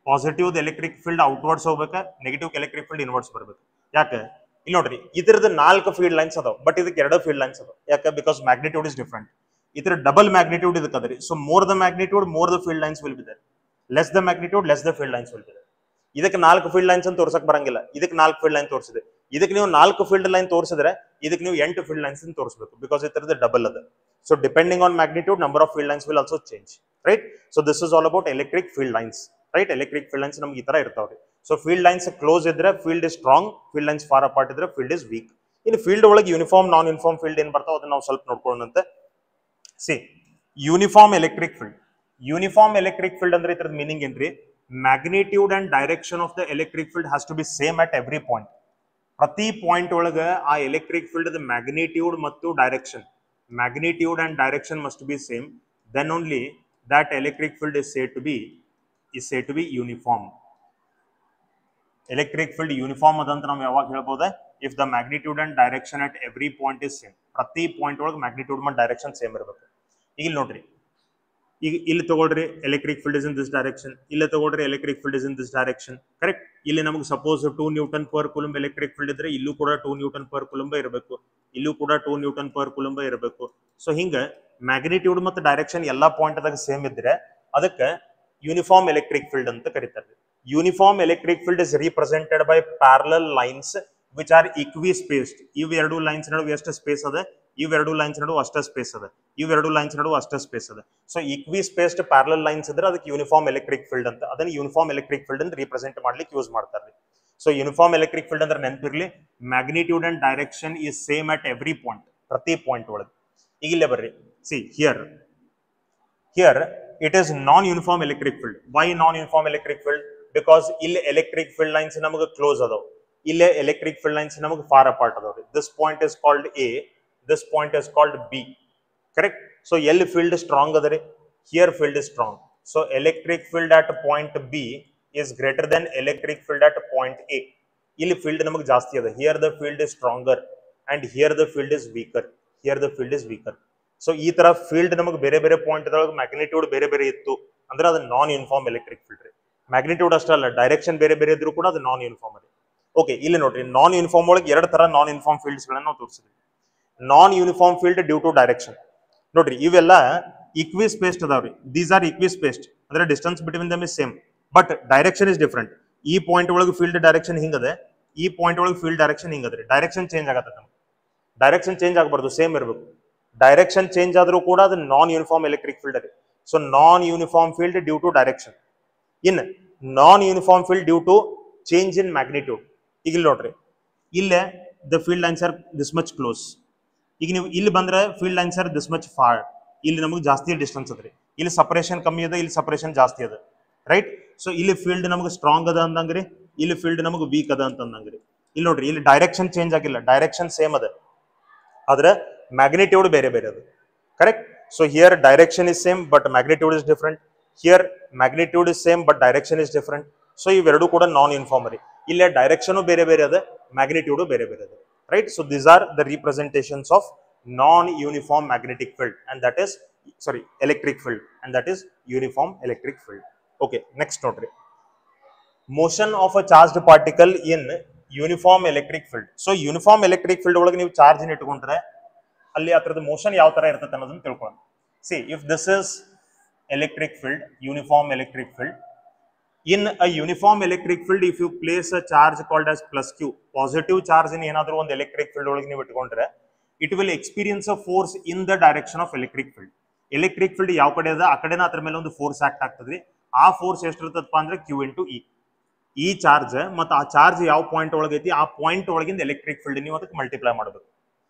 Positive electric field outwards ಹೋಗ್ಬೇಕು, ನೆಗೆಟಿವ್ ಎಲೆಕ್ಟ್ರಿಕ್ ಫೀಲ್ಡ್ ಇನ್ವರ್ಡ್ಸ್ ಬರ್ಬೇಕು. ಯಾಕೆ? ಇಲ್ಲಿ ನೋಡ್ರಿ, ಇದ್ರದ್ದು 4 ಫೀಲ್ಡ್ ಲೈನ್ಸ್ ಅದಾವ, ಬಟ್ ಇದಕ್ಕೆ 2 ಫೀಲ್ಡ್ ಲೈನ್ಸ್ ಅದಾವ. ಯಾಕೆ? Because magnitude is different. ಇದ್ರ ಡಬಲ್ ಮ್ಯಾಗ್ನಿಟ್ಯೂಡ್ ಇದಕ್ಕೆ ಅದರಿ. So more the magnitude, more the field lines will be there. Less the magnitude, less the field lines will be there. ಇದಕ್ಕೆ 4 ಫೀಲ್ಡ್ ಲೈನ್ಸ್ ಅಂತ ತೋರ್ಸಕ್ ಬರಂಗಿಲ್ಲ, ಇದಕ್ಕೆ 4 ಫೀಲ್ಡ್ ಲೈನ್ ತೋರಿಸಿದೆ. ಇದಕ್ಕೆ ನೀವು 4 ಫೀಲ್ಡ್ ಲೈನ್ ತೋರಿಸಿದ್ರೆ ಇದಕ್ಕೆ ನೀವು 8 ಫೀಲ್ಡ್ ಲೈನ್ಸ್ ತೋರಿಸಬೇಕು, ಬಿಕಾಸ್ ಇತರದ ಡಬಲ್ ಅದ. So depending on magnitude, number of field lines will also change. Right? So this is all about electric field lines. Right? Electric field lines ನಮ್ಗೆ ಈ ತರ ಇರ್ತಾವ್ರಿ. ಸೊ ಫೀಲ್ಡ್ ಲೈನ್ಸ್ ಕ್ಲೋಸ್ ಇದ್ರೆ field is strong, field lines far apart ಇದ್ರೆ ಫೀಲ್ಡ್ ಇಸ್ ವೀಕ್. ಇನ್ನು ಫೀಲ್ಡ್ ಒಳಗೆ ಯೂನಿಫಾರ್ಮ್, ನಾನ್ ಯೂನಿಫಾರ್ಮ್ ಫೀಲ್ಡ್ ಏನ್ ಬರ್ತಾವ ಅದನ್ನ ನಾವು ಸ್ವಲ್ಪ ನೋಡ್ಕೊಳ್ಳೋಣಂತೆ. See, uniform electric field. Uniform electric field ಅಂದ್ರೆ ಇದ್ರದ ಮೀನಿಂಗ್ ಏನ್ರಿ? Magnitude and direction of the electric field has to be same at every point. ಪ್ರತಿ ಪಾಯಿಂಟ್ ಒಳಗ ಆ ಎಲೆಕ್ಟ್ರಿಕ್ ಫೀಲ್ಡ್ ಮ್ಯಾಗ್ನಿಟ್ಯೂಡ್ ಮತ್ತು direction, magnitude and direction must be same. Then only that electric field is said to be uniform. Electric field uniform ಅದಂತ ನಾವು ಯಾವಾಗ ಹೇಳ್ಬೋದ? If the magnitude and direction at every point is same. ಪ್ರತಿ ಪಾಯಿಂಟ್ ಒಳಗೆ ಮ್ಯಾಗ್ನಿಟ್ಯೂಡ್ ಮತ್ತು ಡೈರೆಕ್ಷನ್ ಸೇಮ್ ಇರಬೇಕು. ಈಗ ಇಲ್ಲಿ ನೋಡ್ರಿ, ಈಗ ಇಲ್ಲಿ ತಗೊಳ್ರಿ electric field is in this direction, ಇಲ್ಲಿ ತಗೊಳ್ರಿ electric field is in this direction. Correct? ಇಲ್ಲಿ ನಮಗೆ suppose 2 newton per coulomb electric field ಇದ್ರೆ ಇಲ್ಲೂ ಕೂಡ 2 ನ್ಯೂಟನ್ ಪರ್ ಕೂಲಂಬ್ ಇರಬೇಕು, ಇಲ್ಲೂ ಕೂಡ 2 ನ್ಯೂಟನ್ ಪರ್ ಕೂಲಂಬ್ ಇರಬೇಕು. ಸೊ ಹಿಂಗ ಮ್ಯಾಗ್ನಿಟ್ಯೂಡ್ ಮತ್ತು ಡೈರೆಕ್ಷನ್ ಎಲ್ಲಾ ಪಾಯಿಂಟ್ ದಾಗ ಸೇಮ್ ಇದ್ರೆ ಅದಕ್ಕೆ ಯೂನಿಫಾರ್ಮ್ ಎಲೆಕ್ಟ್ರಿಕ್ ಫೀಲ್ಡ್ ಅಂತ ಕರೀತಾರೆ. Uniform electric field is represented by parallel lines which are equispaced. ಇವೆರಡು ಲೈನ್ಸ್ ನಡುವೆ ಎಷ್ಟು ಸ್ಪೇಸ್ ಅದ? ಇವೆರಡು ಲೈನ್ಸ್ ನಡುವೆ ಅಷ್ಟೇ ಸ್ಪೇಸ್ ಅದ, ಇವೆರಡು ಲೈನ್ಸ್ ನಡುವೆ ಅಷ್ಟೇ ಸ್ಪೇಸ್ ಅದ. So equispaced parallel lines ಇದ್ರೆ ಅದಕ್ಕೆ ಯೂನಿಫಾರ್ಮ್ ಎಲೆಕ್ಟ್ರಿಕ್ ಫೀಲ್ಡ್ ಅಂತ. ಅದನ್ನ ಯೂನಿಫಾರ್ಮ್ ಎಲೆಕ್ಟ್ರಿಕ್ ಫೀಲ್ಡ್ ಅಂತ ರಿಪ್ರೆಸೆಂಟ್ ಮಾಡ್ಲಿಕ್ಕೆ ಯೂಸ್ ಮಾಡ್ತಾರೆ. ಸೊ ಯೂನಿಫಾರ್ಮ್ ಎಲೆಕ್ಟ್ರಿಕ್ ಫೀಲ್ಡ್ ಅಂದ್ರೆ ನೆನಪಿರ್ಲಿ, magnitude and direction is same at every point, ಪ್ರತಿ ಪಾಯಿಂಟ್ ಒಳಗೆ. ಈಗ ಇಲ್ಲೇ ಬರ್ರಿ, see here it is non-uniform electric field. Why non-uniform electric field? Because ಇಲ್ಲಿ electric field lines ನಮಗೆ ಕ್ಲೋಸ್ ಅದಾವ, ಇಲ್ಲೇ electric field lines ನಮಗೆ far apart ಅದಾವ್ರಿ. This point is called A, this point is called B. Correct? So ಎಲ್ಲಿ field strong ಅದರಿ? Here field is strong. So electric field at point B is greater than electric field at point A. ಇಲ್ಲಿ field ನಮಗೆ ಜಾಸ್ತಿ ಅದ. Here the field is stronger and here the field is weaker. Here the field is weaker. So ಈ ತರ ಫೀಲ್ಡ್ ನಮಗೆ ಬೇರೆ ಬೇರೆ ಪಾಯಿಂಟ್ ಒಳಗೆ ಮ್ಯಾಗ್ನಿಟ್ಯೂಡ್ ಬೇರೆ ಬೇರೆ ಇತ್ತು ಅಂದ್ರೆ ಅದು ನಾನ್ ಯೂನಿಫಾರ್ಮ್ ಎಲೆಕ್ಟ್ರಿಕ್ ಫೀಲ್ಡ್ ರೀ. ಮ್ಯಾಗ್ನಿಟ್ಯೂಡ್ ಅಷ್ಟಲ್ಲ, ಡೈರೆಕ್ಷನ್ ಬೇರೆ ಬೇರೆ ಇದ್ರು ಕೂಡ ಅದು ನಾನ್ ಯೂನಿಫಾರ್ಮ್ ರೀ. ಓಕೆ, ಇಲ್ಲಿ ನೋಡ್ರಿ, ನಾನ್ ಯೂನಿಫಾರ್ಮ್ ಒಳಗೆ 2 ತರ ನಾನ್ ಯೂನಿಫಾರ್ಮ್ ಫೀಲ್ಡ್ಸ್ ಗಳನ್ನ ನಾವು ತೋರಿಸಿದ್ವಿ. Non uniform field due to direction. ನೋಡ್ರಿ ಇವೆಲ್ಲ ಈಕ್ವಿ ಸ್ಪೇಸ್ಡ್ ಅದಾವ್ರಿ. ದೀಸ್ ಆರ್ ಈಕ್ವಿ ಸ್ಪೇಸ್ಡ್ ಅಂದ್ರೆ distance between them is same but direction is different. ಈ ಪಾಯಿಂಟ್ ಒಳಗೆ ಫೀಲ್ಡ್ ಡೈರೆಕ್ಷನ್ ಹಿಂಗದೆ, ಈ ಪಾಯಿಂಟ್ ಒಳಗೆ ಫೀಲ್ಡ್ ಡೈರೆಕ್ಷನ್ ಹಿಂಗದ್ರಿ. ಡೈರೆಕ್ಷನ್ ಚೇಂಜ್ ಆಗತ್ತೆ ನಮ್ಗೆ. ಡೈರೆಕ್ಷನ್ ಚೇಂಜ್ ಆಗಬಾರ್ದು, ಸೇಮ್ ಇರಬೇಕು. ಡೈರೆಕ್ಷನ್ ಚೇಂಜ್ ಆದ್ರೂ ಕೂಡ ಅದು ನಾನ್ ಯೂನಿಫಾರ್ಮ್ ಎಲೆಕ್ಟ್ರಿಕ್ ಫೀಲ್ಡ್ ಇದೆ. So non uniform field due to direction. In non uniform field due to change in magnitude. ಈಗ ಇಲ್ಲಿ ನೋಡ್ರಿ, ಇಲ್ಲೇ the field lines are this much close. ಈಗ ನೀವು ಇಲ್ಲಿ ಬಂದ್ರೆ field lines are this much far. ಇಲ್ಲಿ ನಮಗೆ ಜಾಸ್ತಿ ಡಿಸ್ಟೆನ್ಸ್ ಅದ್ರಿ. ಇಲ್ಲಿ ಸಪರೇಷನ್ ಕಮ್ಮಿ ಅದ, ಇಲ್ಲಿ ಸಪರೇಷನ್ ಜಾಸ್ತಿ ಅದ, ರೈಟ್. ಸೊ ಇಲ್ಲಿ ಫೀಲ್ಡ್ ನಮಗೆ ಸ್ಟ್ರಾಂಗ್ ಅದ ಅಂದಂಗ್ರಿ, ಇಲ್ಲಿ ಫೀಲ್ಡ್ ನಮಗೆ ವೀಕ್ ಅದ ಅಂತಂದಂಗ್ರಿ. ಇಲ್ಲಿ ನೋಡ್ರಿ, ಇಲ್ಲಿ ಡೈರೆಕ್ಷನ್ ಚೇಂಜ್ ಆಗಿಲ್ಲ, ಡೈರೆಕ್ಷನ್ ಸೇಮ್ ಅದ, ಆದ್ರೆ ಮ್ಯಾಗ್ನಿಟ್ಯೂಡ್ ಬೇರೆ ಬೇರೆ ಅದು, correct. So here direction is same but magnitude is different. Here magnitude is same but direction is different. So ಇವೆರಡು ಕೂಡ ನಾನ್ ಯೂನಿಫಾರ್ಮ್ ರೀ. ಇಲ್ಲೇ ಡೈರೆಕ್ಷನ್ ಬೇರೆ ಬೇರೆ ಅದ, ಮ್ಯಾಗ್ನಿಟ್ಯೂಡ್ ಬೇರೆ ಬೇರೆ ಅದ, right. So these are the representations of non uniform magnetic field and that is electric field, and that is uniform electric field. Okay, next ನೋಡ್ರಿ, motion of a charged particle in uniform electric field. So uniform electric field ಒಳಗೆ ನೀವು ಚಾರ್ಜ್ ನ ಇಟ್ಕೊಂಡ್ರೆ ಅಲ್ಲಿ ಅದರದ ಮೋಷನ್ ಯಾವ ತರ ಇರುತ್ತೆ ಅನ್ನೋದನ್ನ ತಿಳ್ಕೊಳ್ಳೋಣ. See, if this is electric field, uniform electric field, in a uniform electric field if you place a charge called as plus q, positive charge in ಏನಾದರೂ ಒಂದು electric field ಒಳಗೆ ನೀವು ಇಟ್ಕೊಂಡ್ರೆ it will experience a force in the direction of electric field. Electric field ಯಾವ ಕಡೆ ಅದ ಆ ಕಡೆನ ಅದ್ರ ಮೇಲೆ ಒಂದು ಫೋರ್ಸ್ ಆಕ್ಟ್ ಆಗ್ತದ್ರಿ. ಆ ಫೋರ್ಸ್ ಎಷ್ಟಿರ್ತದಪ್ಪ ಅಂದ್ರೆ ಕ್ಯೂ ಇಂಟು ಇ. ಈ ಚಾರ್ಜ್ ಮತ್ತು ಆ ಚಾರ್ಜ್ ಯಾವ ಪಾಯಿಂಟ್ ಒಳಗೈತಿ ಆ ಪಾಯಿಂಟ್ ಒಳಗಿಂದ ಎಲೆಕ್ಟ್ರಿಕ್ ಫೀಲ್ಡ್ ನೀವು ಅದಕ್ಕೆ ಮಲ್ಟಿಪ್ಲೈ ಮಾಡಬೇಕು.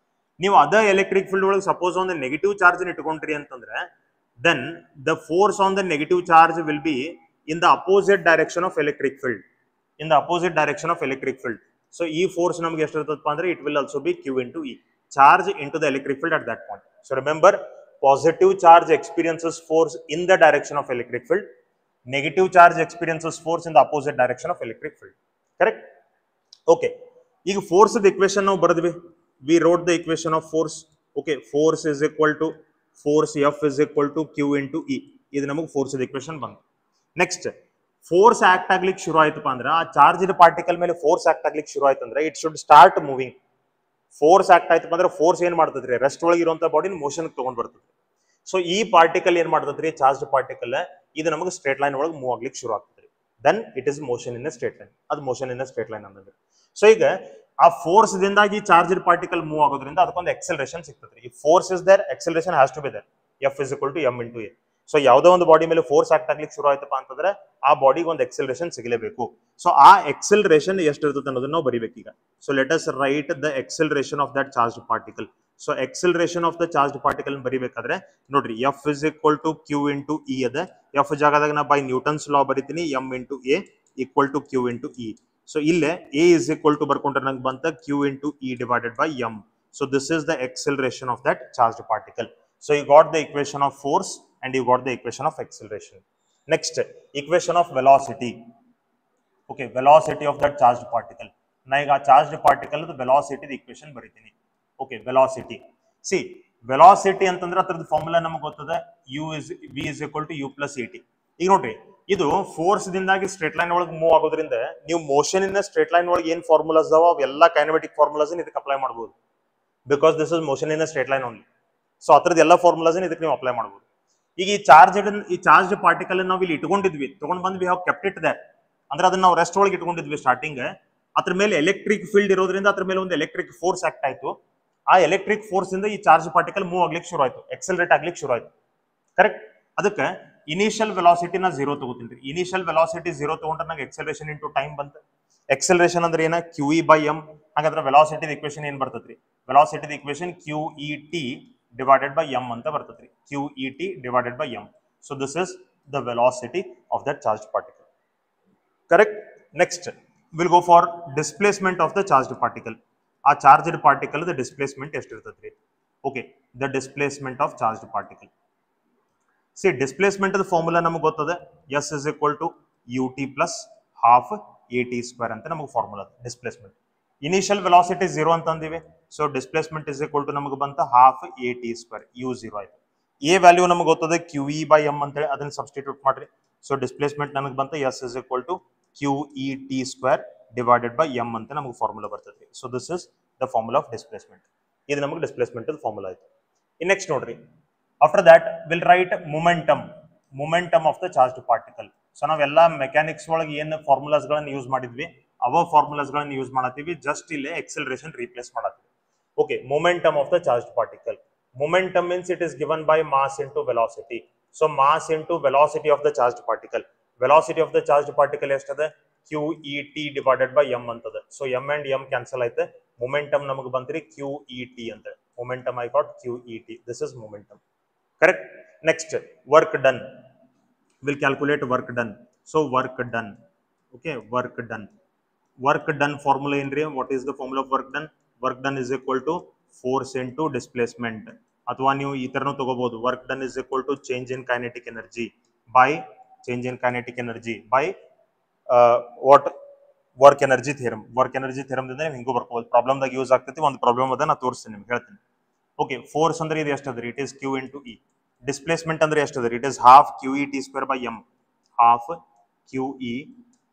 ನೀವು ಅದ ಎಲೆಕ್ಟ್ರಿಕ್ ಫೀಲ್ಡ್ ಒಳಗೆ ಸಪೋಸ್ ಒಂದು ನೆಗೆಟಿವ್ ಚಾರ್ಜ್ ಇಟ್ಕೊಂಡ್ರಿ ಅಂತಂದ್ರೆ then the force on the negative charge will be in the opposite direction of electric field. In the opposite direction of electric field. So ಈ ಫೋರ್ಸ್ ನಮ್ಗೆ ಎಷ್ಟಿರ್ತದಪ್ಪ ಅಂದ್ರೆ it will also be Q into E. Charge into the electric field at that point. So remember, positive charge experiences force in the direction of electric field. Negative charge experiences force in the opposite direction of electric field. Correct? Okay. ಈಗ force the equation ನಾವು ಬರೆದ್ವಿ. We wrote the equation of force. Okay. Force is equal to force F is equal to Q into E. ಇದು ನಮಗೆ force the equation ಬಂತು. Next, force act ಆಗ್ಲಿಕ್ಕೆ ಶುರು ಆಯ್ತಪ್ಪ ಅಂದ್ರೆ ಆ ಚಾರ್ಜ್ಡ್ ಪಾರ್ಟಿಕಲ್ ಮೇಲೆ force act ಆಗ್ಲಿಕ್ಕೆ ಶುರು ಆಯ್ತು ಅಂದ್ರೆ it should start moving. Force act ಆಯ್ತು ಅಂದ್ರೆ ಫೋರ್ಸ್ ಏನ್ ಮಾಡ್ತದ್ರಿ, ರೆಸ್ಟ್ ಒಳಗೆ ಇರುವಂತ ಬಾಡಿನ ಮೋಷನ್ ತಗೊಂಡ್ ಬರ್ತದೆ. ಸೊ ಈ ಪಾರ್ಟಿಕಲ್ ಏನ್ ಮಾಡ್ತದ್ರಿ, ಚಾರ್ಜ್ ಪಾರ್ಟಿಕಲ್, ಇದು ನಮಗೆ ಸ್ಟ್ರೇಟ್ ಲೈನ್ ಒಳಗೆ ಮೂವ್ ಆಗ್ಲಿಕ್ಕೆ ಶುರು ಆಗ್ತದ್ರಿ. Then it is motion in a straight line. ಅದು motion in a straight line ಅಂದ್ರೆ. ಸೊ ಈಗ ಆ ಫೋರ್ಸ್ ದಿಂದಾಗಿ ಚಾರ್ಜ್ ಪಾರ್ಟಿಕಲ್ ಮೂವ್ ಆಗೋದ್ರಿಂದ ಅದಕ್ಕೊಂದು ಎಕ್ಸೆಲರೇಷನ್ ಸಿಗ್ತದ್ರಿ. ಈ force is there, acceleration has to be there. F is equal to M into A. So ಯಾವುದೋ ಒಂದು ಬಾಡಿ ಮೇಲೆ ಫೋರ್ಸ್ ಆಕ್ಟ್ ಆಗ್ಲಿಕ್ಕೆ ಶುರು ಆಯ್ತಪ್ಪ ಅಂತಂದ್ರೆ ಆ ಬಾಡಿಗೆ ಒಂದು ಎಕ್ಸೆಲರೇಷನ್ ಸಿಗಲೇಬೇಕು. ಸೊ ಆ ಎಕ್ಸೆಲರೇಷನ್ ಎಷ್ಟಿರ್ತದೆ ಅನ್ನೋದನ್ನ ನಾವು ಬರಿಬೇಕು ಈಗ. So let us write the acceleration of that charge particle. So acceleration of the charge particle ಬರಿಬೇಕಾದ್ರೆ ನೋಡ್ರಿ, F is equal to Q into E ಅದ. ಎಫ್ ಜಾಗದಾಗ ನಾ ಬೈ ನ್ಯೂಟನ್ಸ್ ಲಾ ಬರಿತೀನಿ, M into A equal to Q into E. So ಇಲ್ಲೇ ಎ ಇಸ್ ಈಕ್ವಲ್ ಟು ಬರ್ಕೊಂಡ್ರೆ ನಂಗೆ ಬಂತ Q into E divided by M. So this is the acceleration of that charge particle. So you got the equation of force and you got the equation of acceleration. Next, equation of velocity. Okay, velocity of that charged particle. Na iga charged particle the velocity the equation baritini. Okay, velocity. See, velocity ಅಂತಂದ್ರೆ ಅದರ ಫಾರ್ಮುಲಾ ನಮಗೆ ಗೊತ್ತದೆ, v is equal to u plus at. ಈಗ ನೋಡ್ರಿ, ಇದು ಫೋರ್ಸ್ ದಿಂದಾಗಿ ಸ್ಟ್ರೇಟ್ ಲೈನ್ ಒಳಗೆ ಮೂವ್ ಆಗೋದ್ರಿಂದ ನೀವು ಮೋಷನ್ ಇನ್ ಸ್ಟ್ರೇಟ್ ಲೈನ್ ಒಳಗೆ ಏನ್ ಫಾರ್ಮುಲಾಸ್ ಅದಾವ ಅವೆಲ್ಲ ಕೈನೆಮೆಟಿಕ್ ಫಾರ್ಮುಲಾಸ್ ಇದಕ್ಕೆ ಅಪ್ಲೈ ಮಾಡಬಹುದು. Because this is motion in straight line only. So ಅದ್ರದ್ದು ಎಲ್ಲ ಫಾರ್ಮುಲಾಸ್ ಇದಕ್ಕೆ ನೀವು ಅಪ್ಲೈ ಮಾಡಬಹುದು. ಈಗ ಈ ಚಾರ್ಜ್ ಪಾರ್ಟಿಕಲ್ ನಾವು ಇಲ್ಲಿ ಇಟ್ಕೊಂಡಿದ್ವಿ, ತಗೊಂಡ್ ಬಂದ್ವಿ, ಹಾವ್ ಕೆಪ್ಟ್ ಇಟ್ ದೇರ್ ಅಂದ್ರೆ ಅದನ್ನ ನಾವು ರೆಸ್ಟ್ ಒಳಗೆ ಇಟ್ಕೊಂಡಿದ್ವಿ ಸ್ಟಾರ್ಟಿಂಗ್. ಅದ್ರ ಮೇಲೆ ಎಲೆಕ್ಟ್ರಿಕ್ ಫೀಲ್ಡ್ ಇರೋದ್ರಿಂದ ಅದ್ರ ಮೇಲೆ ಒಂದು ಎಲೆಕ್ಟ್ರಿಕ್ ಫೋರ್ಸ್ ಆಕ್ಟ್ ಆಯ್ತು. ಆ ಎಲೆಕ್ಟ್ರಿಕ್ ಫೋರ್ಸ್ ಇಂದ ಈ ಚಾರ್ಜ್ ಪಾರ್ಟಿಕಲ್ ಮೂವ್ ಆಗ್ಲಿಕ್ಕೆ ಶುರು ಆಯ್ತು, ಎಕ್ಸೆಲರೇಟ್ ಆಗ್ಲಿಕ್ಕೆ ಶುರು ಆಯ್ತು. ಕರೆಕ್ಟ್. ಅದಕ್ಕೆ ಇನಿಷಿಯಲ್ ವೆಲಾಸಿಟಿನ 0 ತಗೋತೀನಿ. ಇನಿಷಿಯಲ್ ವೆಲಾಸಿಟಿ 0 ತಗೊಂಡ್ರೆ ನಂಗೆ ಎಕ್ಸೆಲರೇಷನ್ ಇಂಟು ಟೈಮ್ ಬಂತ. ಎಕ್ಸೆಲರೇಷನ್ ಅಂದ್ರೆ ಏನ, ಕ್ಯೂ ಇ ಬೈ ಎಂ. ಹಾಗಾದ್ರೆ ವೆಲಾಸಿಟಿ ಇಕ್ವೇಶನ್ ಏನ್ ಬರ್ತದ್ರಿ, velocity equation Q E T divided by m ಅಂತ ಬರ್ತದ್ರಿ. QET divided by m. So this is the velocity of that charged particle. Correct. Next, we'll go for displacement of the charged particle. ಆ charged particle the displacement ಎಷ್ಟಿರ್ತದ್ರಿ. Okay, the displacement of charged particle. See, displacement the formula ನಮಗೆ ಗೊತ್ತದೆ, S is equal to ut plus half at square ಅಂತ ನಮಗೆ ಫಾರ್ಮುಲಾ ಡಿಸ್ಪ್ಲೇಸ್ಮೆಂಟ್. ಇನಿಷಿಯಲ್ ವೆಲಾಸಿಟಿ 0 ಅಂತ ಅಂದಿವಿ. So displacement is equal to ನಮಗೆ ಬಂತ half A T square, U 0 ಆಯ್ತು. ಎ ವ್ಯಾಲ್ಯೂ ನಮಗೆ ಗೊತ್ತದೆ ಕ್ಯೂ ಇ ಬೈ ಎಂ ಅಂತೇಳಿ, ಅದನ್ನ ಸಬ್ಸ್ಟಿಟ್ಯೂಟ್ ಮಾಡ್ರಿ. ಸೊ ಡಿಸ್ಪ್ಲೇಸ್ಮೆಂಟ್ ನಮಗೆ ಬಂತ S is equal to Q E T square divided by M ಅಂತ ನಮಗೆ ಫಾರ್ಮುಲಾ ಬರ್ತದೆ. So this is the formula of displacement. ಇದು ನಮಗೆ ಡಿಸ್ಪ್ಲೇಸ್ಮೆಂಟ್ ಫಾರ್ಮುಲಾ ಆಯ್ತು. ನೆಕ್ಸ್ಟ್ ನೋಡ್ರಿ, after that will write momentum of the charge particle. So ನಾವೆಲ್ಲ ಮೆಕ್ಯಾನಿಕ್ಸ್ ಒಳಗೆ ಏನು ಫಾರ್ಮುಲಾಸ್ಗಳನ್ನು ಯೂಸ್ ಮಾಡಿದ್ವಿ ಅವ ಫಾರ್ಮುಲಾಸ್ಗಳನ್ನು ಯೂಸ್ ಮಾಡತ್ತೀವಿ, ಜಸ್ಟ್ ಇಲ್ಲೇ ಎಕ್ಸೆಲರೇಷನ್ ರೀಪ್ಲೇಸ್ ಮಾಡತ್ತೀವಿ. Okay, momentum of the charge particle. Momentum means it is given by mass into velocity. So mass into velocity of the charged particle. Velocity of the charged particle ಎಷ್ಟದ? QET divided by m ಅಂತದ. So m and m cancel ಆಯ್ತು. Momentum ನಮಗೆ ಬಂತ್ರಿ QET ಅಂತ. Momentum I got QET. This is momentum. Correct? Next, work done. We'll calculate work done. So work done. Okay, work done. Work done formula in real. What is the formula of work done? Work done is equal to force into displacement. ಅಥವಾ ನೀವು ಈ ತರನೂ ತಗೋಬಹುದು. Work done is equal to change in kinetic energy by what work energy theorem. Work energy ಥಿಯರಮ್ದಿಂದ ನೀವು ಹಿಂಗೂ ಬರ್ಕೋಬಹುದು. ಪ್ರಾಬ್ಲಮ್ದಾಗ ಯೂಸ್ ಆಗ್ತೈತಿ. ಒಂದು ಪ್ರಾಬ್ಲಮ್ ಅದ ನಾ ತೋರಿಸ್ತೀನಿ ನಿಮ್ಗೆ, ಹೇಳ್ತೀನಿ. ಓಕೆ, ಫೋರ್ಸ್ ಅಂದ್ರೆ ಇದು ಎಷ್ಟದ್ರಿ? It is Q into E. Displacement ಅಂದ್ರೆ ಎಷ್ಟದ್ರಿ? It is half Q E T square by M. Half Q E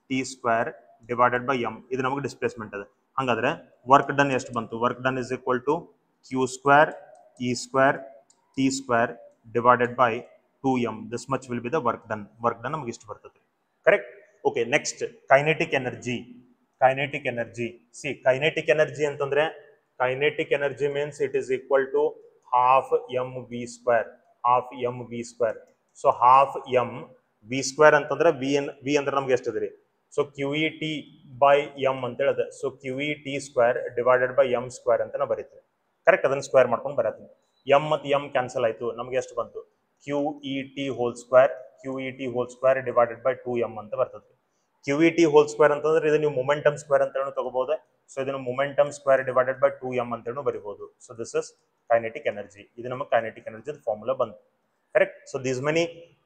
T square divided by M. ಇದು ನಮಗೆ ಡಿಸ್ಪ್ಲೇಸ್ಮೆಂಟ್ ಅದ. ಹಂಗಾದ್ರೆ ವರ್ಕ್ ಡನ್ ಎಷ್ಟು ಬಂತು? Work done is equal to Q square E square T square divided by 2m. This much will be the work done. Work done ನಮಗೆ ಇಷ್ಟು ಬರ್ತದೆ. Correct? Okay, next kinetic energy. Kinetic energy, see kinetic energy ಅಂತಂದ್ರೆ kinetic energy means it is equal to half M V square. Half M V square. So half M V square ಅಂತಂದ್ರೆ ವಿ ಅಂದ್ರೆ ನಮ್ಗೆ ಎಷ್ಟದ್ರಿ? So Q E T by M ಅಂತ ಹೇಳಿದೆ. So Q E T square divided by M square ಅಂತ ನಾವು ಬರೀತೀವಿ. ಕರೆಕ್ಟ್? ಅದನ್ನ ಸ್ಕ್ವೇರ್ ಮಾಡ್ಕೊಂಡು ಬರತ್ತೀನಿ. ಎಮ್ ಮತ್ತು ಎಮ್ ಕ್ಯಾನ್ಸಲ್ ಆಯ್ತು. ನಮ್ಗೆ ಎಷ್ಟು ಬಂತು? Q E T whole square divided by 2m ಅಂತ ಬರ್ತದೆ. Q E T whole square ಅಂತಂದ್ರೆ ಇದು ನೀವು ಮೊಮೆಂಟಮ್ ಸ್ಕ್ವೇರ್ ಅಂತ ಹೇಳಿ ತಗೋಬಹುದು. ಸೊ ಇದನ್ನು momentum square divided by 2m ಅಂತ ಹೇಳಿ ಬರೀಬಹುದು. So this is kinetic energy. ಇದು ನಮಗೆ ಕೈನೆಟಿಕ್ ಎನರ್ಜಿ ಫಾರ್ಮುಲಾ ಬಂತು. Correct? So these many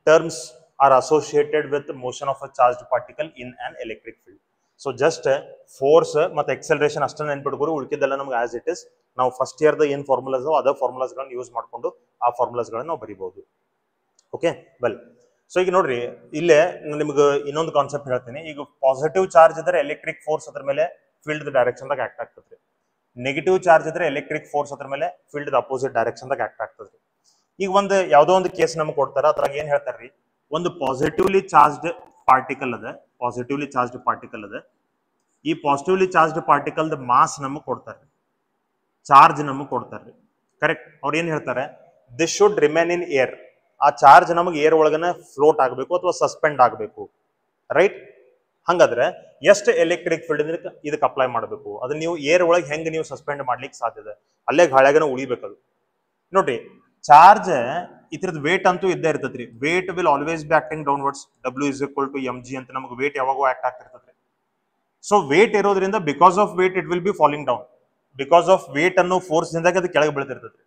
terms are associated with the motion of a charged particle in an electric field. So just force ಮತ್ತು acceleration ಅಷ್ಟನ್ನ ನೆನ್ಪಿಟ್ಕೊರಿ. ಉಳಿಕಿದ್ದೆಲ್ಲ ನಮ್ಗೆ ಆಸ್ ಇಟ್ ಇಸ್ ನಾವು ಫಸ್ಟ್ ಇಯರ್ ದ ಏನು ಫಾರ್ಮುಲಾಸ್ ಅದರ್ ಫಾರ್ಮುಲಾಸ್ಗಳನ್ನು ಯೂಸ್ ಮಾಡಿಕೊಂಡು ಆ ಫಾರ್ಮುಲಾಸ್ಗಳನ್ನು ನಾವು ಬರೀಬಹುದು. Okay, well. ಸೊ ಈಗ ನೋಡ್ರಿ, ಇಲ್ಲೇ ನಿಮ್ಗೆ ಇನ್ನೊಂದು ಕಾನ್ಸೆಪ್ಟ್ ಹೇಳ್ತೀನಿ. ಈಗ ಪಾಸಿಟಿವ್ ಚಾರ್ಜ್ ಇದ್ರೆ ಎಲೆಕ್ಟ್ರಿಕ್ ಫೋರ್ಸ್ ಅದ್ರ ಮೇಲೆ ಫೀಲ್ಡ್ ಡೈರೆಕ್ಷನ್ದಾಗ ಆಕ್ಟ್ ಆಗ್ತದೆ. ನೆಗೆಟಿವ್ ಚಾರ್ಜ್ ಇದ್ರೆ ಎಲೆಕ್ಟ್ರಿಕ್ ಫೋರ್ಸ್ ಅದ್ರ ಮೇಲೆ ಫೀಲ್ಡ್ ಅಪೋಸಿಟ್ ಡೈರೆಕ್ಷನ್ದಾಗ ಆಕ್ಟ್ ಆಗ್ತದೆ. ಈಗ ಒಂದು ಯಾವುದೋ ಒಂದು ಕೇಸ್ ನಮ್ಗೆ ಕೊಡ್ತಾರ, ಅದ್ರಾಗ ಏನ್ ಹೇಳ್ತಾರ್ರಿ? ಒಂದು ಪಾಸಿಟಿವ್ಲಿ ಚಾರ್ಜ್ಡ್ ಪಾರ್ಟಿಕಲ್ ಅದ. ಪಾಸಿಟಿವ್ಲಿ ಚಾರ್ಜ್ಡ್ ಪಾರ್ಟಿಕಲ್ ಅದ. ಈ ಪಾಸಿಟಿವ್ಲಿ ಚಾರ್ಜ್ಡ್ ಪಾರ್ಟಿಕಲ್ ಮಾಸ್ ನಮಗೆ ಕೊಡ್ತಾರೆ, ಚಾರ್ಜ್ ನಮಗೆ ಕೊಡ್ತಾರೆ. ಕರೆಕ್ಟ್? ಅವ್ರು ಏನ್ ಹೇಳ್ತಾರೆ? This should remain in air. ಆ ಚಾರ್ಜ್ ನಮಗೆ ಏರ್ ಒಳಗನೆ ಫ್ಲೋಟ್ ಆಗಬೇಕು ಅಥವಾ ಸಸ್ಪೆಂಡ್ ಆಗಬೇಕು. ರೈಟ್? ಹಂಗಾದ್ರೆ ಎಷ್ಟು ಎಲೆಕ್ಟ್ರಿಕ್ ಫೀಲ್ಡ್ ಇದಕ್ಕೆ ಅಪ್ಲೈ ಮಾಡಬೇಕು? ಅದನ್ನ ನೀವು ಏರ್ ಒಳಗೆ ಹೆಂಗೆ ನೀವು ಸಸ್ಪೆಂಡ್ ಮಾಡ್ಲಿಕ್ಕೆ ಸಾಧ್ಯ ಇದೆ? ಅಲ್ಲೇ ಗಾಳಿಯಾಗನ ಉಳಿಬೇಕದು. ನೋಡ್ರಿ, ಚಾರ್ಜ್ ಇದ್ರದ್ದು ವೇಟ್ ಅಂತೂ ಇದ್ದೇ ಇರ್ತೈತ್ರಿ. Weight will always be acting downwards. W is equal to M G ಅಂತ ನಮಗೆ ವೇಟ್ ಯಾವಾಗೂ ಆಕ್ಟ್ ಆಗ್ತಿರ್ತೈತ್ರಿ. ಸೊ ವೇಟ್ ಇರೋದ್ರಿಂದ because of weight it will be falling down. Because of weight ಅನ್ನೋ ಫೋರ್ಸ್ ನಿಂದಾಗಿ ಅದು ಕೆಳಗೆ ಬೀಳ್ತಿರ್ತೈತ್ರಿ.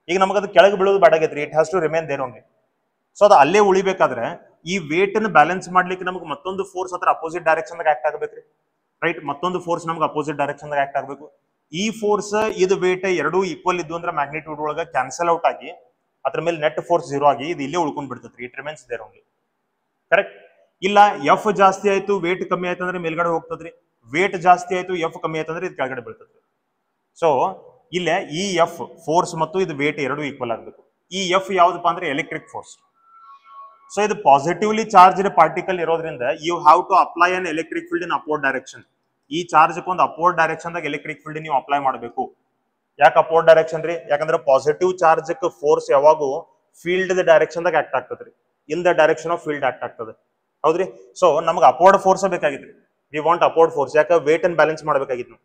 ಈಗ ನಮಗೆ ಅದು ಕೆಳಗೆ ಬೀಳೋದು ಬೇಡಾಗೈತ್ರಿ. It has to remain there only. So ಅದು ಅಲ್ಲೇ ಉಳಿಬೇಕಾದ್ರೆ ಈ ವೇಟ್ ಅನ್ನು ಬ್ಯಾಲೆನ್ಸ್ ಮಾಡ್ಲಿಕ್ಕೆ ನಮಗೆ ಮತ್ತೊಂದು ಫೋರ್ಸ್ ಅದ್ರ ಅಪೋಸಿಟ್ ಡೈರೆಕ್ಷನ್ ಆಕ್ಟ್ ಆಗಬೇಕ್ರಿ. ರೈಟ್? ಮತ್ತೊಂದು ಫೋರ್ಸ್ ನಮ್ಗೆ ಅಪೋಸಿಟ್ ಡೈರೆಕ್ಷನ್ ಆಕ್ಟ್ ಆಗಬೇಕು. ಈ ಫೋರ್ಸ್ ಇದು ವೇಟ್ ಎರಡೂ ಈಕ್ವಲ್ ಇದ್ದು ಅಂದ್ರೆ ಮ್ಯಾಗ್ನಿಟ್ಯೂಡ್ ಒಳಗೆ ಕ್ಯಾನ್ಸಲ್ ಔಟ್ ಆಗಿ ಅದ್ರ ಮೇಲೆ ನೆಟ್ ಫೋರ್ಸ್ 0 ಆಗಿ ಇದು ಇಲ್ಲೇ ಉಳ್ಕೊಂಡ್ ಬಿಡ್ತೈತ್ರಿ. It remains there only. Correct? ಇಲ್ಲ ಎಫ್ ಜಾಸ್ತಿ ಆಯ್ತು, ವೇಟ್ ಕಮ್ಮಿ ಆಯ್ತು ಅಂದ್ರೆ ಮೇಲ್ಗಡೆ ಹೋಗ್ತದ್ರಿ. ವೇಟ್ ಜಾಸ್ತಿ ಆಯ್ತು, ಎಫ್ ಕಮ್ಮಿ ಆಯ್ತು ಅಂದ್ರೆ ಇದು ಕೆಳಗಡೆ ಬೀಳ್ತದ್ರಿ. ಸೊ ಇಲ್ಲೇ ಈ ಎಫ್ ಫೋರ್ಸ್ ಮತ್ತು ಇದು ವೇಟ್ ಎರಡು ಈಕ್ವಲ್ ಆಗಬೇಕು. ಈ ಎಫ್ ಯಾವ್ದಪ್ಪ ಅಂದ್ರೆ ಎಲೆಕ್ಟ್ರಿಕ್ ಫೋರ್ಸ್. ಸೊ ಇದು ಪಾಸಿಟಿವ್ಲಿ ಚಾರ್ಜ್ಡ್ ಪಾರ್ಟಿಕಲ್ ಇರೋದ್ರಿಂದ you have to apply an electric field in upward direction. ಈ ಚಾರ್ಜ್ ಒಂದು ಅಪೋರ್ಡ್ ಡೈರೆಕ್ಷನ್ ದಾಗ ಎಲೆಕ್ಟ್ರಿಕ್ ಫೀಲ್ಡ್ ನೀವು ಅಪ್ಲೈ ಮಾಡಬೇಕು. ಯಾಕೆ ಅಪೋರ್ಡ್ ಡೈರೆಕ್ಷನ್ ರೀ? ಯಾಕಂದ್ರೆ ಪಾಸಿಟಿವ್ ಚಾರ್ಜ್ ಫೋರ್ಸ್ ಯಾವಾಗೂ ಫೀಲ್ಡ್ ಡೈರೆಕ್ಷನ್ ದಾಗ ಆಕ್ಟ್ ಆಗ್ತದ್ರಿ. In the direction of field act ಆಗ್ತದೆ. ಹೌದ್ರಿ? ಸೊ ನಮ್ಗೆ ಅಪೋರ್ಡ್ ಫೋರ್ಸ್ ಬೇಕಾಗಿದ್ರಿ. We want upward force. ಯಾಕೆ? ವೇಟ್ ಅನ್ನು ಬ್ಯಾಲೆನ್ಸ್ ಮಾಡಬೇಕಾಗಿತ್ತು.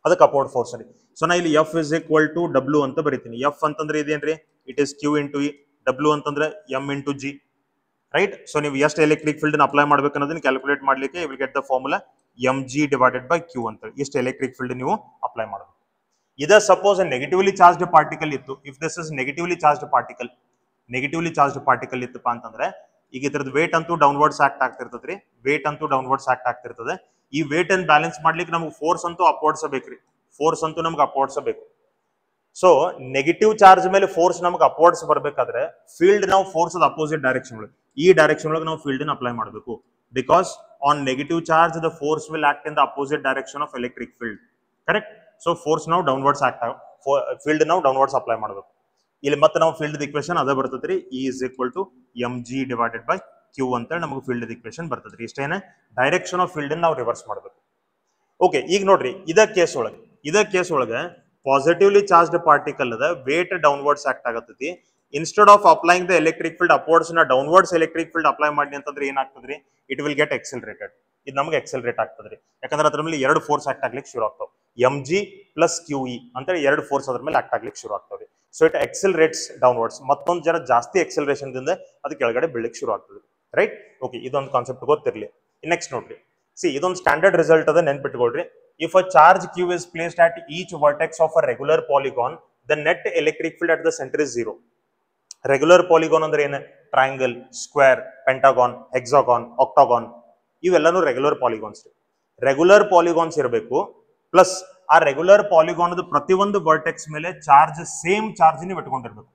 ಅದಕ್ಕೆ ಅಪೋರ್ಡ್ ಫೋರ್ಸ್ ರೀ. ಸೊ ನಾ ಇಲ್ಲಿ F is equal to W ಅಂತ ಬರೀತೀನಿ. ಎಫ್ ಅಂತಂದ್ರೆ ಇದೇನ್ರಿ? It is Q into E. W ಅಂತಂದ್ರೆ M into G. Right? So ನೀವು ಎಷ್ಟು ಎಲೆಕ್ಟ್ರಿಕ್ ಫೀಲ್ಡ್ ಅಪ್ಲೈ ಮಾಡ್ಬೇಕು ಅನ್ನೋದನ್ನ ಕ್ಯಾಲ್ಕುಲೇಟ್ ಮಾಡ್ಲಿಕ್ಕೆ you will get the formula M G divided by Q ಅಂತ. ಎಷ್ಟು ಎಲೆಕ್ಟ್ರಿಕ್ ಫೀಲ್ಡ್ ನೀವು ಅಪ್ಲೈ ಮಾಡಬೇಕು. ಇದ ಸಪೋಸ್ ನೆಗೆಟಿವ್ಲಿ ಚಾರ್ಜ್ಡ್ ಪಾರ್ಟಿಕಲ್ ಇತ್ತು. If this is negatively charged particle ಇತ್ತಪ್ಪ ಅಂತಂದ್ರೆ ಈಗ ಇದ್ರದ್ದು ವೇಟ್ ಅಂತೂ ಡೌನ್ವರ್ಡ್ಸ್ ಆಕ್ಟ್ ಆಗ್ತಿರ್ತದ್ರಿ. ವೇಟ್ ಅಂತೂ ಡೌನ್ವರ್ಡ್ಸ್ ಆಕ್ಟ್ ಆಗ್ತಿರ್ತದೆ. ಈ ವೇಟ್ ಅನ್ನು ಬ್ಯಾಲೆನ್ಸ್ ಮಾಡ್ಲಿಕ್ಕೆ ನಮ್ಗೆ ಫೋರ್ಸ್ ಅಂತೂ ಅಪೋರ್ಡ್ಸ್ ಬೇಕ್ರಿ. ಫೋರ್ಸ್ ಅಂತೂ ನಮ್ಗೆ ಅಪೋರ್ಡ್ಸ್ ಬೇಕು. ಸೊ ನೆಗೆಟಿವ್ ಚಾರ್ಜ್ ಮೇಲೆ ಫೋರ್ಸ್ ನಮ್ಗೆ ಅಪೋರ್ಡ್ಸ್ ಬರ್ಬೇಕಾದ್ರೆ ಫೀಲ್ಡ್ ನಾವು ಫೋರ್ಸ್ ಅಪೋಸಿಟ್ ಡೈರೆಕ್ಷನ್ ಒಳಗೆ ಈ ಡೈರೆಕ್ಷನ್ ಒಳಗೆ ನಾವು ಫೀಲ್ಡ್ ಅಪ್ಲೈ ಮಾಡಬೇಕು. Because on negative charge the force will act in the opposite direction of electric field. Correct? So force ನಾವು ಡೌನ್ವರ್ಡ್ಸ್ ಆಕ್ಟ್ ಫೀಲ್ಡ್ ನಾವು ಡೌನ್ವರ್ಡ್ಸ್ ಅಪ್ಲೈ ಮಾಡಬೇಕು. ಇಲ್ಲಿ ಮತ್ತೆ ನಾವು ಫೀಲ್ಡ್ ಇಕ್ವೇಶನ್ ಅದ ಬರ್ತದ್ರಿ, E is equal to mg divided by Q ಅಂತ ನಮಗೆ ಫೀಲ್ಡ್ ಇಕ್ವೇಶನ್ ಬರ್ತದ್ರಿ. ಇಷ್ಟೇನೆ ಡೈರೆಕ್ಷನ್ ಆಫ್ ಫೀಲ್ಡ್ ನಾವು ರಿವರ್ಸ್ ಮಾಡಬೇಕು. ಓಕೆ, ಈಗ ನೋಡ್ರಿ ಇದ ಕೇಸ್ ಒಳಗೆ ಪಾಸಿಟಿವ್ಲಿ ಚಾರ್ಜ್ಡ್ ಪಾರ್ಟಿಕಲ್ ಅದ ವೇಟ್ ಡೌನ್ವರ್ಡ್ಸ್ ಆಕ್ಟ್ ಆಗತ್ತೈತಿ. Instead of applying the electric field upwards ನ ಡೌನ್ವರ್ಡ್ಸ್ ಎಲೆಕ್ಟ್ರಿಕ್ ಫೀಲ್ಡ್ ಅಪ್ಲೈ ಮಾಡಿ ಅಂತಂದ್ರೆ ಏನಾಗ್ತದ್ರಿ, ಇಟ್ ವಿಲ್ ಗೆಟ್ ಎಕ್ಸೆಲರೇಟೆಡ್. ಇದು ನಮಗೆ ಎಕ್ಸೆಲರೇಟ್ ಆಗ್ತದ್ರಿ, ಯಾಕಂದ್ರೆ ಅದ್ರ ಮೇಲೆ ಎರಡು ಫೋರ್ಸ್ ಆಕ್ಟ್ ಆಗ್ಲಿಕ್ಕೆ ಶುರು ಆಗ್ತಾವ. mg ಪ್ಲಸ್ QE ಅಂತ ಎರಡು ಫೋರ್ಸ್ ಅದ್ರ ಮೇಲೆ ಆಕ್ಟ್ ಆಗ್ಲಿಕ್ಕೆ ಶುರು ಆಗ್ತಾವ್ರಿ. So it accelerates downwards. ಮತ್ತೊಂದು ಜರ ಜಾಸ್ತಿ ಎಕ್ಸೆಲರೇಷನ್ ದಿಂದ ಅದು ಕೆಳಗಡೆ ಬೀಳಲಿಕ್ಕೆ ಶುರು ಆಗ್ತದೆ. ರೈಟ್, ಓಕೆ, ಇದೊಂದು ಕಾನ್ಸೆಪ್ಟ್ ಗೊತ್ತಿರಲಿ. ನೆಕ್ಸ್ಟ್ ನೋಡ್ರಿ, ಇದೊಂದು ಸ್ಟ್ಯಾಂಡರ್ಡ್ ರಿಸಲ್ಟ್ ಅದ, ನೆನ್ಪಿಟ್ಕೊಳ್ರಿ. If a charge Q is placed at each vertex of a regular polygon, the net electric field at the center is 0. Regular polygon ಅಂದ್ರೆ ಏನು? Triangle, square, pentagon, hexagon, octagon, ಇವೆಲ್ಲನೂ ರೆಗ್ಯುಲರ್ ಪಾಲಿಗಾನ್ಸ್. ರೆಗ್ಯುಲರ್ ಪಾಲಿಗಾನ್ಸ್ ಇರಬೇಕು, ಪ್ಲಸ್ ಆ ರೆಗ್ಯುಲರ್ ಪಾಲಿಗಾನ್ ಪ್ರತಿಯೊಂದು ವರ್ಟೆಕ್ಸ್ ಮೇಲೆ ಚಾರ್ಜ್ ಸೇಮ್ ಚಾರ್ಜ್ ನೀವು ಇಟ್ಕೊಂಡಿರ್ಬೇಕು.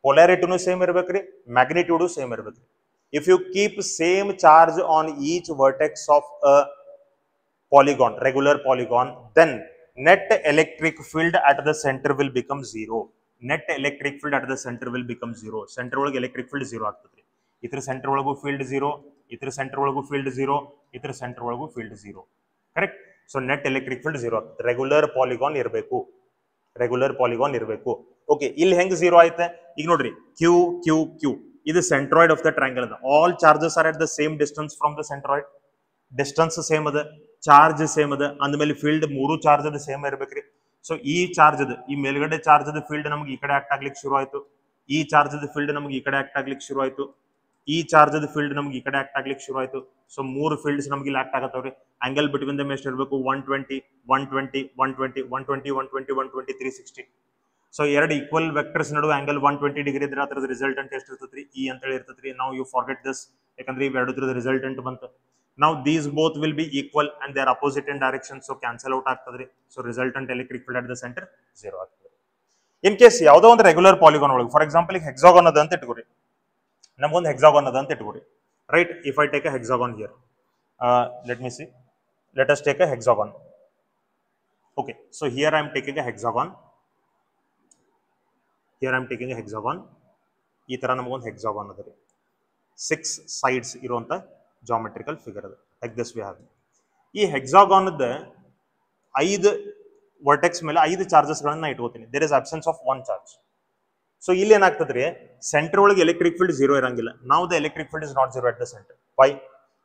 ಪೊಲಾರಿಟಿನೂ ಸೇಮ್ ಇರ್ಬೇಕ್ರಿ, ಮ್ಯಾಗ್ನಿಟ್ಯೂಡು ಸೇಮ್ ಇರ್ಬೇಕ್ರಿ. If you keep same charge on each vertex of a polygon, regular polygon, then net electric field at the center will become 0. Net electric field at the center will become 0. Center ಒಳಗೆ electric field 0 ಆಗ್ತದ್ರಿ. ಇತರ ಸೆಂಟರ್ ಒಳಗೂ ಫೀಲ್ಡ್ 0, ಇತರ ಸೆಂಟರ್ ಒಳಗೂ ಫೀಲ್ಡ್ 0, ಇತರ ಸೆಂಟರ್ ಒಳಗೂ field 0. Correct. So net electric field 0 ಆಗ್ತದೆ. ರೆಗ್ಯುಲರ್ ಪಾಲಿಗಾನ್ ಇರಬೇಕು, ರೆಗ್ಯುಲರ್ ಪಾಲಿಗಾನ್ ಇರಬೇಕು. ಓಕೆ, ಇಲ್ಲಿ ಹೆಂಗ್ 0 ಆಯ್ತೆ? ಈಗ ನೋಡ್ರಿ, Q Q Q ಇದು ಸೆಂಟ್ರಾಯ್ಡ್ ಆಫ್ ದ ಟ್ರಯಾಂಗಲ್ ಅದ. All charges are at the same distance from the centroid. Distance same ಅದ, ಚಾರ್ಜ್ ಸೇಮ್ ಅದ, ಅಂದ್ಮೇಲೆ ಫೀಲ್ಡ್ ಮೂರು ಚಾರ್ಜ್ ಅದ ಸೇಮ್ ಇರ್ಬೇಕ್ರಿ. ಸೊ ಈ ಚಾರ್ಜ್ ಅದ, ಈ ಮೇಲ್ಗಡೆ ಚಾರ್ಜ್ ಅದ ಫೀಲ್ಡ್ ನಮ್ಗೆ ಈ ಕಡೆ ಆಕ್ಟ್ ಆಗ್ಲಿಕ್ಕೆ ಶುರು ಆಯ್ತು. ಈ ಚಾರ್ಜ್ ಅದ ಫೀಲ್ಡ್ ನಮ್ಗೆ ಈ ಕಡೆ ಆಕ್ಟ್ ಆಗ್ಲಿಕ್ಕೆ ಶುರು ಆಯ್ತು. ಈ ಚಾರ್ಜ್ ಅದ ಫೀಲ್ಡ್ ನಮ್ಗೆ ಈ ಕಡೆ ಆಕ್ಟ್ ಆಗ್ಲಿಕ್ಕೆ ಶುರು ಆಯ್ತು. ಸೊ ಮೂರು ಫೀಲ್ಡ್ಸ್ ನಮ್ಗೆ ಇಲ್ಲಿ ಆಕ್ಟ್ ಆಗತ್ತವ್ರಿ. ಆಂಗಲ್ ಬಿಟ್ವೀನ್ ದಮ್ ಎಷ್ಟು ಇರಬೇಕು? 120, 120, 120, 120, 120, 120, 360. ಸೊ ಎರಡು ಈಕ್ವಲ್ ವೆಕ್ಟರ್ಸ್ ನಡುವೆ ಆಂಗಲ್ 120 ಡಿಗ್ರಿ ಇದ್ರೆ ಅದರ ರಿಸಲ್ಟೆಂಟ್ ಎಷ್ಟು ಇರ್ತೈತ್ರಿ? ಇ ಅಂತ ಹೇಳಿ ಇರ್ತೈತ್ರಿ. ನಾವು ಯು ಫಾರ್ಗೆಟ್ ದಿಸ್, ಯಾಕಂದ್ರೆ ಇವೆರಡರ ರಿಸಲ್ಟೆಂಟ್ ಬಂತು. Now these both will be equal and they are opposite in direction, so cancel out ಆಗ್ತದ್ರಿ. So resultant electric field at the center 0 ಆಗ್ತದೆ. ಇನ್ ಕೇಸ್ ಯಾವುದೋ ಒಂದು ರೆಗ್ಯುಲರ್ ಪಾಲಿಗಾನ್ ಒಳಗೆ, ಫಾರ್ ಎಕ್ಸಾಂಪಲ್ ಈಗ ಹೆಕ್ಸಾಗಾನ್ ಅದ ಅಂತ ಇಟ್ಕೋರಿ, ನಮಗೊಂದು ಹೆಕ್ಸಾಗಾನ್ ಅದ ಅಂತ ಇಟ್ಕೋರಿ. Right, if I take a hexagon here, let me see, let us take a hexagon. Okay, so here I am taking a hexagon, here I am taking a hexagon. ಈ ತರ ನಮಗೊಂದು ಹೆಕ್ಸಾಗಾನ್ ಅದ ರೀ, 6 sides ಇರುವಂತ ಜಾಮೆಟ್ರಿಕಲ್ ಫಿಗರ್ ಅದು. Like this we have. ಈ ಹೆಕ್ಸಾಗಾನ್ 5 ವರ್ಟೆಕ್ಸ್ ಮೇಲೆ 5 ಚಾರ್ಜಸ್ ಗಳನ್ನ ಇಟ್ಕೋತೀನಿ. There is absence of 1 charge. So ಇಲ್ಲಿ ಏನಾಗ್ತದ್ರಿ, ಸೆಂಟರ್ ಒಳಗೆ ಎಲೆಕ್ಟ್ರಿಕ್ ಫೀಲ್ಡ್ 0 ಇರಂಗಿಲ್ಲ. ನಾವು the electric field is not 0 at the centre. Why?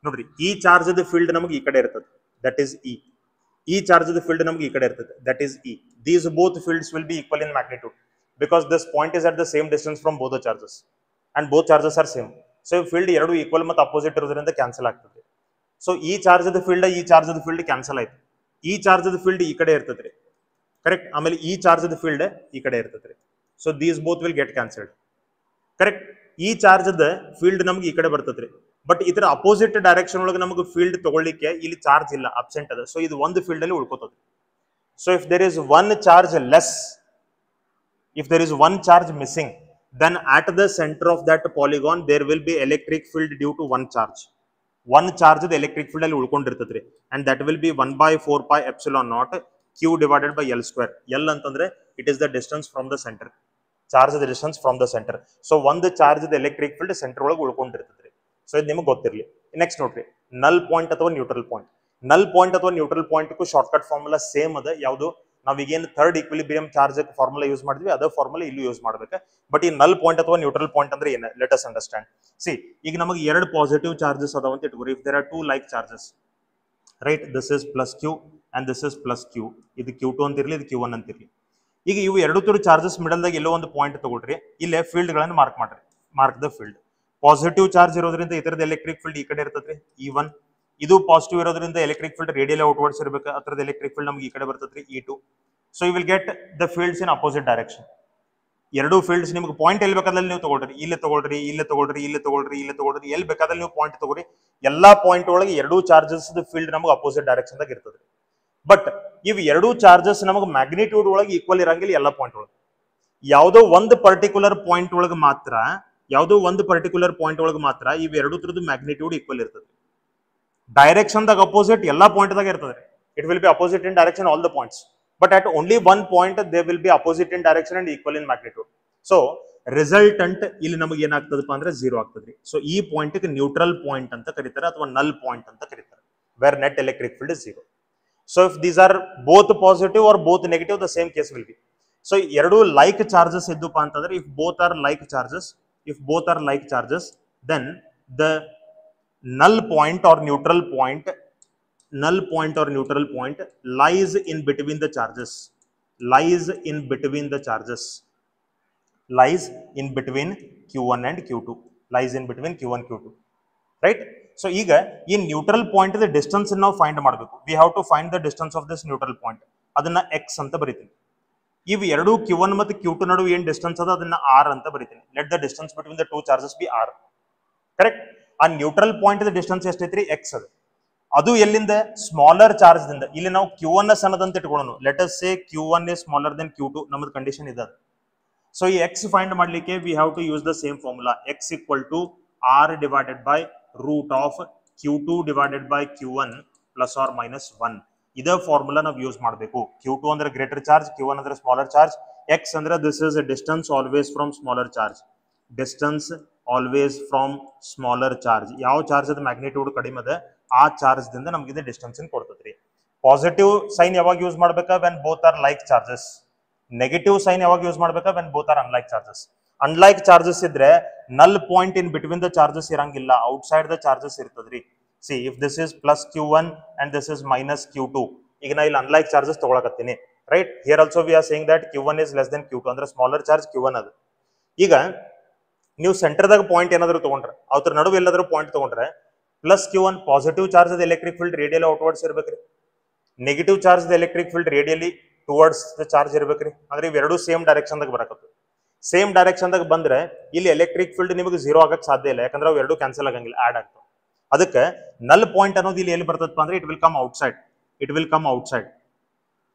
ನೋಡ್ರಿ, ಈ ಚಾರ್ಜ್ ಫೀಲ್ಡ್ ನಮಗೆ ಈ ಕಡೆ ಇರ್ತದೆ, ದಟ್ ಈಸ್ ಇ. ಈ ಚಾರ್ಜ್ ಫೀಲ್ಡ್ ನಮಗೆ ಈ ಕಡೆ ಇರ್ತದೆ, that is E. These both fields will be equal in magnitude because this point is at the same distance from both the charges and both charges are same. So field ಎರಡು ಈಕ್ವಲ್ ಮತ್ತು ಅಪೋಸಿಟ್ ಇರೋದ್ರಿಂದ ಕ್ಯಾನ್ಸಲ್ ಆಗ್ತದೆ. ಸೊ ಈ ಚಾರ್ಜ್ ಫೀಲ್ಡ್ ಈ ಚಾರ್ಜ್ ಫೀಲ್ಡ್ ಕ್ಯಾನ್ಸಲ್ ಆಯ್ತು. ಈ ಚಾರ್ಜ್ ಫೀಲ್ಡ್ ಈ ಕಡೆ ಇರ್ತದ್ರಿ, ಕರೆಕ್ಟ್. ಆಮೇಲೆ ಈ ಚಾರ್ಜ್ ಫೀಲ್ಡ್ ಈ ಕಡೆ ಇರ್ತದ್ರಿ. So these both will get cancelled, correct. ಈ ಚಾರ್ಜ್ ಫೀಲ್ಡ್ ನಮ್ಗೆ ಈ ಕಡೆ ಬರ್ತದ್ರಿ, ಬಟ್ ಇದರ ಅಪೋಸಿಟ್ ಡೈರೆಕ್ಷನ್ ಒಳಗೆ ನಮಗೆ ಫೀಲ್ಡ್ ತಗೊಳ್ಳಿಕ್ಕೆ ಇಲ್ಲಿ ಚಾರ್ಜ್ ಇಲ್ಲ, ಅಬ್ಸೆಂಟ್ ಅದ. ಸೊ ಇದು ಒಂದು ಫೀಲ್ಡ್ ಅಲ್ಲಿ ಉಳ್ಕೋತದೆ. So if there is one charge less, if there is one charge missing, then at the center of that polygon there will be electric field due to one charge. One charge the electric field alli ulkondirtadri, and that will be 1/4 pi epsilon naught q divided by l square. L antandre it is the distance from the center, charge the distance from the center. So one charge the electric field center ಒಳಗೆ ಉಳ್ಕೊಂಡಿರ್ತದ್ರಿ. ಸೊ ಇದು ನಿಮಗೆ ಗೊತ್ತಿರಲಿ. ನೆಕ್ಸ್ಟ್ ನೋಡ್ರಿ, ನಲ್ ಪಾಯಿಂಟ್ ಅಥವಾ ನ್ಯೂಟ್ರಲ್ ಪಾಯಿಂಟ್. ನಲ್ ಪಾಯಿಂಟ್ ಅಥವಾ neutral point shortcut formula same ಅದ. ಯಾವುದು? ನಾವೀಗೇನು third equilibrium charge formula use ಮಾಡಿದ್ವಿ, ಅದೇ ಫಾರ್ಮುಲಾ ಇಲ್ಲೂ ಯೂಸ್ ಮಾಡ್ಬೇಕು. ಬಟ್ ಈ ನಲ್ ಪಾಯಿಂಟ್ ಅಥವಾ ನ್ಯೂಟ್ರಲ್ ಪಾಯಿಂಟ್ ಅಂದ್ರೆ ಏನು? Let us understand. ಸಿ, ಈಗ ನಮಗೆ ಎರಡು ಪಾಸಿಟಿವ್ ಚಾರ್ಜಸ್ ಅದಾವ ಅಂತ ಇಟ್ಕೋರಿ. If there are 2 like charges, right, this is plus Q and this is plus Q. ಇದು Q2 ಅಂತಿರ್ಲಿ, ಇದು Q1 ಅಂತಿರ್ಲಿ. ಈಗ ಇವು ಎರಡು ತರ ಚಾರ್ಜಸ್ ಮಿಡಲ್ದಾಗ ಎಲ್ಲೋ ಒಂದು ಪಾಯಿಂಟ್ ತಗೊಳ್ರಿ, ಇಲ್ಲೇ ಫೀಲ್ಡ್ ಗಳನ್ನು ಮಾರ್ಕ್ ಮಾಡ್ರಿ. Mark the field. Positive charge ಇರೋದ್ರಿಂದ ಇದರದ ಎಲೆಕ್ಟ್ರಿಕ್ ಫೀಲ್ಡ್ ಈ ಕಡೆ ಇರ್ತದ್ರಿ, E1. ಇದು ಪಾಸಿಟಿವ್ ಇರೋದ್ರಿಂದ ಎಲೆಕ್ಟ್ರಿಕ್ ಫೀಲ್ಡ್ ರೇಡಿಯಲ್ ಔಟ್ವರ್ಡ್ಸ್ ಇರಬೇಕು, ಅದರದ ಎಲೆಕ್ಟ್ರಿಕ್ ಫೀಲ್ಡ್ ನಮ್ಗೆ ಈ ಕಡೆ ಬರ್ತದ್ರಿ, E2. So you will get the fields in opposite direction. ಎರಡು ಫೀಲ್ಡ್ಸ್ ನಿಮ್ಗೆ ಪಾಯಿಂಟ್ ಎಲ್ಲಿ ಬೇಕಾದಲ್ಲಿ ನೀವು ತಗೊಳ್ರಿ, ಇಲ್ಲಿ ತಗೊಳ್ರಿ, ಇಲ್ಲಿ ತಗೊಳ್ರಿ, ಇಲ್ಲಿ ತಗೊಳ್ರಿ, ಇಲ್ಲಿ ತಗೊಳ್ರಿ, ಎಲ್ಲಿ ಬೇಕಾದಲ್ಲಿ ನೀವು ಪಾಯಿಂಟ್ ತಗೋರಿ. ಎಲ್ಲಾ ಪಾಯಿಂಟ್ ಒಳಗೆ ಎರಡೂ ಚಾರ್ಜಸ್ ಫೀಲ್ಡ್ ನಮಗೆ ಅಪೋಸಿಟ್ ಡೈರೆಕ್ಷನ್ ದಾಗ ಇರ್ತದ್ರಿ. ಬಟ್ ಇವು ಎರಡೂ ಚಾರ್ಜಸ್ ನಮಗೆ ಮ್ಯಾಗ್ನಿಟ್ಯೂಡ್ ಒಳಗೆ ಈಕ್ವಲ್ ಇರಂಗಿಲ್ಲ ಎಲ್ಲ ಪಾಯಿಂಟ್ ಒಳಗೆ. ಯಾವುದೋ ಒಂದು ಪರ್ಟಿಕ್ಯುಲರ್ ಪಾಯಿಂಟ್ ಒಳಗೆ ಮಾತ್ರ, ಇವು ಎರಡು ತರದ್ದು ಮ್ಯಾಗ್ನಿಟ್ಯೂಡ್ ಈಕ್ವಲ್ ಇರ್ತದೆ. ಡೈರೆಕ್ಷನ್ ದಾಗ ಅಪೋಸಿಟ್ ಎಲ್ಲಾ ಪಾಯಿಂಟ್ ದಾಗ ಇರ್ತದೆ. It will B opposite in direction all the points. but at only one point they will be opposite in direction and equal in magnitude. So resultant ಇಲ್ಲಿ ನಮಗೆ ಏನಾಗ್ತದಪ್ಪ ಅಂದ್ರೆ 0 ಆಗ್ತದ್ರಿ. ಸೊ ಈ ಪಾಯಿಂಟ್ ಗೆ ನ್ಯೂಟ್ರಲ್ ಪಾಯಿಂಟ್ ಅಂತ ಕರೀತಾರೆ ಅಥವಾ ನಲ್ ಪಾಯಿಂಟ್ ಅಂತ ಕರೀತಾರೆ, where net electric field is 0. So if these are both positive or both negative, the same case will be. So ಎರಡು like charges ಇದ್ದುಪ್ಪ ಅಂತಂದ್ರೆ if both are like charges, then the null point or neutral point lies in between the charges, lies in between q1 and q2, lies in between q1 q2, right? So ಈಗ ಈ ನ್ಯೂಟ್ರಲ್ ಪಾಯಿಂಟ್ ದ ಡಿಸ್ಟೆನ್ಸ್ ನಾವು ಫೈಂಡ್ ಮಾಡಬೇಕು. We have to find the distance of this neutral point. ಅದನ್ನ x ಅಂತ ಬರೀತೀನಿ. ಇವು ಎರಡು q1 ಮತ್ತು q2 ನಡುವೆ ಏನು ಡಿಸ್ಟೆನ್ಸ್ ಅದ ಅದನ್ನ r ಅಂತ ಬರೀತೀನಿ. Let the distance between the two charges be r. Correct. ಆ ನ್ಯೂಟ್ರಲ್ ಪಾಯಿಂಟ್ ದ ಡಿಸ್ಟೆನ್ಸ್ ಎಷ್ಟೈತ್ರಿ? x ಅದು. ಅದು ಎಲ್ಲಿಂದ? ಸ್ಮಾಲರ್ ಚಾರ್ಜ್ ದಿಂದ. ಇಲ್ಲಿ ನಾವು q1 ಸಣ್ಣದಂತ ಇಟ್ಕೊಳ್ಳೋಣ. Let us say q1 is smaller than q2. ನಮ್ಮದು ಕಂಡೀಷನ್ ಇದೆ. ಸೊ ಈ x ಫೈಂಡ್ ಮಾಡ್ಲಿಕ್ಕೆ we have to use the same formula. x equal to r divided by root of q2 divided by q1 plus or minus 1. ಇದೇ ಫಾರ್ಮುಲಾ ನಾವು ಯೂಸ್ ಮಾಡಬೇಕು. q2 ಅಂದ್ರೆ ಗ್ರೇಟರ್ ಚಾರ್ಜ್, q1 ಅಂದ್ರೆ ಸ್ಮಾಲರ್ ಚಾರ್ಜ್, x ಅಂದ್ರೆ this is a distance always from smaller charge. Distance always from smaller charge. ಯಾವ ಚಾರ್ಜ್ ಅದ ಮ್ಯಾಗ್ನಿಟ್ಯೂಡ್ ಕಡಿಮೆ ಅದ ಆ ಚಾರ್ಜ್ ದಿಂದ ನಮಗೆ ಇದು ಡಿಸ್ಟೆನ್ಸ್ ಕೊಡ್ತೈತ್ರಿ. ಪಾಸಿಟಿವ್ ಸೈನ್ ಯಾವಾಗ ಯೂಸ್ ಮಾಡ್ಬೇಕಾ? when both are like charges. Negative sign ಯಾವಾಗ ಯೂಸ್ ಮಾಡ್ಬೇಕಾ? when both are unlike charges. Unlike charges ಇದ್ರೆ null point in between the charges ಇರಂಗಿಲ್ಲ, ಔಟ್ಸೈಡ್ ದ ಚಾರ್ಜಸ್ ಇರ್ತದ್ರಿ. See if this is plus q1 and this is minus q2, ಈಗ ನಾ ಇಲ್ಲಿ ಅನ್ಲೈಕ್ ಚಾರ್ಜಸ್ ತಗೊಳಕತ್ತೀನಿ, right? Here also we are saying that q1 is less than q2 ಅಂದ್ರೆ ಸ್ಮಾಲರ್ ಚಾರ್ಜ್ q1 ಅದು. ಈಗ ನೀವು ಸೆಂಟರ್ದಾಗ ಪಾಯಿಂಟ್ ಏನಾದ್ರು ತಗೊಂಡ್ರೆ, ಅವ್ರ ನಡುವೆ ಎಲ್ಲಾದ್ರೂ ಪಾಯಿಂಟ್ ತಗೊಂಡ್ರೆ ಪ್ಲಸ್ q1 ಪಾಸಿಟಿವ್ ಚಾರ್ಜ್ ಅದ ಎಲೆಕ್ಟ್ರಿಕ್ ಫೀಲ್ಡ್ ರೇಡಿಯಲ್ ಔಟ್ವರ್ಡ್ಸ್ ಇರ್ಬೇಕ್ರಿ. Negative charge the electric field radially towards the charge ಇರ್ಬೇಕ್ರಿ. ಅಂದ್ರೆ ಇವೆರಡು ಸೇಮ್ ಡೈರೆಕ್ಷನ್ ದಾಗ ಬರಕತ್ತು. ಸೇಮ್ ಡೈರೆಕ್ಷನ್ ದಾಗ ಬಂದ್ರೆ ಇಲ್ಲಿ ಎಲೆಕ್ಟ್ರಿಕ್ ಫೀಲ್ಡ್ ನಿಮಗೆ 0 ಆಗಕ್ಕೆ ಸಾಧ್ಯ ಇಲ್ಲ, ಯಾಕಂದ್ರೆ ಅವು ಎರಡು ಕ್ಯಾನ್ಸಲ್ ಆಗಂಗಿಲ್ಲ, ಆಡ್ ಆಗ್ತವೆ. ಅದಕ್ಕೆ ನಲ್ ಪಾಯಿಂಟ್ ಅನ್ನೋದು ಇಲ್ಲಿ ಎಲ್ಲಿ ಬರ್ತದಪ್ಪ ಅಂದ್ರೆ it will come outside,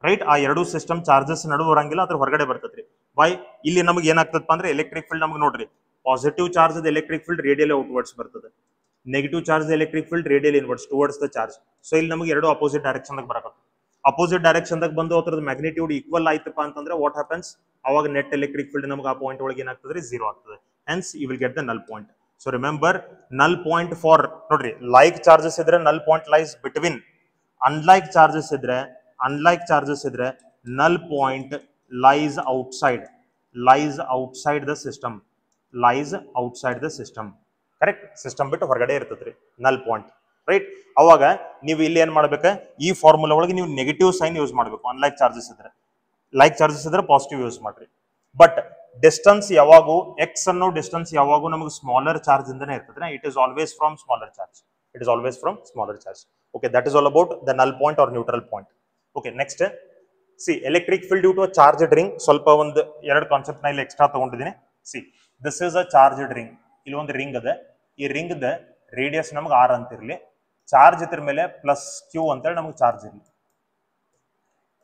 right? ಆ ಎರಡು ಸಿಸ್ಟಮ್ ಚಾರ್ಜಸ್ ನಡುವೆ ಬರಂಗಿಲ್ಲ, ಅದ್ರ ಹೊರಗಡೆ ಬರ್ತದ್ರಿ. ವೈ? ಇಲ್ಲಿ ನಮಗೆ ಏನಾಗ್ತದಪ್ಪ ಅಂದ್ರೆ ಎಲೆಕ್ಟ್ರಿಕ್ ಫೀಲ್ಡ್ ನಮಗೆ ನೋಡ್ರಿ, positive charge electric field radial outwards ಬರ್ತದೆ, negative charge electric field radial inwards towards the charge. So ಇಲ್ಲಿ ನಮಗೆ ಎರಡು ಅಪೋಸಿಟ್ ಡೈರೆಕ್ಷನ್ ದಾಗ ಬರಕತ್ತು. ಅಪೋಸಿಟ್ ಡೈರೆಕ್ಷನ್ ದಾಗ ಬಂದು ಅದ್ರದ್ದು ಮ್ಯಾಗ್ನಿಟ್ಯೂಡ್ ಈಕ್ವಲ್ ಆಯ್ತಪ್ಪ ಅಂತಂದ್ರೆ ವಾಟ್ ಹ್ಯಾಪನ್ಸ್? ಅವಾಗ ನೆಟ್ ಎಲೆಕ್ಟ್ರಿಕ್ ಫೀಲ್ಡ್ ನಮಗೆ ಆ ಪಾಯಿಂಟ್ ಒಳಗೆ ಏನಾಗ್ತದೆ? 0 ಆಗ್ತದೆ. Hence you will get the null point. So remember, null point for ನೋಡ್ರಿ, ಲೈಕ್ ಚಾರ್ಜಸ್ ಇದ್ರೆ null point lies between, unlike charges ಇದ್ರೆ null point lies outside the system, correct? System ಬಿಟ್ಟು ಹೊರಗಡೆ ಇರ್ತದ್ರಿ ನಲ್ ಪಾಯಿಂಟ್, ರೈಟ್? ಅವಾಗ ನೀವು ಇಲ್ಲಿ ಏನ್ ಮಾಡ್ಬೇಕು? ಈ ಫಾರ್ಮುಲಾ ಒಳಗೆ ನೀವು ನೆಗೆಟಿವ್ ಸೈನ್ ಯೂಸ್ ಮಾಡಬೇಕು. ಅನ್ಲೈಕ್ ಚಾರ್ಜಸ್ ಇದ್ರೆ, ಲೈಕ್ ಚಾರ್ಜಸ್ ಇದ್ರೆ ಪಾಸಿಟಿವ್ ಯೂಸ್ ಮಾಡ್ರಿ. ಬಟ್ ಡಿಸ್ಟೆನ್ಸ್ ಯಾವಾಗೂ ಎಕ್ಸ್ ಅನ್ನೋ ಡಿಸ್ಟೆನ್ಸ್ ಯಾವಾಗೂ ನಮಗೆ ಸ್ಮಾಲರ್ ಚಾರ್ಜ್ ಇಂದನೇ ಇರ್ತದೆ. It is always from smaller charge. Okay, that is all about the null point or neutral point. Okay, next see electric field due to a charged ring. ಸ್ವಲ್ಪ ಒಂದು ಎರಡು ಕಾನ್ಸೆಪ್ಟ್ ನ ಇಲ್ಲಿ ಎಕ್ಸ್ಟ್ರಾ ತಗೊಂಡಿದ್ದೀನಿ. See this is a charged ring. ಇಲ್ಲಿ ಒಂದು ರಿಂಗ್ ಅದ. ಈ ರಿಂಗ್ ದ ರೇಡಿಯಸ್ ನಮಗೆ r ಅಂತ ಇರಲಿ, ಚಾರ್ಜ್ ಇದ್ರ ಮೇಲೆ ಪ್ಲಸ್ q ಅಂತೇಳಿ ನಮಗೆ ಚಾರ್ಜ್ ಇರಲಿ.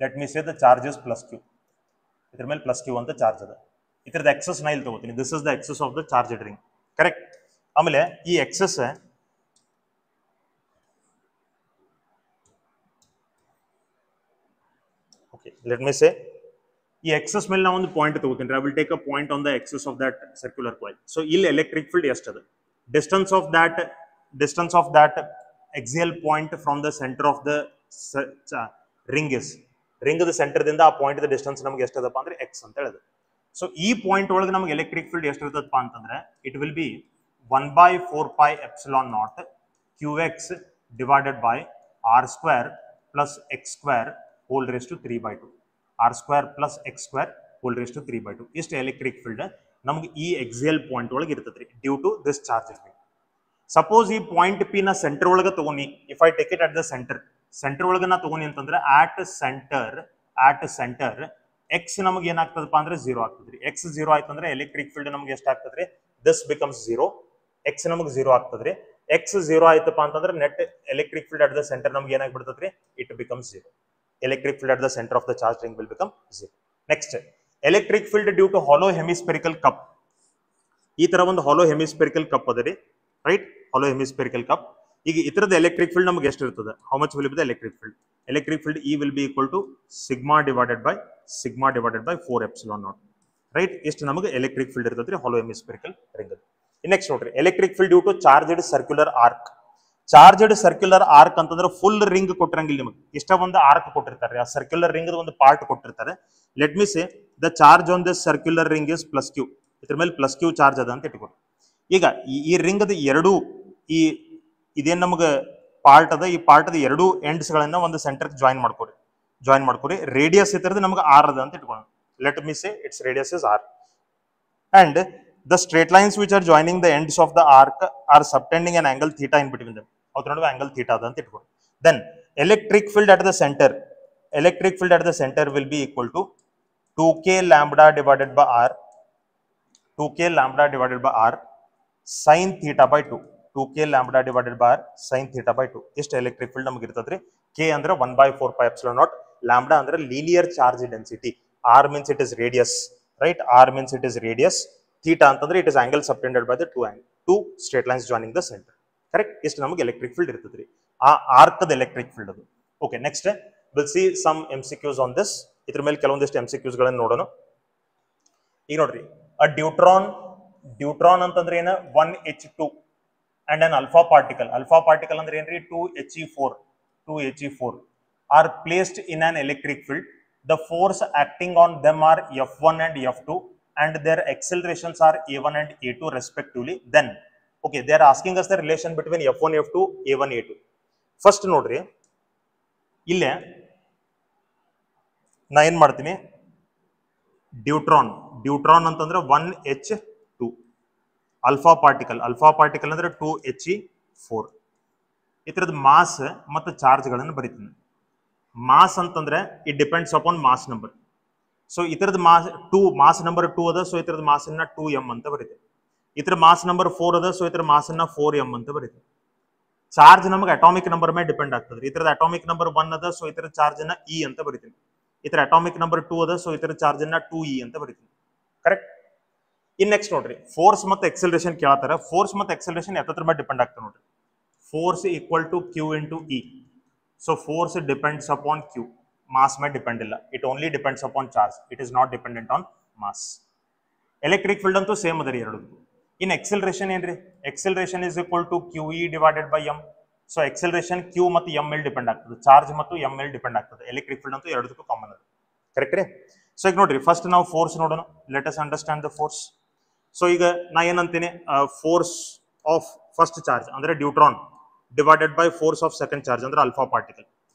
Let me say the charge is plus q. ಇದ್ರ ಮೇಲೆ ಪ್ಲಸ್ q ಅಂತ ಚಾರ್ಜ್ ಅದ. ಇದ್ರದ ಎಕ್ಸಸ್ ನ ಇಲ್ಲಿ ತಗೋತೀನಿ. This is the axis of the charged ring, correct? ಆಮೇಲೆ ಈ ಎಕ್ಸಸ್ ಲೆಟ್ ಮೀ ಸೇ ಈ ಎಕ್ಸಸ್ ಮೇಲೆ ನಾವು ಒಂದು ಪಾಯಿಂಟ್ ತಗೋತೀನಿ. I will take a point on the axis of that circular coil. So ಇಲ್ಲಿ ಎಲೆಕ್ಟ್ರಿಕ್ ಫೀಲ್ಡ್ ಎಷ್ಟದ? Distance of that axial point from the center of the ring the centre ದಿಂದ ಆ ಪಾಯಿಂಟ್ ದ ಡಿಸ್ಟೆನ್ಸ್ ನಮಗೆ ಎಷ್ಟದಪ್ಪ ಅಂದ್ರೆ x ಅಂತ ಹೇಳಿದೆ. ಸೊ ಈ ಪಾಯಿಂಟ್ ಒಳಗೆ ನಮಗೆ ಎಲೆಕ್ಟ್ರಿಕ್ ಫೀಲ್ಡ್ ಎಷ್ಟು ಇರ್ತದಪ್ಪ ಅಂತಂದ್ರೆ it will be 1/4πε0 qx divided by r² plus x² whole raised to 3/2. r² plus x² whole raised to 3/2. ಇಷ್ಟು ಎಲೆಕ್ಟ್ರಿಕ್ ಫೀಲ್ಡ್ ನಮಗೆ ಈ ಎಕ್ಸಿಯಲ್ ಪಾಯಿಂಟ್ ಒಳಗೆ ಇರ್ತದ್ರಿ due to this charge. Suppose ಈ ಪಾಯಿಂಟ್ ಪಿ ನ ಸೆಂಟರ್ ಒಳಗೆ ತಗೋನಿ, if I take it at the centre ಒಳಗೆ ನಾ ತಗೋನಿ ಅಂತಂದ್ರೆ ಆಟ್ ಸೆಂಟರ್ ಎಕ್ಸ್ ನಮಗೆ ಏನಾಗ್ತದಪ್ಪ ಅಂದ್ರೆ 0 ಆಗ್ತದ್ರಿ. ಎಕ್ಸ್ 0 ಆಯ್ತಂದ್ರೆ ಎಲೆಕ್ಟ್ರಿಕ್ ಫೀಲ್ಡ್ ನಮ್ಗೆ ಎಷ್ಟು ಆಗ್ತದ್ರಿ? This becomes 0. ಎಕ್ಸ್ ನಮಗೆ 0 ಆಗ್ತದ್ರಿ. ಎಕ್ಸ್ 0 ಆಯ್ತಪ್ಪ ಅಂತಂದ್ರೆ net electric field at the centre ನಮ್ಗೆ ಏನಾಗ್ಬಿಡ್ತದ್ರಿ? It becomes 0. Electric field at the centre of the charge ring will become 0. Next, electric field due to hollow hemispherical cup. ಈ ತರ ಒಂದು ಹಾಲೋ ಹೆಮಿಸ್ಪೆರಿಕಲ್ ಕಪ್ ಅದರಿ, ರೈಟ್? Hollow hemispherical cup. ಈಗ ಇತರದ ಎಲೆಕ್ಟ್ರಿಕ್ ಫೀಲ್ಡ್ ನಮಗೆ ಎಷ್ಟು ಇರ್ತದೆ? How much will be the electric field? electric field E will be equal to sigma divided by 4 epsilon naught. Right? Iಷ್ಟು ನಮಗೆ electric field ಇರ್ತದ್ರಿ hollow hemispherical ring. Next ನೋಡ್ರಿ electric field due to charged circular arc. Charged circular arc ಅಂತಂದ್ರೆ ಫುಲ್ ರಿಂಗ್ ಕೊಟ್ಟಿರಂಗಿಲ್ಲ ನಿಮಗೆ, ಇಷ್ಟ ಒಂದು ಆರ್ಕ್ ಕೊಟ್ಟಿರ್ತಾರೆ, ಆ ಸರ್ಕ್ಯುಲರ್ ರಿಂಗ್ ಒಂದು ಪಾರ್ಟ್ ಕೊಟ್ಟಿರ್ತಾರೆ. Let me say the charge on this circular ring is plus Q, ಇದ್ರ ಮೇಲೆ ಪ್ಲಸ್ ಕ್ಯೂ ಚಾರ್ಜ್ ಅದ ಅಂತ ಇಟ್ಕೊಳ್ಳಿ. ಈಗ ಈ ರಿಂಗದ ಎರಡು ಇದೇನು ನಮಗೆ ಪಾರ್ಟ್ ಅದ, ಈ ಪಾರ್ಟ್ ಅದ ಎರಡು ಎಂಡ್ಸ್ ಗಳನ್ನ ಒಂದು ಸೆಂಟರ್ ಜಾಯಿನ್ ಮಾಡ್ಕೊರಿ. ರೇಡಿಯಸ್ ಇದ್ರದ್ದು ನಮಗೆ ಆರ್ ಅದ ಅಂತ ಇಟ್ಕೊಳ್ಳೋಣ. Let me say its radius is R and the straight lines which are joining the ends of the arc are subtending an angle theta in between them. Avadra naduve angle theta ada anta itkondi. Then electric field at the center will be equal to 2k lambda divided by r sin theta by 2. 2k lambda divided by r sin theta by 2. Ist electric field nಮಗೆ ಇರ್ತದ್ರಿ. K ಅಂದ್ರೆ 1/4 pi epsilon naught, lambda ಅಂದ್ರೆ linear charge density, r means it is radius, right? R means it is radius. Theta ಅಂತಂದ್ರೆ it is angle subtended by the two straight lines joining the center. Correct? ಇಷ್ಟು ನಮಗೆ ಎಲೆಕ್ಟ್ರಿಕ್ ಫೀಲ್ಡ್ ಇರ್ತದ್ರಿ. ಆ ಆರ್ಕ್ ದ ಎಲೆಕ್ಟ್ರಿಕ್ ಫೀಲ್ಡ್ ಅದು. Okay, next will see some MCQs on this. ಇದ್ರ ಮೇಲೆ ಕೆಲವೊಂದಿಷ್ಟು MCQs ಗಳನ್ನು ನೋಡೋಣ. ಈಗ ನೋಡ್ರಿ, ಅ ಡ್ಯೂಟ್ರಾನ್ ಅಂತಂದ್ರೆ ಏನ 1H2 and an alpha particle ಅಂದ್ರೆ ಏನ್ರಿ 2He4 are placed in an electric field. The force acting on them are F1 and F2 and their accelerations are A1 and A2 respectively. Then okay, they are asking us the relation between F1 F2 A1 A2. First ನೋಡ್ರಿ, ಇಲ್ಲೇ ನಾ ಏನ್ ಮಾಡ್ತೀನಿ, ಡ್ಯೂಟ್ರಾನ್ ಅಂತಂದ್ರೆ 1H2, ಅಲ್ಫಾ ಪಾರ್ಟಿಕಲ್ ಅಂದ್ರೆ 2He4. ಇತರದ ಮಾಸ್ ಮತ್ತು ಚಾರ್ಜ್ ಗಳನ್ನು ಬರೀತೀನಿ. ಮಾಸ್ ಅಂತಂದ್ರೆ it depends upon mass number. So ಇತರದ ಮಾಸ್ ನಂಬರ್ 2 ಅದ, ಸೊ ಇತರದ ಮಾಸ್ ಅನ್ನ 2m ಅಂತ ಬರೀತೀವಿ. ಇತರ ಮಾಸ್ ನಂಬರ್ 4 ಅದ, ಸೊ ಇತರ ಮಾಸ್ ಅನ್ನ 4m ಅಂತ ಬರೀತೀವಿ. ಚಾರ್ಜ್ ನಮಗೆ ಅಟಾಮಿಕ್ ನಂಬರ್ ಮೇಲೆ ಡಿಪೆಂಡ್ ಆಗ್ತದೆ. ಇತರದ ಅಟಾಮಿಕ್ ನಂಬರ್ 1 ಅದ, ಸೊ ಇತರ ಚಾರ್ಜ್ ಅನ್ನ E ಅಂತ ಬರೀತೀವಿ. ಇತರ ಅಟಾಮಿಕ್ ನಂಬರ್ 2 ಅದ, ಸೊ ಇತರ ಚಾರ್ಜ್ ಅನ್ನ 2e ಅಂತ ಬರೀತೀವಿ. ಕರೆಕ್ಟ್? ಇನ್ ನೆಕ್ಸ್ಟ್ ನೋಡ್ರಿ, ಫೋರ್ಸ್ ಮತ್ತು ಎಕ್ಸಲರೇಷನ್ ಕೇಳತ್ತಾರ. ಫೋರ್ಸ್ ಮತ್ತು ಎಕ್ಸಲರೇಷನ್ ಯಾತ್ರ ಮೇಲೆ ಡಿಪೆಂಡ್ ಆಗ್ತದೆ ನೋಡ್ರಿ. Force equal to Q into E. So force depends upon Q, mass ಮೇಲೆ ಡಿಪೆಂಡ್ ಇಲ್ಲ. It only depends upon charge, it is not dependent on mass. Electric field ಅಂತೂ ಸೇಮ್ ಅದರಿ ಎರಡು. ಇನ್ ಎಕ್ಸಲರೇಷನ್ ಏನ್ರಿ, acceleration is equal to QE divided by m. So acceleration Q ಮತ್ತು m ಮೇಲೆ ಡಿಪೆಂಡ್ ಆಗ್ತದೆ, ಚಾರ್ಜ್ ಮತ್ತು m ಮೇಲೆ ಡಿಪೆಂಡ್ ಆಗ್ತದೆ. ಎಲೆಕ್ಟ್ರಿಕ್ ಫೀಲ್ಡ್ ಅಂತೂ ಎರಡಕ್ಕೂ ಕಾಮನ್ ಅದು. ಕರೆಕ್ಟ್ ರೀ? ಸೊ ಈಗ ನೋಡ್ರಿ, ಫಸ್ಟ್ ನಾವು ಫೋರ್ಸ್ ನೋಡೋಣ. Let us understand the force. So ಈಗ ನಾ ಏನಂತೀನಿ, ಫೋರ್ಸ್ ಆಫ್ ಫಸ್ಟ್ ಚಾರ್ಜ್ ಅಂದ್ರೆ deuteron divided by force of second charge under alpha particle.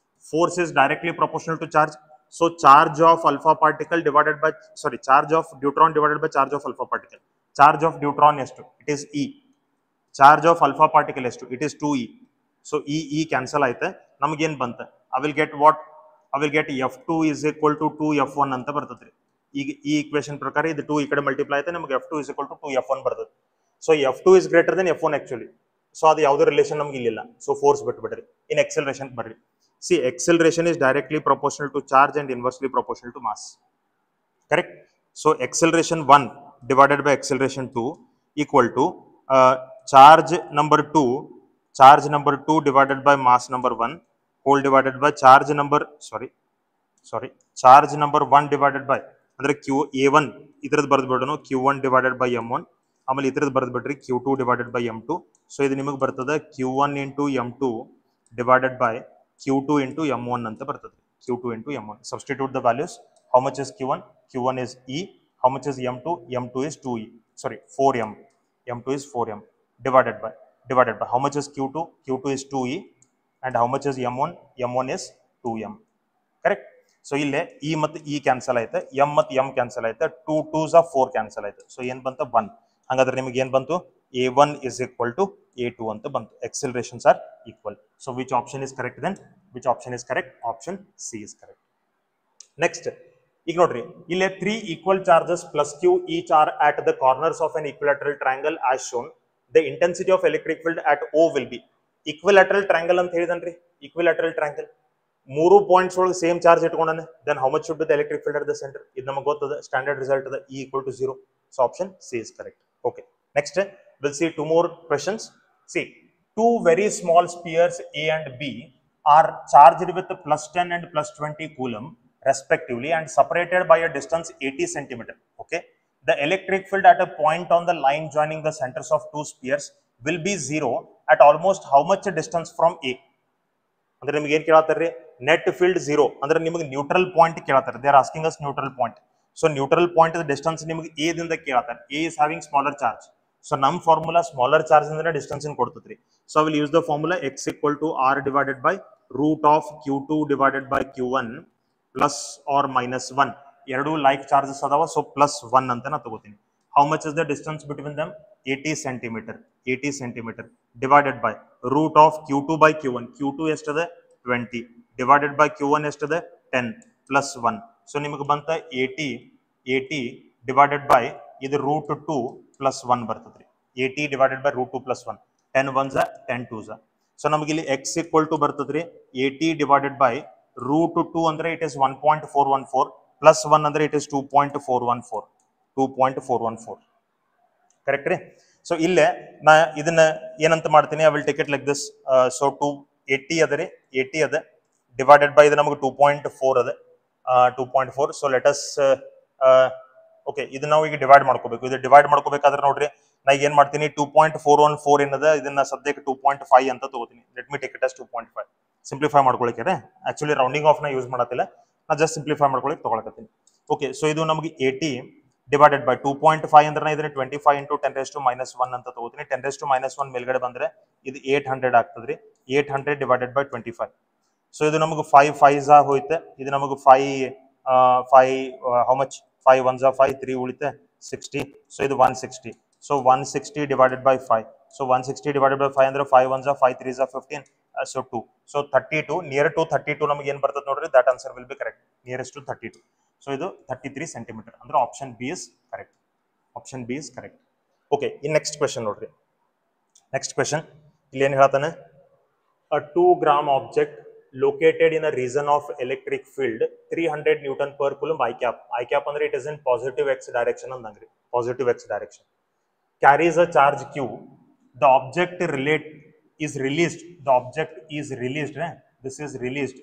Force is directly proportional to charge. So charge of alpha particle divided by, charge of deuteron divided by charge of alpha particle. Charge of deuteron is 2, it is E. Charge of alpha particle is 2, it is 2E. So E cancel aite, ನಮಗೆ ಏನು ಬಂತ, I will get what? I will get F2 is equal to 2F1 ಅಂತ ಬರ್ತದ್ರಿ. ಈಗ ಈ ಈಕ್ವೇಷನ್ ಪ್ರಕಾರ ಇದು 2 ಈ ಕಡೆ ಮಲ್ಟಿಪ್ಲೈ ಆಯ್ತು, ನಮಗೆ F2 is equal to 2F1 ಬರ್ತದೆ. So F2 is greater than F1 actually. So ಅದು ಯಾವುದೇ ರಿಲೇಷನ್ ನಮ್ಗೆ ಇಲ್ಲಿಲ್ಲ. ಸೊ ಫೋರ್ಸ್ ಬಿಟ್ಬಿಡ್ರಿ, ಇನ್ ಎಕ್ಸಲರೇಷನ್ ಬರ್ರಿ. See acceleration is directly proportional to charge and inversely proportional to mass. Correct? So acceleration 1 divided by acceleration 2 equal to charge number 2 divided by mass number 1 whole divided by charge number 1 divided by ಅಂದ್ರೆ A1 ಇದ್ರದ್ದು ಬರೆದು ಬಿಡೋಣ, Q1 ಡಿವೈಡೆಡ್ ಬೈ M1. ಆಮೇಲೆ ಇದ್ರದ್ದು ಬರೆದು ಬಿಡ್ರಿ Q2 divided by M2. So ಇದು ನಿಮಗೆ ಬರ್ತದೆ Q1 into M2 divided by Q2 into M1 ಅಂತ ಬರ್ತದೆ. Q2 into M1. Substitute the values. How much is Q1? Q1 is E. How much is M2? M2 is 2E. 4M. M2 is 4M. Divided by. How much is Q2? Q2 is 2E. And how much is M1? M1 is 2M. Correct? So ಇಲ್ಲೇ E ಮತ್ತು E ಕ್ಯಾನ್ಸಲ್ ಆಯ್ತು, M ಮತ್ತು M ಕ್ಯಾನ್ಸಲ್ ಆಯ್ತು, 2 2s 4 ಕ್ಯಾನ್ಸಲ್ ಆಯ್ತು. ಸೊ ಏನು ಬಂತು? 1. ಹಾಗಾದ್ರೆ ನಿಮಗೆ ಏನು ಬಂತು? A1 is equal to A2 ಅಂತ ಬಂತು. Accelerations are equal. So which option is correct then? Which option is correct? Option C is correct. Next, ಈಗ ನೋಡ್ರಿ, ಇಲ್ಲೇ 3 equal charges plus Q each are at the corners of an equilateral triangle as shown. The intensity of electric field at O will be. Equilateral triangle ಅಂತ ಹೇಳಿದನ್ರಿ, equilateral triangle. 3 ಪಾಯಿಂಟ್ಸ್ ಒಳಗೆ ಸೇಮ್ ಚಾರ್ಜ್ ಇಟ್ಕೊಂಡಾನೆ. Then how much should be the electric field at the centre? ಇದು ನಮಗೆ ಗೊತ್ತದ, ಸ್ಟ್ಯಾಂಡರ್ಡ್ ರಿಸಲ್ಟ್ ಅದ, E equal to 0. So option C is correct. Okay. Next, we'll see 2 more questions. See, 2 very small spheres A and B are charged with plus 10 and plus 20 coulomb respectively and separated by a distance 80 centimeter. Okay, the electric field at a point on the line joining the centers of two spheres will be zero at almost how much distance from A? ಅಂದ್ರೆ ನಿಮಗೆ ಏನು ಕೇಳತ್ತಾರ್ರಿ, ನೆಟ್ ಫೀಲ್ಡ್ ಝೀರೋ ಅಂದ್ರೆ ನಿಮಗೆ ನ್ಯೂಟ್ರಲ್ ಪಾಯಿಂಟ್ ಕೇಳತ್ತಾರೆ. They are asking us neutral point. So neutral point distance ನಿಮಗೆ ಎ ದಿಂದ ಕೇಳತ್ತಾರೆ. A is having smaller charge. So ನಮ್ಮ ಫಾರ್ಮುಲಾ ಸ್ಮಾಲರ್ ಚಾರ್ಜ್ ಅಂದ್ರೆ ಡಿಸ್ಟೆನ್ಸ್ ಕೊಡ್ತದ್ರಿ. So I will use the formula x equal to r divided by root of Q2 divided by Q1 plus r minus 1. ಎರಡು ಲೈಕ್ ಚಾರ್ಜಸ್ ಅದಾವ, ಸೊ ಪ್ಲಸ್ 1 ಅಂತ ನಾ ತಗೋತೀನಿ. How much is the distance between them? 80 centimetre. 80 centimetre divided by root of Q2 by Q1. Q2 ಎಷ್ಟದ? 20 ಡಿವೈಡೆಡ್ ಬೈ Q1 ಎಷ್ಟದ? 10 ಪ್ಲಸ್ 1. ಸೊ ನಿಮಗೆ ಬಂತ 80 ಡಿವೈಡೆಡ್ ಬೈ ಇದು ರೂಟ್ 2 ಪ್ಲಸ್ 1 ಬರ್ತದ್ರಿ. 80 divided by root 2 plus 1. 10 1 10 2. So ನಮಗೆ ಇಲ್ಲಿ ಎಕ್ಸ್ ಈಕ್ವಲ್ ಟು ಬರ್ತದ್ರಿ 80 ಡಿವೈಡೆಡ್ ಬೈ ರೂಟ್ 2 ಅಂದ್ರೆ ಇಟ್ ಇಸ್ 1.414 ಪ್ಲಸ್ 1 ಅಂದ್ರೆ ಇಟ್ ಇಸ್ 2.414. ಕರೆಕ್ಟ್ ರೀ? ಸೊ ಇಲ್ಲೇ ನಾ ಇದನ್ನ ಏನಂತ ಮಾಡ್ತೀನಿ, I will take it like this. So 280 ಅದ ರೀ, 80 ಅದ ಡಿವೈಡೆಡ್ ಬೈ ಇದು ನಮಗೆ 2.4 ಅದ, 2.4. ಸೊ ಲೆಟ್ ಅಸ್ ಓಕೆ, ಇದು ನಾವು ಈಗ ಡಿವೈಡ್ ಮಾಡ್ಕೋಬೇಕು. ಇದು ಡಿವೈಡ್ ಮಾಡ್ಕೋಬೇಕಾದ್ರೆ ನೋಡ್ರಿ ನಾ ಏನ್ ಮಾಡ್ತೀನಿ, 2.414 ಏನದ ಇದನ್ನ ಸದ್ಯಕ್ಕೆ 2.5 ಅಂತ ತಗೋತೀನಿ. Let me take it as 2.5. Simplify ಮಾಡ್ಕೊಳಿಕ್ಕೆ ಆಕ್ಚುಲಿ ರೌಂಡಿಂಗ್ ಆಫ್ ನ ಯೂಸ್ ಮಾಡತ್ತಿಲ್ಲ, ನಾ ಜಸ್ಟ್ ಸಿಂಪ್ಲಿಫೈ ಮಾಡ್ಕೊಳಿಕ್ ತಗೊಳಕತ್ತೀನಿ. ಓಕೆ, ಸೊ ಇದು ನಮಗೆ 80 ಡಿವೈಡೆಡ್ ಬೈ 2.5 ಅಂದ್ರೆ ಇದನ್ನ 25 ಇಂಟು 10⁻⁻1 ಅಂತ ತಗೋತೀನಿ. 10⁻⁻1 ಮೇಲ್ಗಡೆ ಬಂದ್ರೆ ಇದು 800 ಆಗ್ತದ್ರಿ. 800 ಡಿವೈಡೆಡ್ ಬೈ 25. ಸೊ ಇದು ನಮಗೆ 5 5 ಹೋಯ್ತೆ. ಇದು ನಮಗೆ 5 ಹೌ ಮಚ್? 5 1 5 3 ಉಳಿತೆ 60. ಸೊ ಇದು 160. So 160 divided by 5. So 160 divided by 5 ಅಂದ್ರೆ 5 1 5 3 15. ಸೊ 2. ಸೊ 32 ನಿಯರ್ ಟು 32 ನಮಗೆ ಏನು ಬರ್ತದೆ ನೋಡ್ರಿ, that answer will be correct. Nearest to 32. So ಇದು 33 ಸೆಂಟಿಮೀಟರ್ ಅಂದ್ರೆ option B is correct. Option B is correct. Okay, in next question ನೋಡ್ರಿ. ನೆಕ್ಸ್ಟ್ ಕ್ವೆಶನ್ ಇಲ್ಲಿ ಏನು ಹೇಳ್ತಾನೆ, a 2 gram object located in a region of electric field 300 Newton per coulomb I cap. I cap ಅಂದ್ರೆ it is in positive x direction ಅಂದಂಗ್ರಿ, positive x direction. Carries a charge Q. The object is released. The object is released. This is released.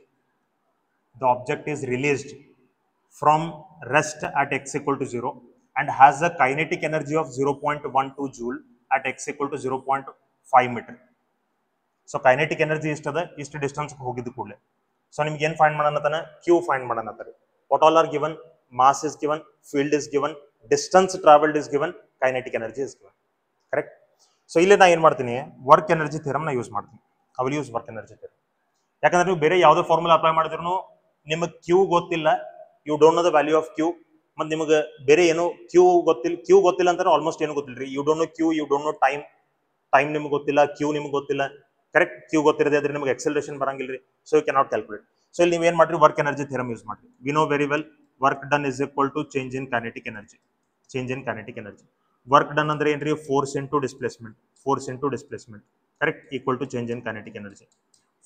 The object is released from rest at x equal to 0 and has a kinetic energy of 0.12 joule at x equal to 0.5 meter. So kinetic energy ಇಷ್ಟದ, ಇಷ್ಟು ಡಿಸ್ಟೆನ್ಸ್ ಹೋಗಿದ್ದು ಕೂಡಲೇ. ಸೊ ನಿಮ್ಗೆ ಏನು ಫೈಂಡ್ ಮಾಡೋಣತ್ತಾನೆ? ಕ್ಯೂ ಫೈಂಡ್ ಮಾಡೋಣತ್ತಾರೆ. What all are given? Mass is given, field is given, distance travelled is given, kinetic energy is given. Correct? So ಇಲ್ಲಿ ನಾ ಏನು ಮಾಡ್ತೀನಿ, ವರ್ಕ್ ಎನರ್ಜಿ ಥಿಯರಮ್ ನ ಯೂಸ್ ಮಾಡ್ತೀನಿ. I will use work energy theorem. ಯಾಕಂದ್ರೆ ನೀವು ಬೇರೆ ಯಾವುದೇ ಫಾರ್ಮುಲಾ ಅಪ್ಲೈ ಮಾಡಿದ್ರು ನಿಮಗೆ ಕ್ಯೂ ಗೊತ್ತಿಲ್ಲ, you don't know the value of Q, ಮತ್ತು ನಿಮಗೆ ಬೇರೆ ಏನು ಕ್ಯೂ ಗೊತ್ತಿಲ್ಲ ಅಂತಾರೆ ಆಲ್ಮೋಸ್ಟ್ ಏನು ಗೊತ್ತಿಲ್ಲ ರೀ. You don't know Q, you don't know time ನಿಮ್ಗೆ ಗೊತ್ತಿಲ್ಲ, ಕ್ಯೂ ನಿಮ್ಗೆ ಗೊತ್ತಿಲ್ಲ. ಕರೆಕ್ಟ್? ಕ್ಯೂ ಗೊತ್ತಿರದೆ ಆದ್ರೆ ನಿಮಗೆ ಎಕ್ಸೆಲರೇಷನ್ ಬರಂಗಿಲ್ಲ ರೀ. So you cannot calculate. So ಇಲ್ಲಿ ನೀವು ಏನು ಮಾಡ್ರಿ, ವರ್ಕ್ ಎನರ್ಜಿ ಥಿಯರಮ್ ಯೂಸ್ ಮಾಡ್ರಿ. We know very well work done is equal to change in kinetic energy. Change in kinetic energy. Work done ಅಂದ್ರೆ ಏನ್ರಿ? Force into displacement. Force into displacement. Correct? Equal to change in kinetic energy.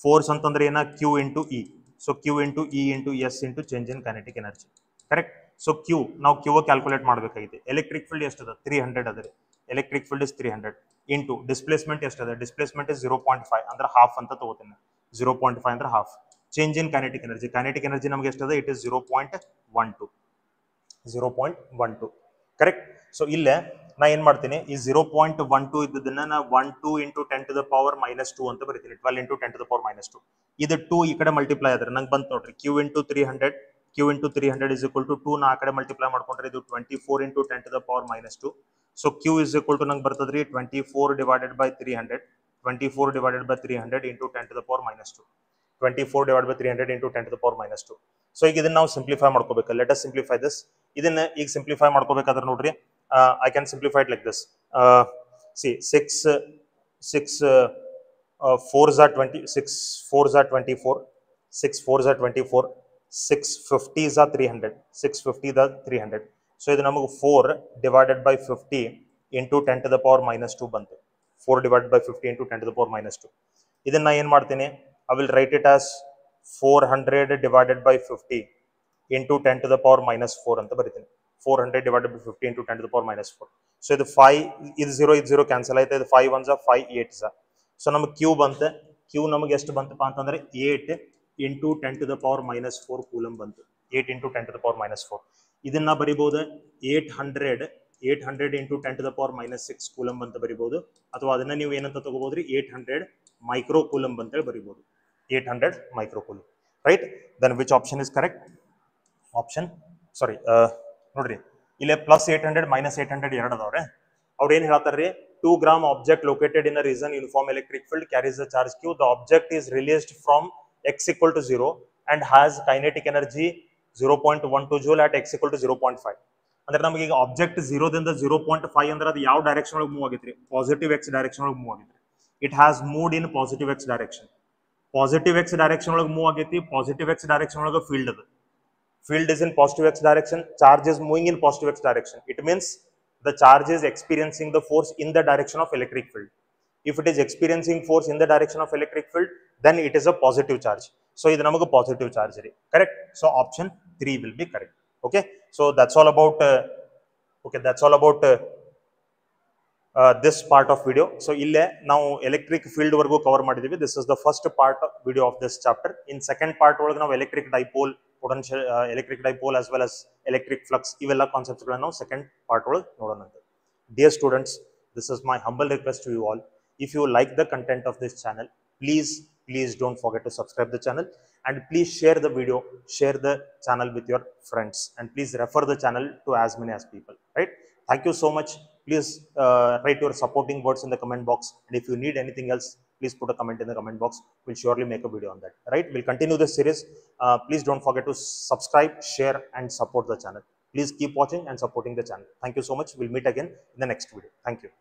Force ಅಂತಂದ್ರೆ ಏನ? Q into E. So Q into E into S into change in kinetic energy. Correct? So Q ನಾವು ಕ್ಯೂ ಕ್ಯಾಲ್ಕುಲೇಟ್ ಮಾಡಬೇಕಾಗಿದೆ. ಎಲೆಕ್ಟ್ರಿಕ್ ಫೀಲ್ಡ್ ಎಷ್ಟದ? 300 ಅದ ರೀ. Electric field is 300 into displacement ಎಷ್ಟದ? ಡಿಸ್ಪ್ಲೇಸ್ಮೆಂಟ್ ಇಸ್ 0.5 ಅಂದ್ರೆ ಹಾಫ್ ಅಂತ ತಗೋತೀನಿ. 0.5 ಅಂದ್ರೆ half. Change in kinetic energy. Kinetic energy ನಮಗೆ ಎಷ್ಟದ? It is 0.12. ಕರೆಕ್ಟ್? ಸೊ ಇಲ್ಲೇ ನಾ ಏನ್ ಮಾಡ್ತೀನಿ, ಈ 0.12 ಇದ್ದದನ್ನ ನಾ 12 ಇಂಟು 10 ಟು ದ ಪವರ್ -2 ಅಂತ ಬರೀತೀನಿ. 12 ಇಂಟು 10 ಟು ದ ಪವರ್ -2. ಇದು 2 ಈ ಕಡೆ ಮಲ್ಟಿಪ್ಲೈ ಆದ್ರೆ ನಂಗೆ ಬಂತು ನೋಡ್ರಿ, Q into 300 is equal to 2 ನಾ ಆ ಕಡೆ ಮಲ್ಟಿಪ್ಲೈ ಮಾಡ್ಕೊಂಡ್ರೆ ಇದು 24 into 10 to the power -2. So Q is equal to ನಂಗೆ ಬರ್ತದ್ರಿ 24 divided by 300. 24 divided by 300 into 10 to the power -2. 24 divide by 300 into 10 to the power -2. So ಈಗ ಇದನ್ನ ನಾವು ಸಿಂಪ್ಲಿಫೈ ಮಾಡ್ಕೋಬೇಕು. Let us simplify this. ಇದನ್ನ ಈಗ ಸಿಂಪ್ಲಿಫೈ ಮಾಡ್ಕೋಬೇಕಾದ್ರೆ ನೋಡ್ರಿ, I can simplify it like this. See, 6 4s are 20, 6 4s are 24, 6 4s are 24, 6 50s are 300, 6 50s are 300. So ಇದು ನಮಗೆ 4 divided by 50 into 10 to the power -2 ಬಂತು. 4 divided by 50 into 10 to the power -2. ಇದನ್ನ ಏನು ಮಾಡ್ತೀನಿ, I will write it as 400 divided by 50 into 10 to the power -4 ಅಂತ ಬರೀತೀನಿ. 400 divided by 50 into 10 to the power -4. So ಇದು 5 ಇದು 0 cancel ಆಯ್ತು. ಇದು 5 1s 5 8s. ಸೊ ನಮಗೆ ಕ್ಯೂ ಬಂತೆ. Q ನಮಗೆ ಎಷ್ಟು ಬಂತಪ್ಪ ಅಂತಂದ್ರೆ 8 into 10 to the power minus 4 coulomb ಬಂತು. 8 into 10 to the power minus 4. ಇದನ್ನ ಬರಿಬಹುದು 800 into 10 to the power minus 6 coulomb ಅಂತ ಬರಿಬಹುದು, ಅಥವಾ ಅದನ್ನ ನೀವು ಏನಂತ ತಗೋಬಹುದ್ರಿ 800 ಮೈಕ್ರೋ ಕೂಲಂಬ್ ಅಂತ ಬರಿಬಹುದು. 800 micro coulomb, right? Then which option is correct? Option sorry ನೋಡ್ರಿ ಇಲ್ಲೇ ಪ್ಲಸ್ 800 ಮೈನಸ್ 800 ಎರಡು ಅದಾವ್ರೆ. ಅವ್ರು ಏನ್ ಹೇಳ್ತಾರ್ರಿ, 2 gram object located in a region uniform electric field carries the charge Q. The object is released from x equal to 0 and has kinetic energy 0.12 joule at x equal to 0.5. ಅಂದ್ರೆ ನಮಗೆ ಈಗ ಆಬ್ಜೆಕ್ಟ್ 0 ದಿಂದ 0.5 ಅಂದ್ರೆ ಅದು ಯಾವ ಡೈರೆಕ್ಷನ್ ಒಳಗೆ ಮೂವ್ ಆಗೈತ್ರಿ? ಪಾಸಿಟಿವ್ ಎಕ್ಸ್ ಡೈರೆಕ್ಷನ್ ಒಳಗೆ ಮೂವ್ ಆಗೈತ್ರಿ. It has moved in positive X direction. Positive X direction ಒಳಗೆ ಮೂವ್ ಆಗೈತಿ. ಪಾಸಿಟಿವ್ ಎಕ್ಸ್ ಡೈರೆಕ್ಷನ್ ಒಳಗೆ ಫೀಲ್ಡ್ ಅದು. Field is in positive x direction, charge is moving in positive x direction. It means the charge is experiencing the force in the direction of electric field. If it is experiencing force in the direction of electric field, then it is a positive charge. So idu namagu positive charge re, correct? So option 3 will be correct. Okay, so that's all about this part of video. So ille now electric field vargu cover ಮಾಡಿದಿವಿ. This is the first part of video of this chapter. In second part ಒಳಗೆ ನಾವು electric dipole, potential electric dipole as well as electric flux ಇವೆಲ್ಲ ಕಾನ್ಸೆಪ್ಟ್ಸ್ ಗಳನ್ನು ನಾವು ಸೆಕೆಂಡ್ ಪಾರ್ಟ್ ಒಳಗೆ ನೋಡೋಣ. Dear students, this is my humble request to you all. If you like the content of this channel, please don't forget to subscribe the channel, and please share the video, share the channel with your friends, and please refer the channel to as many as people, right? Thank you so much. Please write your supporting words in the comment box, and if you need anything else, please put a comment in the comment box. We'll surely make a video on that, right? We'll continue this series. Please don't forget to subscribe, share, and support the channel. Please keep watching and supporting the channel. Thank you so much. We'll meet again in the next video. Thank you.